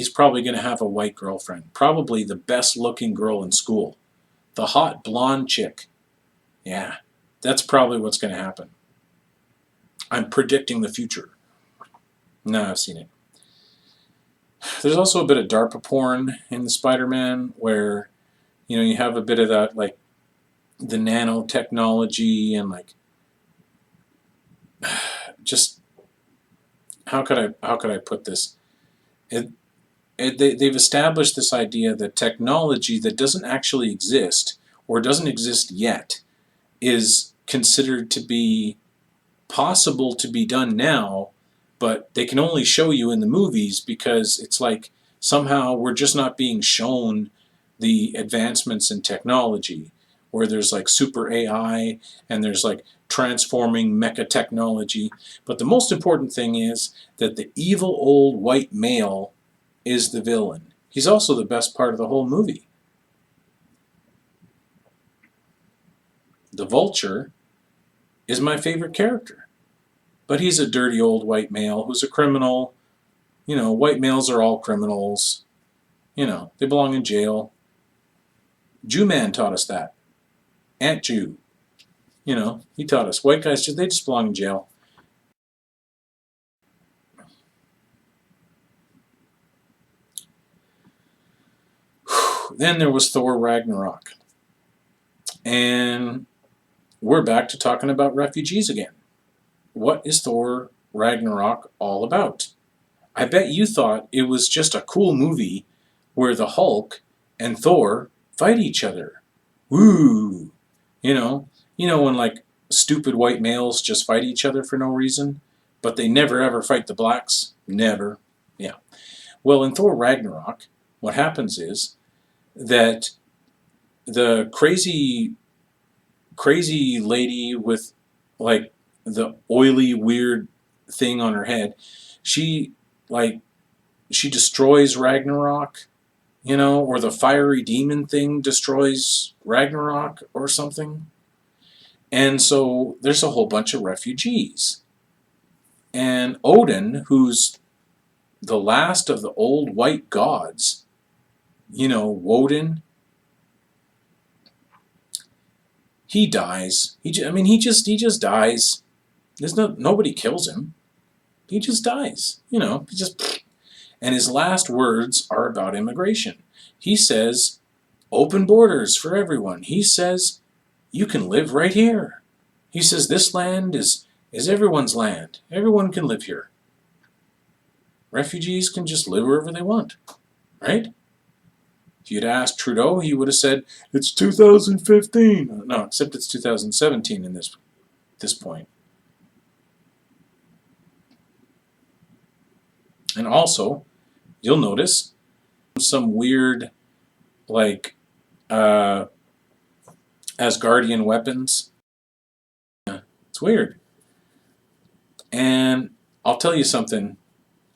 probably gonna have a white girlfriend, probably the best looking girl in school, the hot blonde chick. Yeah, that's probably what's gonna happen. I'm predicting the future. No, I've seen it. There's also a bit of DARPA porn in the Spider-Man where you have a bit of that, like the nanotechnology and like just how could I put this? They've established this idea that technology that doesn't actually exist or doesn't exist yet is considered to be possible to be done now, but they can only show you in the movies because it's like somehow we're just not being shown the advancements in technology where there's like super AI and there's like transforming mecha technology. But the most important thing is that the evil old white male is the villain. He's also the best part of the whole movie. The Vulture is my favorite character. But he's a dirty old white male who's a criminal. White males are all criminals. They belong in jail. Jew Man taught us that. Aunt Jew. He taught us. White guys, they just belong in jail. Then there was Thor Ragnarok. And we're back to talking about refugees again. What is Thor Ragnarok all about? I bet you thought it was just a cool movie where the Hulk and Thor fight each other. Woo! You know, when like stupid white males just fight each other for no reason, but they never ever fight the blacks. Never. Yeah. Well, in Thor Ragnarok, what happens is that the crazy lady with like the oily weird thing on her head, she like she destroys Ragnarok, or the fiery demon thing destroys Ragnarok or something. And so there's a whole bunch of refugees. And Odin, who's the last of the old white gods, Woden, he dies. He just dies. There's nobody kills him. He just dies. He just. And his last words are about immigration. He says, "Open borders for everyone." He says, "You can live right here." He says, "This land is everyone's land. Everyone can live here. Refugees can just live wherever they want." Right? If you'd asked Trudeau, he would have said, "It's 2015. No, except it's 2017 in this point. And also, you'll notice some weird, like, Asgardian weapons. It's weird. And I'll tell you something.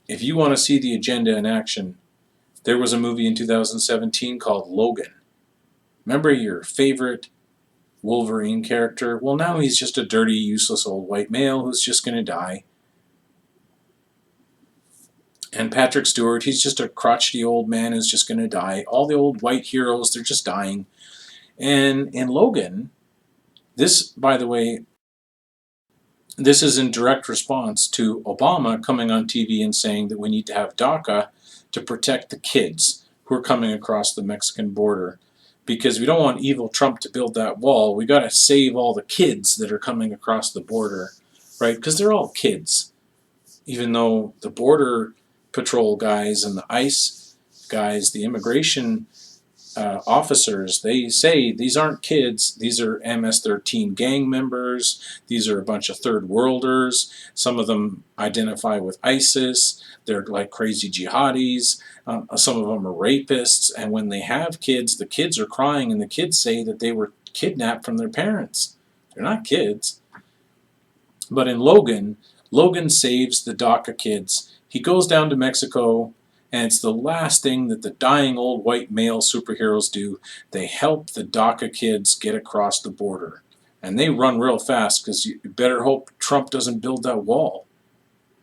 If you want to see the agenda in action, there was a movie in 2017 called Logan. Remember your favorite Wolverine character? Well, now he's just a dirty, useless old white male who's just going to die. And Patrick Stewart, he's just a crotchety old man who's just going to die. All the old white heroes, they're just dying. And in Logan, this, by the way, this is in direct response to Obama coming on TV and saying that we need to have DACA to protect the kids who are coming across the Mexican border. Because we don't want evil Trump to build that wall. We got to save all the kids that are coming across the border, right? Because they're all kids. Even though the border patrol guys and the ICE guys, the immigration officers, they say these aren't kids, these are MS-13 gang members, these are a bunch of third worlders, some of them identify with ISIS, they're like crazy jihadis, some of them are rapists, and when they have kids, the kids are crying and the kids say that they were kidnapped from their parents. They're not kids. But in Logan, Logan saves the DACA kids. He goes down to Mexico, and it's the last thing that the dying old white male superheroes do. They help the DACA kids get across the border. And they run real fast because you better hope Trump doesn't build that wall.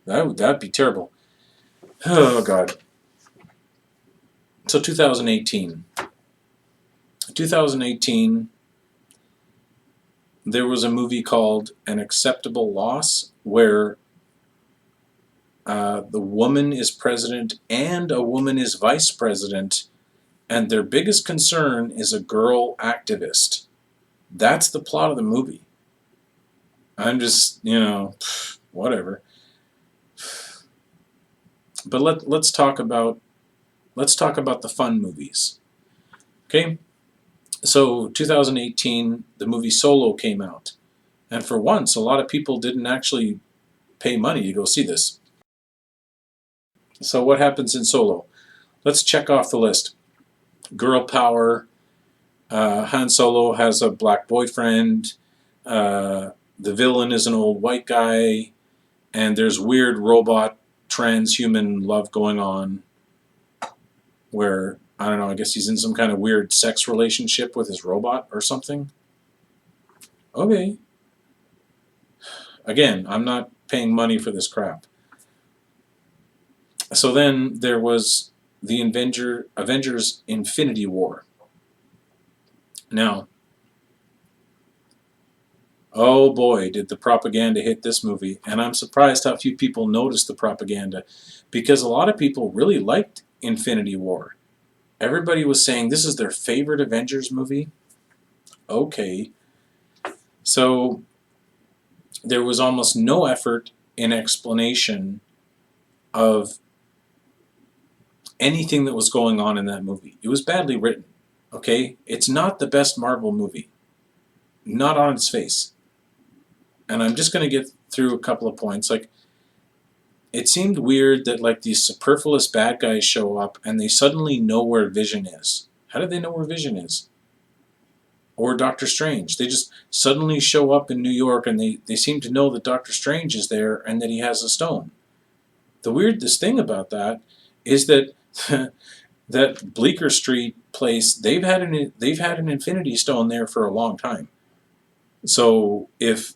That'd be terrible. Oh, God. So 2018. 2018, there was a movie called An Acceptable Loss where the woman is president and a woman is vice president, and their biggest concern is a girl activist. That's the plot of the movie. I'm just, whatever. But let's talk about the fun movies. Okay? So 2018, the movie Solo came out. And for once, a lot of people didn't actually pay money to go see this. So what happens in Solo? Let's check off the list. Girl power. Han Solo has a black boyfriend. The villain is an old white guy. And there's weird robot transhuman love going on where, I don't know, I guess he's in some kind of weird sex relationship with his robot or something. Okay. Again, I'm not paying money for this crap. So then there was the Avengers Infinity War. Now, oh boy, did the propaganda hit this movie. And I'm surprised how few people noticed the propaganda, because a lot of people really liked Infinity War. Everybody was saying this is their favorite Avengers movie. okay. So there was almost no effort in explanation of anything that was going on in that movie. It was badly written. Okay? It's not the best Marvel movie. Not on its face. And I'm just going to get through a couple of points. Like, it seemed weird that like these superfluous bad guys show up and they suddenly know where Vision is. How did they know where Vision is? Or Doctor Strange. They just suddenly show up in New York and they seem to know that Doctor Strange is there and that he has a stone. The weirdest thing about that is that that Bleecker Street place, they've had an Infinity Stone there for a long time. So if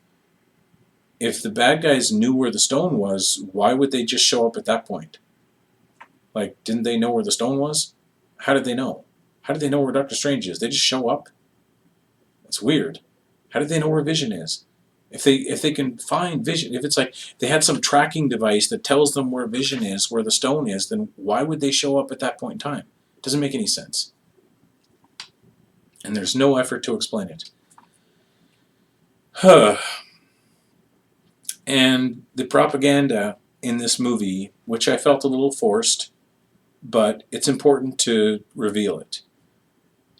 the bad guys knew where the stone was, why would they just show up at that point? Like, didn't they know where the stone was? How did they know? How did they know where Doctor Strange is? They just show up? It's weird. How did they know where Vision is? If they can find Vision, if it's like they had some tracking device that tells them where Vision is, where the stone is, then why would they show up at that point in time? It doesn't make any sense. And there's no effort to explain it. And the propaganda in this movie, which I felt a little forced, but it's important to reveal it.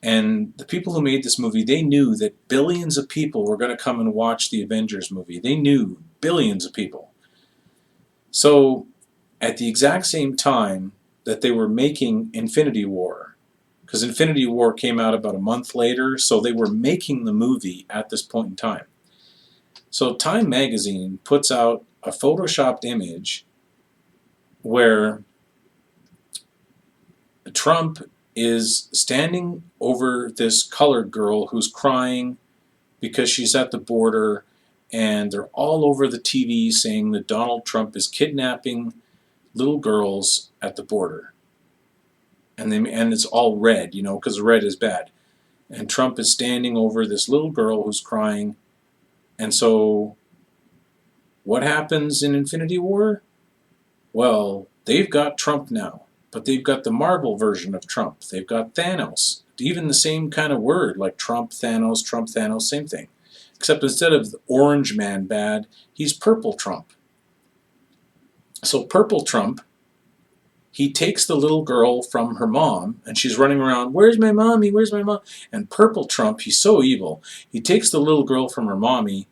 And the people who made this movie, they knew that billions of people were going to come and watch the Avengers movie. They knew billions of people. So at the exact same time that they were making Infinity War, because Infinity War came out about a month later, so they were making the movie at this point in time. So Time magazine puts out a photoshopped image where Trump is standing over this colored girl who's crying because she's at the border, and they're all over the TV saying that Donald Trump is kidnapping little girls at the border. And it's all red, you know, because red is bad. And Trump is standing over this little girl who's crying. And so what happens in Infinity War? Well, they've got Trump now, but they've got the Marvel version of Trump. They've got Thanos. Even the same kind of word, like Trump, Thanos, same thing. Except instead of the orange man bad, he's purple Trump. So purple Trump, he takes the little girl from her mom, and she's running around, where's my mommy, where's my mom? And purple Trump, he's so evil, he takes the little girl from her mommy,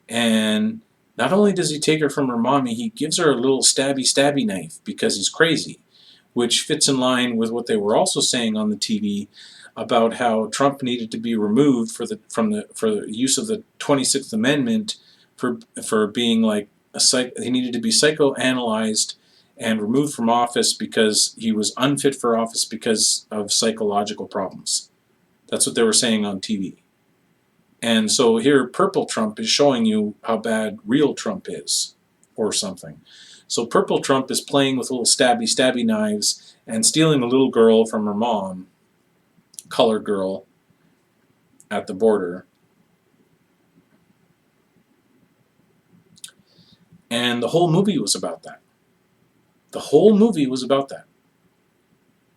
and not only does he take her from her mommy, he gives her a little stabby knife because he's crazy, which fits in line with what they were also saying on the TV about how Trump needed to be removed for the use of the 26th Amendment for being like he needed to be psychoanalyzed and removed from office because he was unfit for office because of psychological problems. That's what they were saying on TV. And so here, purple Trump is showing you how bad real Trump is, or something. So purple Trump is playing with little stabby knives and stealing a little girl from her mom, colored girl, at the border. And the whole movie was about that. The whole movie was about that.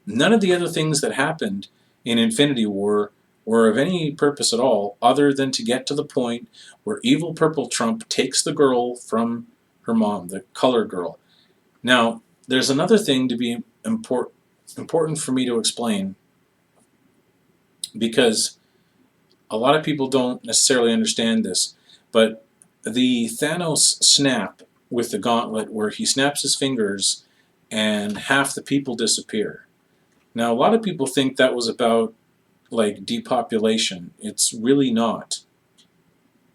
None of the other things that happened in Infinity War were of any purpose at all other than to get to the point where evil purple Trump takes the girl from her mom, the colored girl. Now, there's another thing to be important for me to explain, because a lot of people don't necessarily understand this, but the Thanos snap with the gauntlet where he snaps his fingers and half the people disappear. Now, a lot of people think that was about like depopulation. It's really not.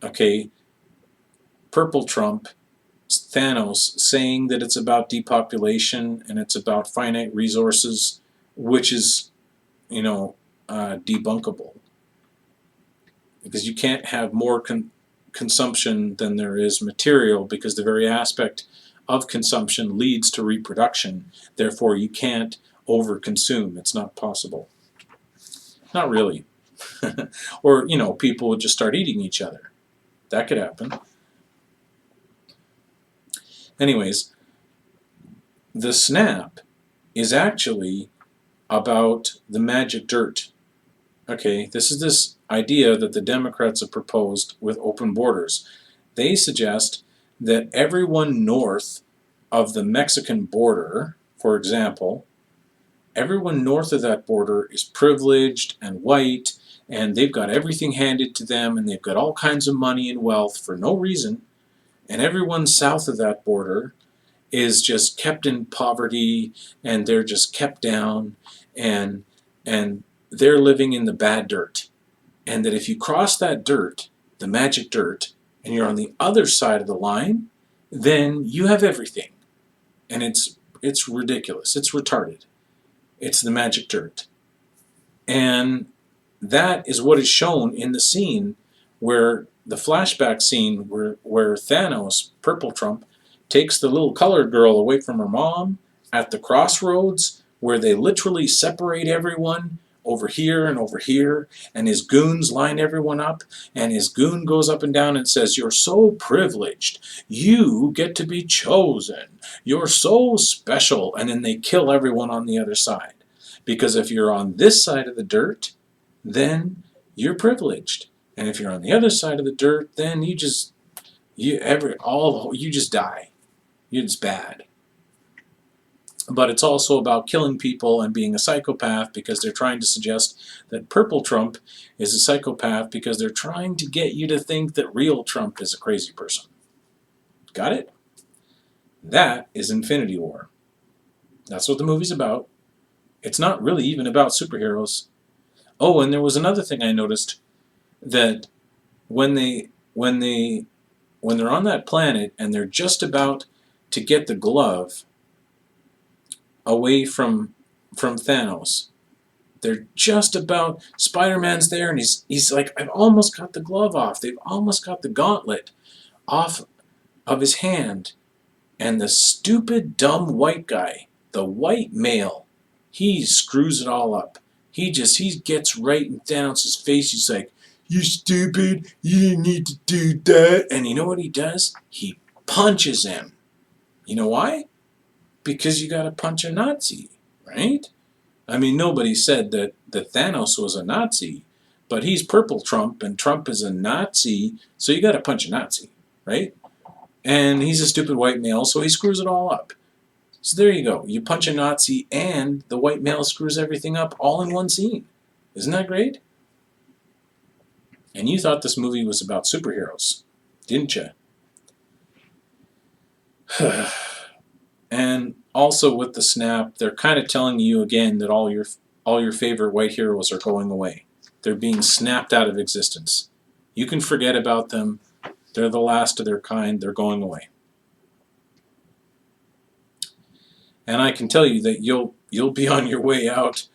Okay, purple Trump, Thanos, saying that it's about depopulation and it's about finite resources, which is, debunkable. Because you can't have more consumption than there is material, because the very aspect of consumption leads to reproduction. Therefore, you can't overconsume. It's not possible. Not really. Or, people would just start eating each other. That could happen. Anyways, the snap is actually about the magic dirt. Okay, this is this idea that the Democrats have proposed with open borders. They suggest that everyone north of the Mexican border, for example, everyone north of that border is privileged and white, and they've got everything handed to them, and they've got all kinds of money and wealth for no reason, and everyone south of that border is just kept in poverty, and they're just kept down, and they're living in the bad dirt. And that if you cross that dirt, the magic dirt, and you're on the other side of the line, then you have everything. And it's ridiculous. It's retarded. It's the magic dirt. And that is what is shown in the scene where the flashback scene where Thanos, Purple Trump, takes the little colored girl away from her mom at the crossroads where they literally separate everyone over here, and his goons line everyone up, and his goon goes up and down and says, "You're so privileged. You get to be chosen. You're so special." And then they kill everyone on the other side. Because if you're on this side of the dirt, then you're privileged. And if you're on the other side of the dirt, then you just die. It's bad. But it's also about killing people and being a psychopath, because they're trying to suggest that Purple Trump is a psychopath because they're trying to get you to think that real Trump is a crazy person. Got it? That is Infinity War. That's what the movie's about. It's not really even about superheroes. Oh, and there was another thing I noticed, that when they're on that planet and they're just about to get the glove away from Thanos, they're just about, Spider-Man's there, and he's like, "I've almost got the glove off." They've almost got the gauntlet off of his hand, and the stupid, dumb white guy, the white male, he screws it all up. He gets right in Thanos' face. He's like, "You stupid, you didn't need to do that." And you know what he does? He punches him. You know why? Because you gotta punch a Nazi, right? I mean, nobody said that Thanos was a Nazi, but he's Purple Trump, and Trump is a Nazi, so you gotta punch a Nazi, right? And he's a stupid white male, so he screws it all up. So there you go. You punch a Nazi, and the white male screws everything up all in one scene. Isn't that great? And you thought this movie was about superheroes, didn't you? And also with the snap, they're kind of telling you again that all your favorite white heroes are going away. They're being snapped out of existence. You can forget about them. They're the last of their kind. They're going away. And I can tell you that you'll be on your way out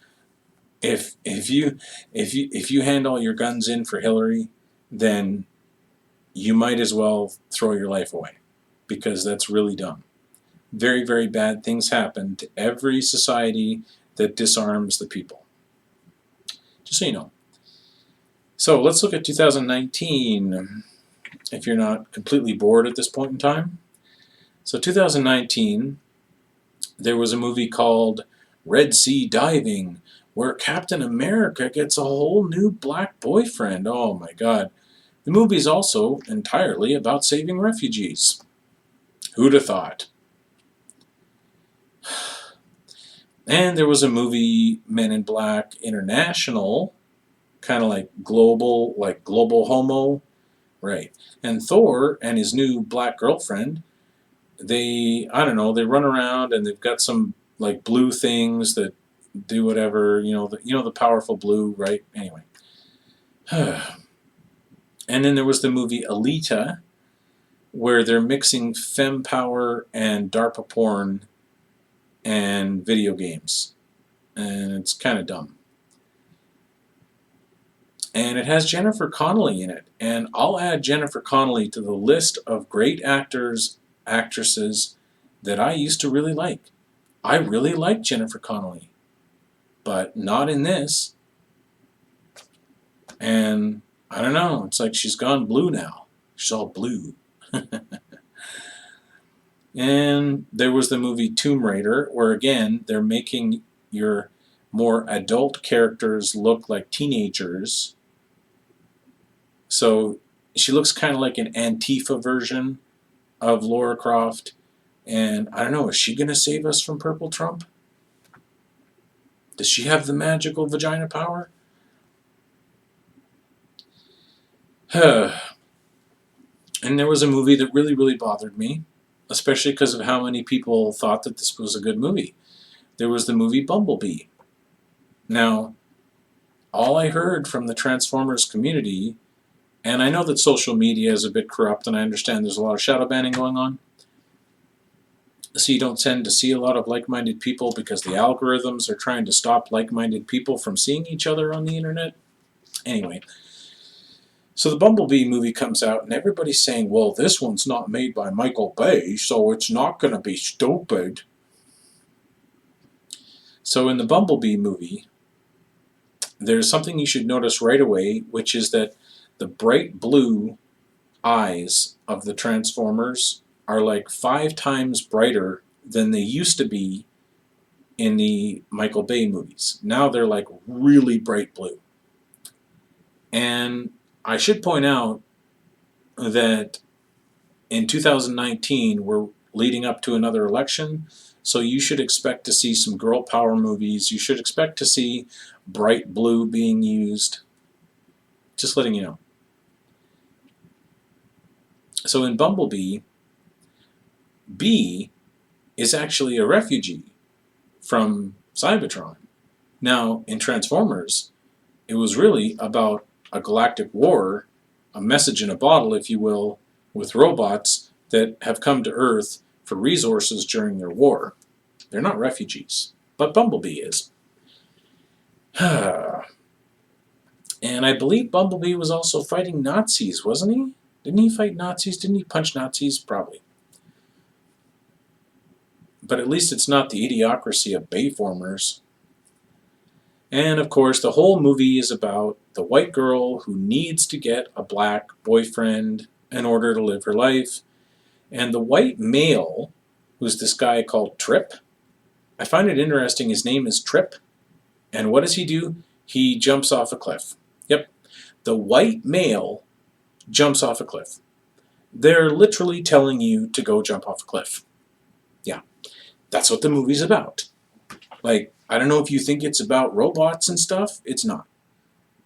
if you hand all your guns in for Hilary, then you might as well throw your life away, because that's really dumb. Very, very bad things happen to every society that disarms the people. Just so you know. So let's look at 2019, if you're not completely bored at this point in time. So 2019, there was a movie called Red Sea Diving, where Captain America gets a whole new black boyfriend. Oh my God. The movie is also entirely about saving refugees. Who'd have thought? And there was a movie, Men in Black International, kind of like global homo, right? And Thor and his new black girlfriend, I don't know, they run around and they've got some like blue things that do whatever, the powerful blue, right? Anyway. And then there was the movie Alita, where they're mixing femme power and DARPA porn and video games. And it's kind of dumb. And it has Jennifer Connelly in it. And I'll add Jennifer Connelly to the list of great actresses that I used to really like. I really like Jennifer Connelly, but not in this. And I don't know, it's like she's gone blue now. She's all blue. And there was the movie Tomb Raider, where again, they're making your more adult characters look like teenagers. So she looks kind of like an Antifa version of Laura Croft. And I don't know, is she going to save us from Purple Trump? Does she have the magical vagina power? And there was a movie that really, really bothered me, especially because of how many people thought that this was a good movie. There was the movie Bumblebee. Now, all I heard from the Transformers community, and I know that social media is a bit corrupt, and I understand there's a lot of shadow banning going on, so you don't tend to see a lot of like-minded people because the algorithms are trying to stop like-minded people from seeing each other on the internet. Anyway, so the Bumblebee movie comes out, and everybody's saying, well, this one's not made by Michael Bay, so it's not going to be stupid. So in the Bumblebee movie, there's something you should notice right away, which is that the bright blue eyes of the Transformers are like 5 times brighter than they used to be in the Michael Bay movies. Now they're like really bright blue. And I should point out that in 2019 we're leading up to another election, so you should expect to see some girl power movies. You should expect to see bright blue being used. Just letting you know. So in Bumblebee, B is actually a refugee from Cybertron. Now, in Transformers, it was really about a galactic war, a message in a bottle, if you will, with robots that have come to Earth for resources during their war. They're not refugees, but Bumblebee is. And I believe Bumblebee was also fighting Nazis, wasn't he? Didn't he fight Nazis? Didn't he punch Nazis? Probably. But at least it's not the idiocracy of Bayformers. And of course, the whole movie is about the white girl who needs to get a black boyfriend in order to live her life. And the white male, who's this guy called Trip, I find it interesting, his name is Trip. And what does he do? He jumps off a cliff. Yep, the white male jumps off a cliff. They're literally telling you to go jump off a cliff. Yeah, that's what the movie's about. Like, I don't know if you think it's about robots and stuff. It's not.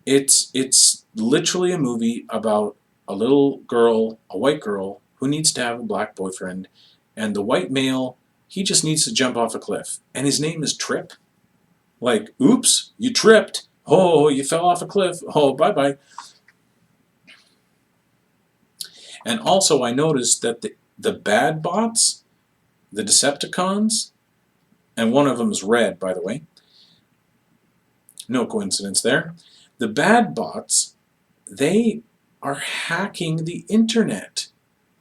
It's literally a movie about a little girl, a white girl, who needs to have a black boyfriend, and the white male, he just needs to jump off a cliff. And his name is Trip. Like, oops, you tripped. Oh, you fell off a cliff. Oh, bye-bye. And also, I noticed that the bad bots, the Decepticons, and one of them is red, by the way. No coincidence there. The bad bots, they are hacking the internet.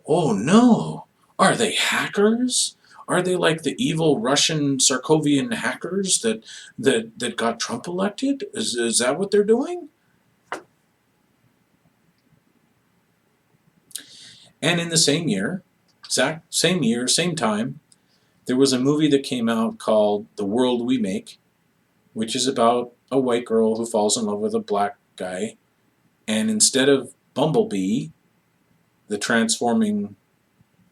Oh no! Are they hackers? Are they like the evil Russian Sarkovian hackers that got Trump elected? Is that what they're doing? And in the same year, same time, there was a movie that came out called The World We Make, which is about a white girl who falls in love with a black guy, and instead of Bumblebee, the transforming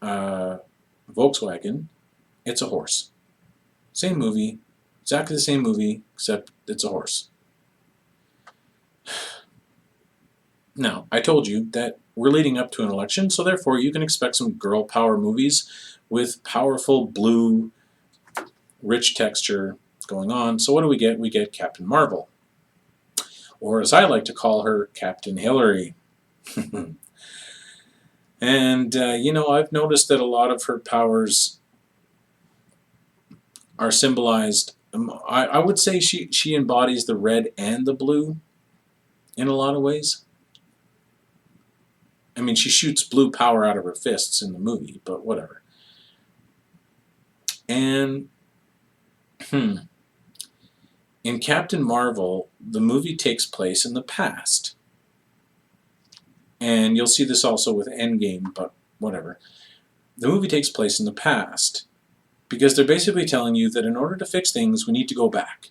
Volkswagen, it's a horse. Same movie, exactly the same movie, except it's a horse. Now, I told you that we're leading up to an election, so therefore you can expect some girl power movies with powerful blue, rich texture going on. So what do we get? We get Captain Marvel. Or as I like to call her, Captain Hilary. And, you know, I've noticed that a lot of her powers are symbolized. I would say she embodies the red and the blue in a lot of ways. I mean, she shoots blue power out of her fists in the movie, but whatever. And, in Captain Marvel, the movie takes place in the past. And you'll see this also with Endgame, but whatever. The movie takes place in the past because they're basically telling you that in order to fix things, we need to go back.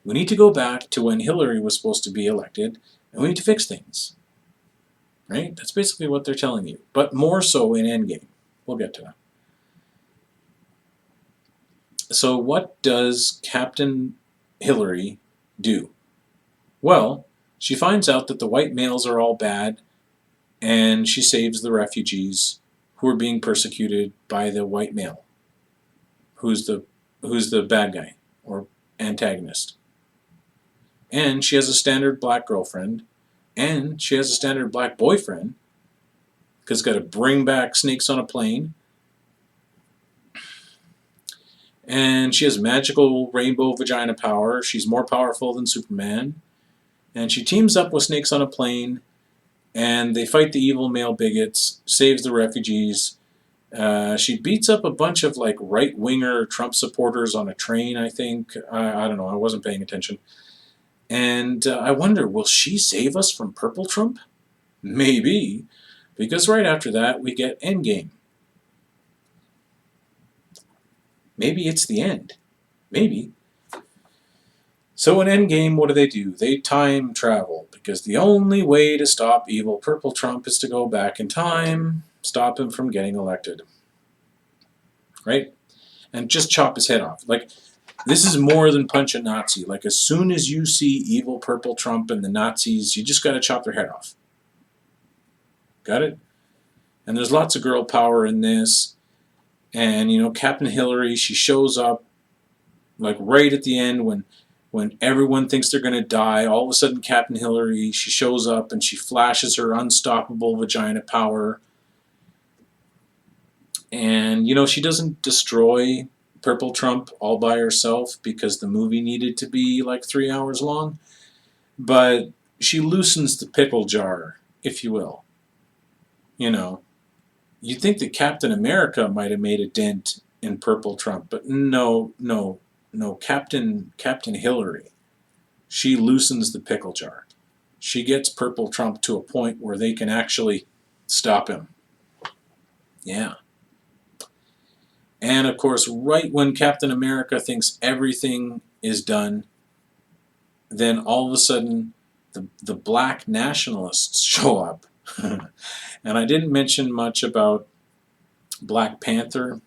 We need to go back to when Hilary was supposed to be elected, and we need to fix things. right? That's basically what they're telling you, but more so in Endgame. We'll get to that. So what does Captain Hilary do? Well, she finds out that the white males are all bad, and she saves the refugees who are being persecuted by the white male, who's the bad guy or antagonist. And she has a standard black girlfriend, and she has a standard black boyfriend, because got to bring back snakes on a plane. And she has magical rainbow vagina power. She's more powerful than Superman. And she teams up with snakes on a plane, and they fight the evil male bigots, saves the refugees. She beats up a bunch of like right-winger Trump supporters on a train, I think. I don't know. I wasn't paying attention. And I wonder, will she save us from Purple Trump? Maybe. Because right after that, we get Endgame. Maybe it's the end. Maybe. So in Endgame, what do? They time travel, because the only way to stop evil Purple Trump is to go back in time, stop him from getting elected. Right? And just chop his head off. Like, this is more than punch a Nazi. Like, as soon as you see evil Purple Trump and the Nazis, you just got to chop their head off. Got it? And there's lots of girl power in this. And, you know, Captain Hilary, she shows up, like, right at the end when everyone thinks they're going to die. All of a sudden, Captain Hilary, she shows up and she flashes her unstoppable vagina power. And, you know, she doesn't destroy Purple Trump all by herself, because the movie needed to be like 3 hours long. But she loosens the pickle jar, if you will. You know, you'd think that Captain America might have made a dent in Purple Trump, but no. Captain Hilary, she loosens the pickle jar. She gets Purple Trump to a point where they can actually stop him. Yeah. And of course, right when Captain America thinks everything is done, then all of a sudden the black nationalists show up. And I didn't mention much about Black Panther.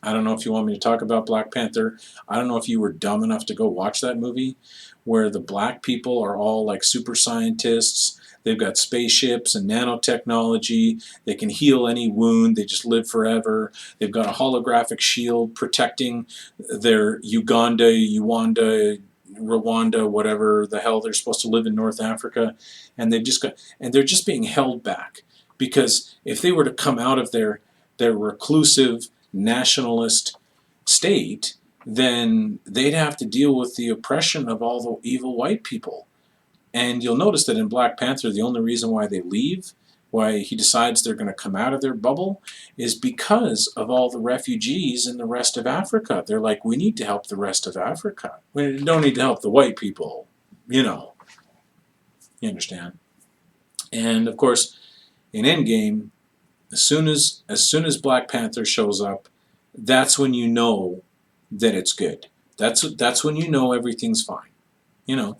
I don't know if you want me to talk about Black Panther. I don't know if you were dumb enough to go watch that movie, where the black people are all like super scientists. They've got spaceships and nanotechnology. They can heal any wound. They just live forever. They've got a holographic shield protecting their Rwanda, whatever the hell they're supposed to live in North Africa. And they're just being held back, because if they were to come out of their reclusive nationalist state, then they'd have to deal with the oppression of all the evil white people. And you'll notice that in Black Panther, the only reason why they leave, why he decides they're going to come out of their bubble, is because of all the refugees in the rest of Africa. They're like, we need to help the rest of Africa. We don't need to help the white people. You know. You understand? And of course, in Endgame, as soon as Black Panther shows up, that's when you know that it's good. That's when you know everything's fine. You know.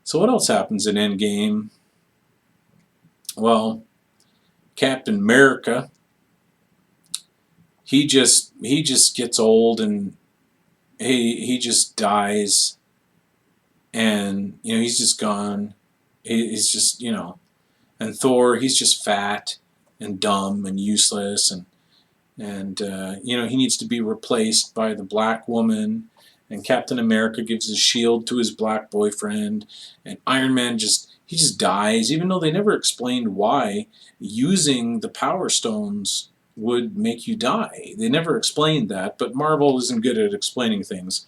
So what else happens in Endgame? Well, Captain America, he just gets old, and he just dies, and you know, he's just gone. He's just, you know, and Thor, he's just fat and dumb and useless, and you know, he needs to be replaced by the black woman. And Captain America gives his shield to his black boyfriend, and Iron Man just dies, even though they never explained why using the Power Stones would make you die. They never explained that, but Marvel isn't good at explaining things.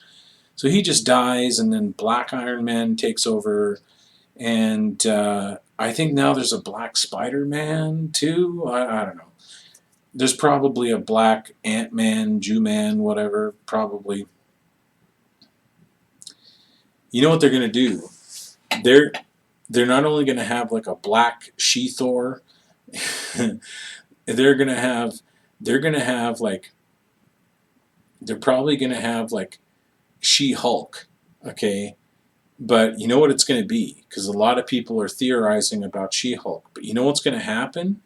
So he just dies, and then Black Iron Man takes over, and I think now there's a Black Spider-Man too. I don't know. There's probably a Black Ant-Man, Jew-Man, whatever, probably. You know what they're going to do? They're not only going to have like a black She-Thor, they're probably going to have like She-Hulk, okay? But you know what it's going to be? Because a lot of people are theorizing about She-Hulk. But you know what's going to happen?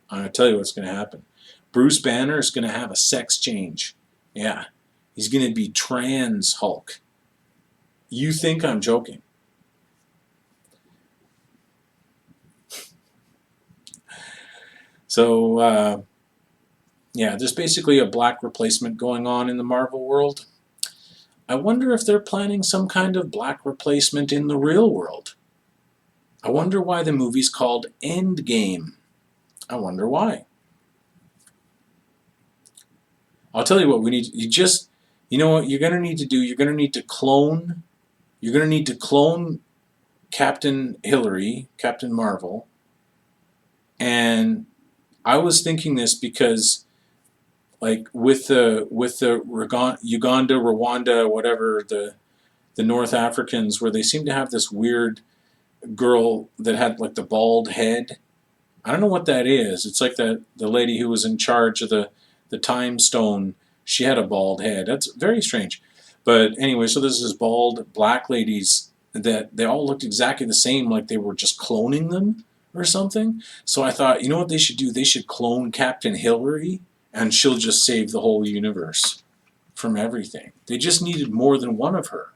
I'm going to tell you what's going to happen. Bruce Banner is going to have a sex change. Yeah. He's going to be trans Hulk. You think I'm joking. So, yeah, there's basically a black replacement going on in the Marvel world. I wonder if they're planning some kind of black replacement in the real world. I wonder why the movie's called Endgame. I wonder why. I'll tell you what we need. You know what you're going to need to do? You're going to need to clone Captain Hilary, Captain Marvel. And I was thinking this because, like, with the Uganda, Rwanda, whatever, the North Africans, where they seem to have this weird girl that had like the bald head. I don't know what that is. It's like the lady who was in charge of the time stone. She had a bald head. That's very strange. But anyway, so there's this bald black ladies that they all looked exactly the same, like they were just cloning them or something. So I thought, you know what they should do? They should clone Captain Hilary, and she'll just save the whole universe from everything. They just needed more than one of her,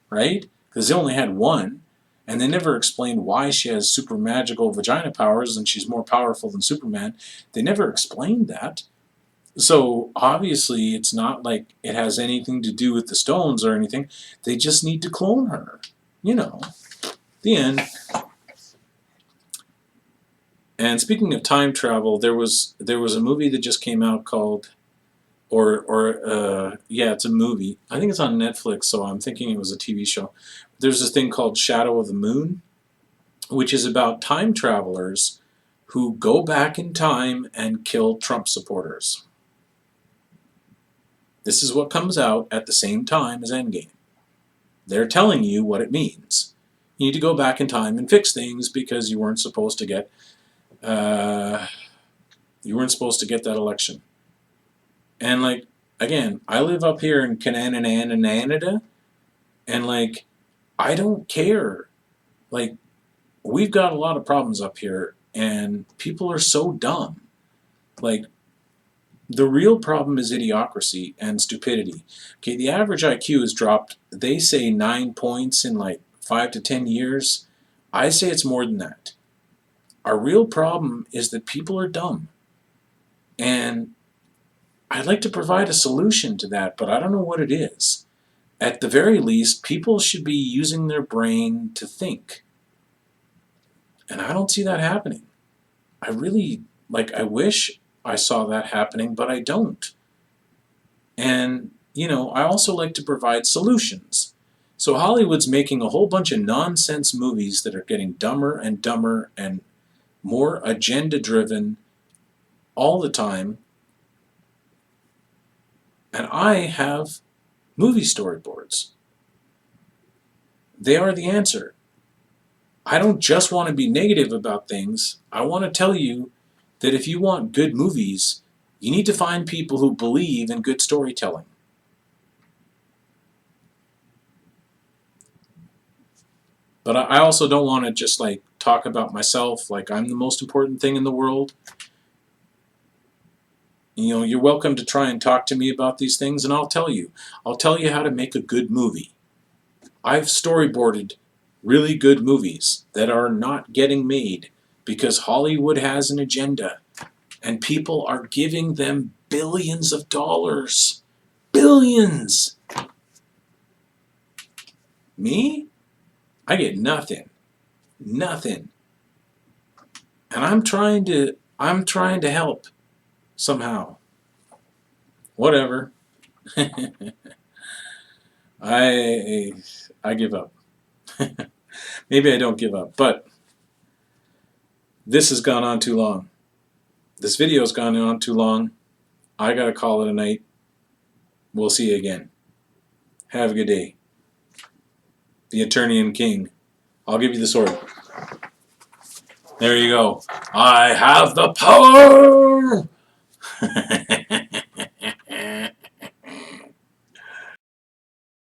right? Because they only had one. And they never explained why she has super magical vagina powers and she's more powerful than Superman. They never explained that. So obviously it's not like it has anything to do with the stones or anything. They just need to clone her. You know, the end. And speaking of time travel, there was a movie that just came out called, yeah, it's a movie. I think it's on Netflix, so I'm thinking it was a TV show. There's this thing called Shadow of the Moon, which is about time travelers who go back in time and kill Trump supporters. This is what comes out at the same time as Endgame. They're telling you what it means. You need to go back in time and fix things because you weren't supposed to get that election. And like, again, I live up here in Canada, and like, I don't care. Like, we've got a lot of problems up here, and people are so dumb. Like, the real problem is idiocracy and stupidity. Okay, the average IQ has dropped, they say 9 points in like 5 to 10 years. I say it's more than that. Our real problem is that people are dumb. And I'd like to provide a solution to that, but I don't know what it is. At the very least, people should be using their brain to think. And I don't see that happening. I wish I saw that happening, but I don't. And, you know, I also like to provide solutions. So Hollywood's making a whole bunch of nonsense movies that are getting dumber and dumber and more agenda-driven all the time. And I have movie storyboards. They are the answer. I don't just want to be negative about things. I want to tell you that if you want good movies, you need to find people who believe in good storytelling. But I also don't want to just like talk about myself like I'm the most important thing in the world. You know, you're welcome to try and talk to me about these things, and I'll tell you. I'll tell you how to make a good movie. I've storyboarded really good movies that are not getting made because Hollywood has an agenda, and people are giving them billions of dollars. Billions! Me? I get nothing. Nothing. And I'm trying to help somehow. Whatever. I give up. Maybe I don't give up, but this has gone on too long. This video has gone on too long. I gotta call it a night. We'll see you again. Have a good day. The Eternian King. I'll give you the sword. There you go. I have the power!